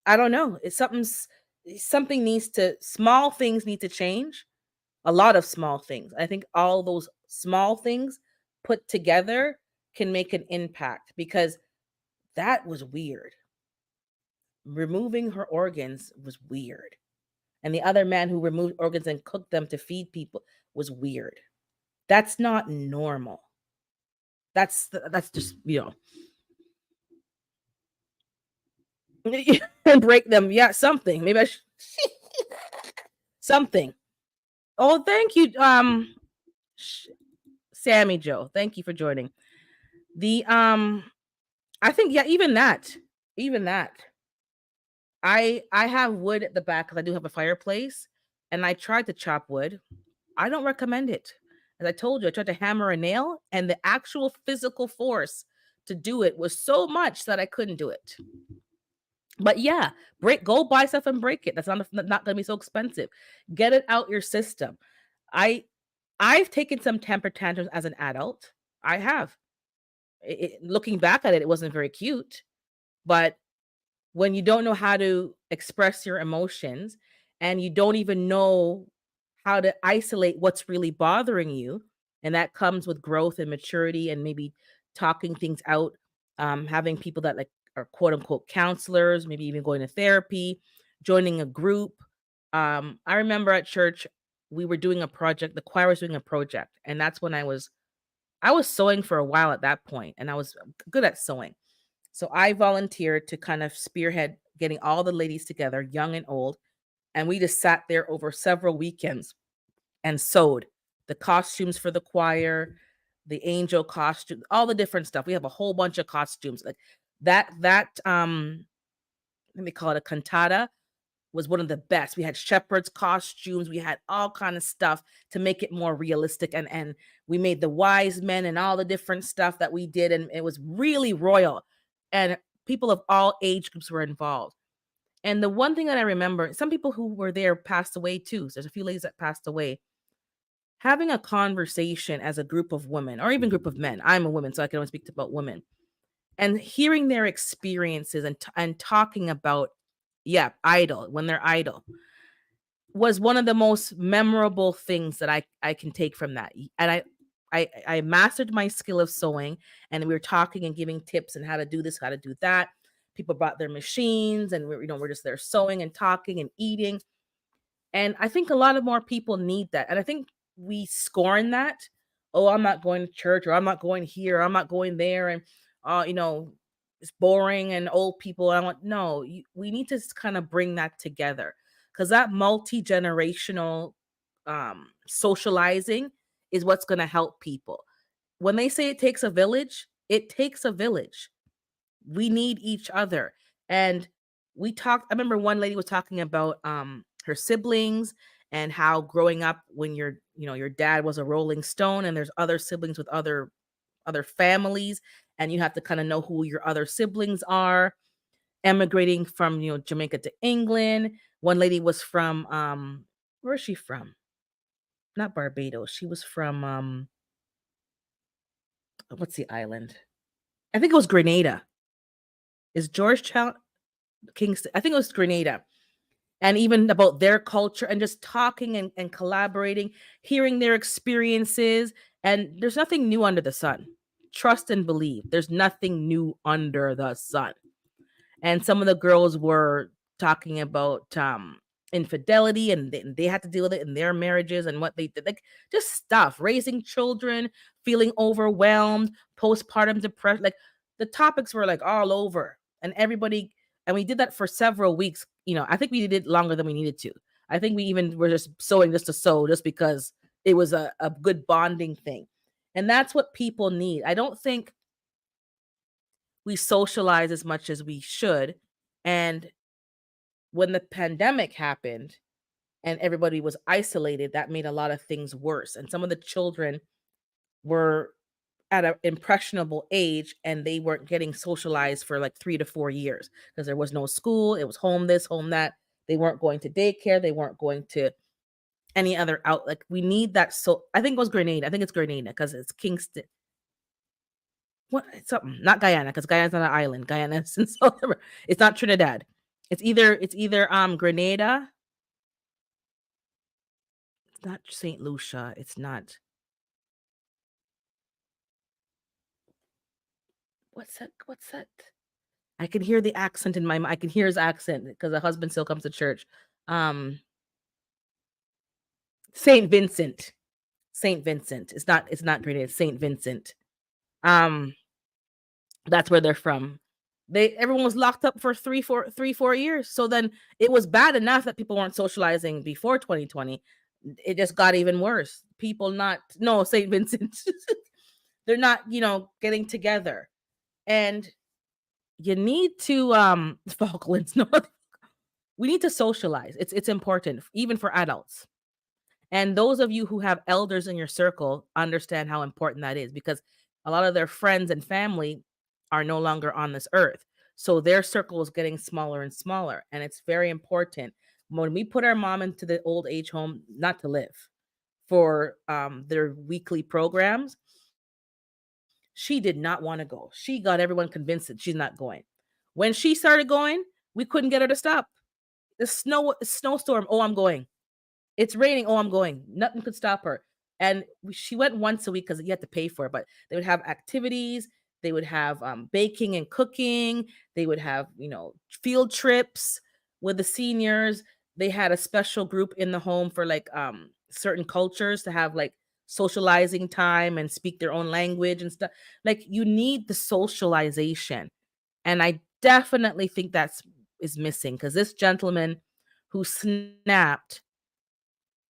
I don't know. Something needs to small things need to change. A lot of small things. I think all those small things put together can make an impact, because that was weird. removing her organs was weird. And the other man who removed organs and cooked them to feed people was weird. That's not normal. That's just, and break them. Yeah, something. Maybe I should something. Oh, thank you, sh- Sammy Joe. Thank you for joining. The I think yeah, even that. I have wood at the back because I do have a fireplace, and I tried to chop wood. I don't recommend it. As I told you, I tried to hammer a nail, and the actual physical force to do it was so much that I couldn't do it. But yeah, go buy stuff and break it. That's not going to be so expensive. Get it out your system. I I've taken some temper tantrums as an adult. I have. Looking back at it, it wasn't very cute, but when you don't know how to express your emotions and you don't even know how to isolate what's really bothering you, and that comes with growth and maturity and maybe talking things out, having people that like are quote unquote counselors, maybe even going to therapy, joining a group. I remember at church we were doing a project, the choir was doing a project, and that's when I was sewing for a while at that point, and I was good at sewing. So I volunteered to kind of spearhead getting all the ladies together, young and old, and we just sat there over several weekends and sewed the costumes for the choir, the angel costume, all the different stuff. We have a whole bunch of costumes. Like that let me call it a cantata was one of the best. We had shepherds costumes, we had all kind of stuff to make it more realistic, and we made the wise men and all the different stuff that we did, and it was really royal. And people of all age groups were involved. And the one thing that I remember, some people who were there passed away too. So there's a few ladies that passed away. Having a conversation as a group of women or even group of men. I'm a woman, so I can only speak about women and hearing their experiences and talking about yeah, idle when they're idle was one of the most memorable things that I can take from that. And I mastered my skill of sewing, and we were talking and giving tips and how to do this, how to do that. People brought their machines, and we're just there sewing and talking and eating. And I think a lot of more people need that. And I think we scorn that. Oh, I'm not going to church, or I'm not going here, or I'm not going there, and it's boring and old people. I want no. We need to kind of bring that together because that multi generational socializing is what's going to help people. When they say it takes a village, it takes a village. We need each other. And we talked I remember one lady was talking about her siblings and how growing up when your dad was a rolling stone and there's other siblings with other families and you have to kind of know who your other siblings are, emigrating from Jamaica to England. One lady was from where is she from? Not Barbados. She was from what's the island? I think it was Grenada. Is Georgetown Kingston? I think it was Grenada. And even about their culture and just talking and collaborating, hearing their experiences. And there's nothing new under the sun. Trust and believe. There's nothing new under the sun. And some of the girls were talking about infidelity and they had to deal with it in their marriages and what they did, like just stuff, raising children, feeling overwhelmed, postpartum depression. Like the topics were like all over, and everybody, and we did that for several weeks. I think we did it longer than we needed to. I think we even were just sewing just to sew, just because it was a good bonding thing. And that's what people need. I don't think we socialize as much as we should. And when the pandemic happened and everybody was isolated, that made a lot of things worse. And some of the children were at an impressionable age and they weren't getting socialized for like 3 to 4 years because there was no school. It was home this, home that. They weren't going to daycare. They weren't going to any other out. Like we need that. So I think it was Grenada. I think it's Grenada because it's Kingston. What? It's something, not Guyana, because Guyana's not an island. Guyana is in South America. It's not Trinidad. It's either Grenada. It's not Saint Lucia. It's not. What's that? What's that? I can hear the accent in I can hear his accent because the husband still comes to church. Um, Saint Vincent. Saint Vincent. It's not Grenada, it's Saint Vincent. Um, that's where they're from. Everyone was locked up for 4 years. So then it was bad enough that people weren't socializing before 2020. It just got even worse. People not no Saint Vincent. They're not, getting together. And you need to Falklands. No, we need to socialize. It's important, even for adults. And those of you who have elders in your circle understand how important that is because a lot of their friends and family are no longer on this earth. So their circle is getting smaller and smaller. And it's very important when we put our mom into the old age home, not to live, for their weekly programs. She did not want to go. She got everyone convinced that she's not going. When she started going, we couldn't get her to stop. The snowstorm. Oh, I'm going. It's raining. Oh, I'm going. Nothing could stop her. And she went once a week because you had to pay for it. But they would have activities. They would have baking and cooking. They would have, field trips with the seniors. They had a special group in the home for like certain cultures to have like socializing time and speak their own language and stuff. Like you need the socialization. And I definitely think that's is missing because this gentleman who snapped,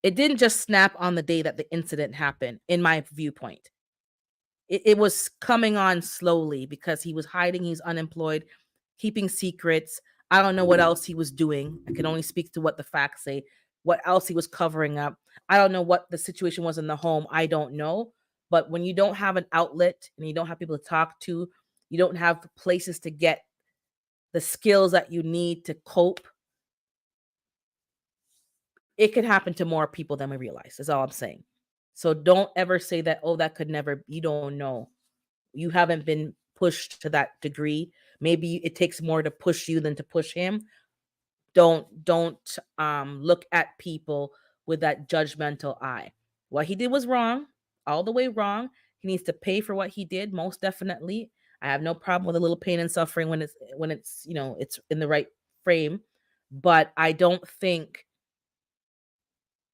it didn't just snap on the day that the incident happened, in my viewpoint. It was coming on slowly because he was hiding, he's unemployed, keeping secrets. I don't know what else he was doing. I can only speak to what the facts say. What else he was covering up. I don't know what the situation was in the home. I don't know. But when you don't have an outlet and you don't have people to talk to, you don't have places to get the skills that you need to cope, it could happen to more people than we realize. Is all I'm saying. So don't ever say that, oh, that could never, you don't know. You haven't been pushed to that degree. Maybe it takes more to push you than to push him. Don't look at people with that judgmental eye. What he did was wrong, all the way wrong. He needs to pay for what he did, most definitely. I have no problem with a little pain and suffering when it's it's in the right frame. But I don't think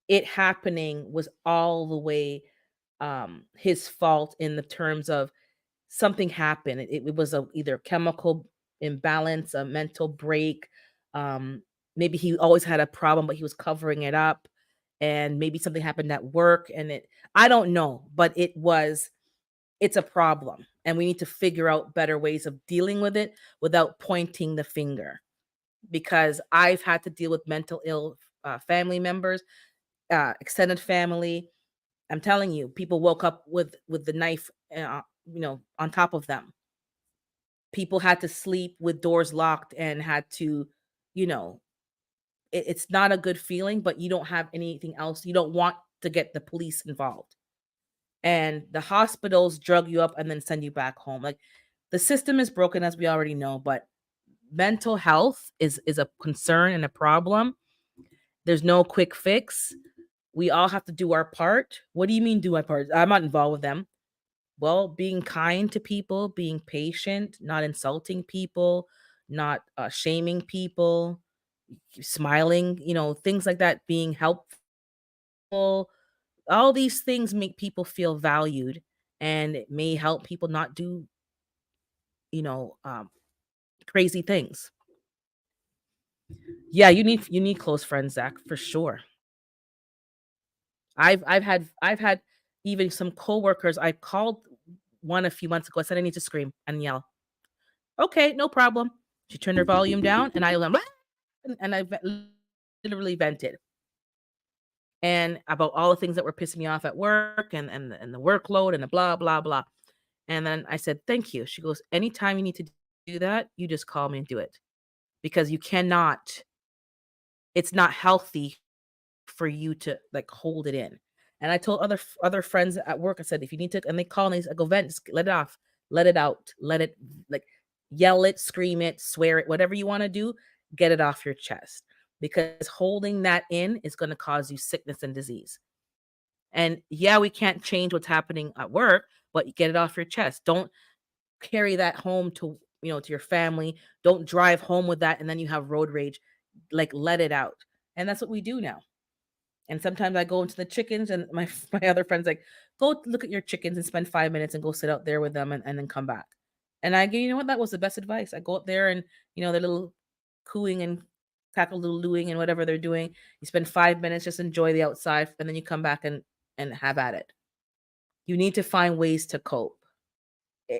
it happening was all the way his fault in the terms of something happened. It was either chemical imbalance, a mental break. Um, Maybe he always had a problem, but he was covering it up. And maybe something happened at work and I don't know, but it's a problem. And we need to figure out better ways of dealing with it without pointing the finger. Because I've had to deal with mental ill family members, extended family. I'm telling you, people woke up with the knife, on top of them. People had to sleep with doors locked and had to, you know, it's not a good feeling, but you don't have anything else. You don't want to get the police involved. And the hospitals drug you up and then send you back home. Like the system is broken, as we already know, but mental health is a concern and a problem. There's no quick fix. We all have to do our part. What do you mean do my part? I'm not involved with them. Well, being kind to people, being patient, not insulting people, not shaming people, smiling, things like that, being helpful. All these things make people feel valued and it may help people not do, you know, um, crazy things. Yeah, you need close friends, Zach, for sure. I've had even some coworkers. I called one a few months ago. I said I need to scream and yell. Okay, no problem. She turned her volume down, and I went, "Ah!" and literally vented, and about all the things that were pissing me off at work, and the workload, and the blah blah blah. And then I said, "Thank you." She goes, "Anytime you need to do that, you just call me and do it because you cannot. It's not healthy for you to like hold it in." And I told other friends at work, I said, if you need to, and they call me, I go vent, just let it off, let it out, let it like yell it, scream it, swear it, whatever you want to do, get it off your chest. Because holding that in is going to cause you sickness and disease. And yeah, we can't change what's happening at work, but you get it off your chest. Don't carry that home to to your family. Don't drive home with that and then you have road rage. Like, let it out. And that's what we do now. And sometimes I go into the chickens and my my other friends like, "Go look at your chickens and spend 5 minutes and go sit out there with them and then come back." And I go, "You know what? That was the best advice." I go out there and, they're little cooing and cockle-doodle-dooing and whatever they're doing. You spend 5 minutes, just enjoy the outside, and then you come back and have at it. You need to find ways to cope.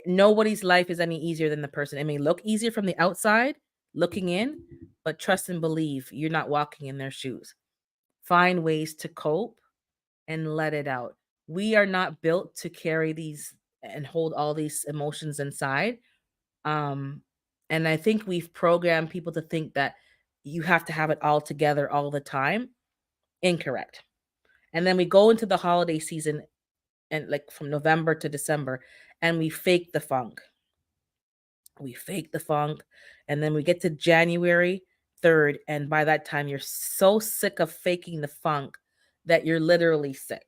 Nobody's life is any easier than the person. It may look easier from the outside, looking in, but trust and believe you're not walking in their shoes. Find ways to cope and let it out. We are not built to carry these and hold all these emotions inside. Um, and I think we've programmed people to think that you have to have it all together all the time. Incorrect. And then we go into the holiday season and like from November to December and we fake the funk. We fake the funk. And then we get to January 3rd. And by that time, you're so sick of faking the funk that you're literally sick.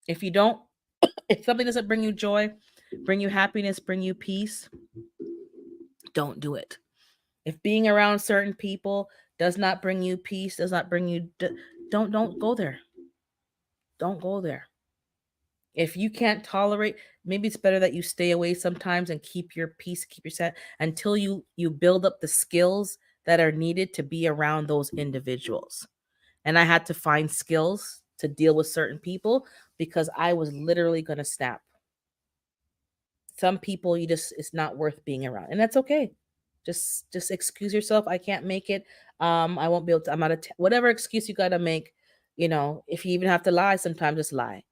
If you don't, if something doesn't bring you joy, bring you happiness, bring you peace, don't do it. If being around certain people does not bring you peace, does not bring you, don't go there. Don't go there. If you can't tolerate, maybe it's better that you stay away sometimes and keep your peace, keep your set until you build up the skills that are needed to be around those individuals. And I had to find skills to deal with certain people because I was literally going to snap. Some people you just it's not worth being around. And that's okay. Just excuse yourself. I can't make it. I won't be able to. I'm out of whatever excuse you got to make, if you even have to lie sometimes, just lie.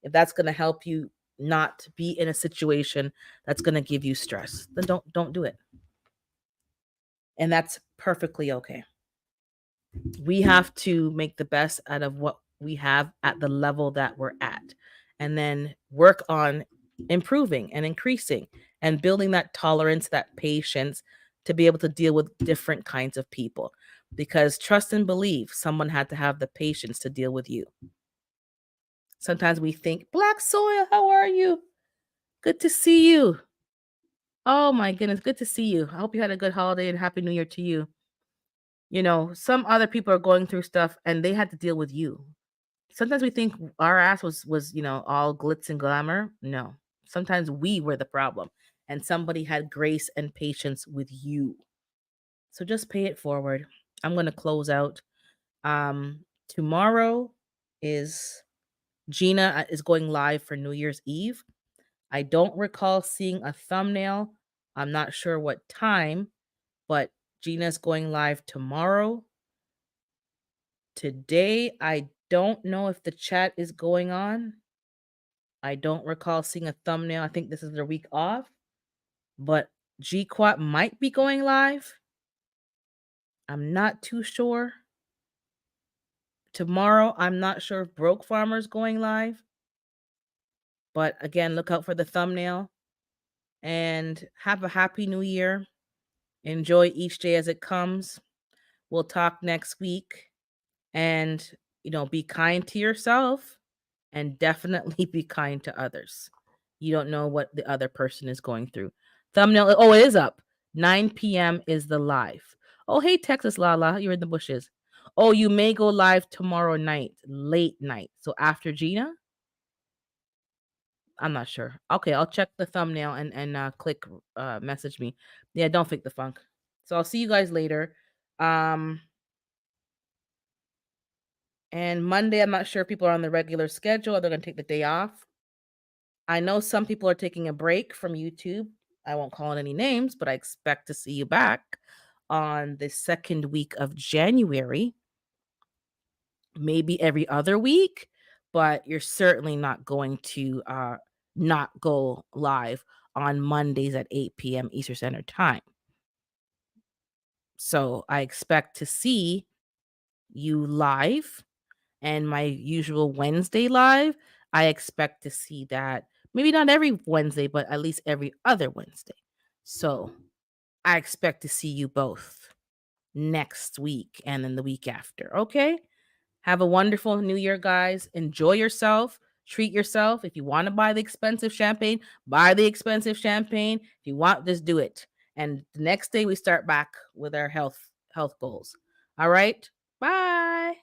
If that's going to help you not be in a situation that's going to give you stress, then don't do it. And that's perfectly okay. We have to make the best out of what we have at the level that we're at and then work on improving and increasing and building that tolerance, that patience to be able to deal with different kinds of people. Because trust and believe someone had to have the patience to deal with you. Sometimes we think, Black Soil, how are you? Good to see you. Oh my goodness, good to see you. I hope you had a good holiday and happy new year to you. Some other people are going through stuff and they had to deal with you. Sometimes we think our ass was, all glitz and glamour. No. Sometimes we were the problem and somebody had grace and patience with you. So just pay it forward. I'm going to close out. Tomorrow is Gina is going live for New Year's Eve. I don't recall seeing a thumbnail. I'm not sure what time, but Gina's going live tomorrow. Today, I don't know if the chat is going on. I don't recall seeing a thumbnail. I think this is their week off, but GQuat might be going live. I'm not too sure. Tomorrow, I'm not sure if Broke Farmer's going live, but again, look out for the thumbnail and have a happy new year. Enjoy each day as it comes. We'll talk next week and, be kind to yourself and definitely be kind to others. You don't know what the other person is going through. Thumbnail, oh, it is up. 9 p.m. is the live. Oh, hey, Texas Lala, you're in the bushes. Oh, you may go live tomorrow night, late night. So after Gina? I'm not sure. Okay, I'll check the thumbnail and click message me. Yeah, don't fake the funk. So I'll see you guys later. Um and Monday, I'm not sure if people are on the regular schedule or they're gonna take the day off. I know some people are taking a break from YouTube. I won't call any names, but I expect to see you back on the second week of January, maybe every other week, but you're certainly not going to not go live on Mondays at 8 p.m. Eastern Standard Time. So I expect to see you live and my usual Wednesday live. I expect to see that maybe not every Wednesday, but at least every other Wednesday. So I expect to see you both next week and then the week after. Okay. Have a wonderful new year, guys. Enjoy yourself. Treat yourself. If you want to buy the expensive champagne, buy the expensive champagne. If you want, just do it. And the next day we start back with our health goals. All right? Bye.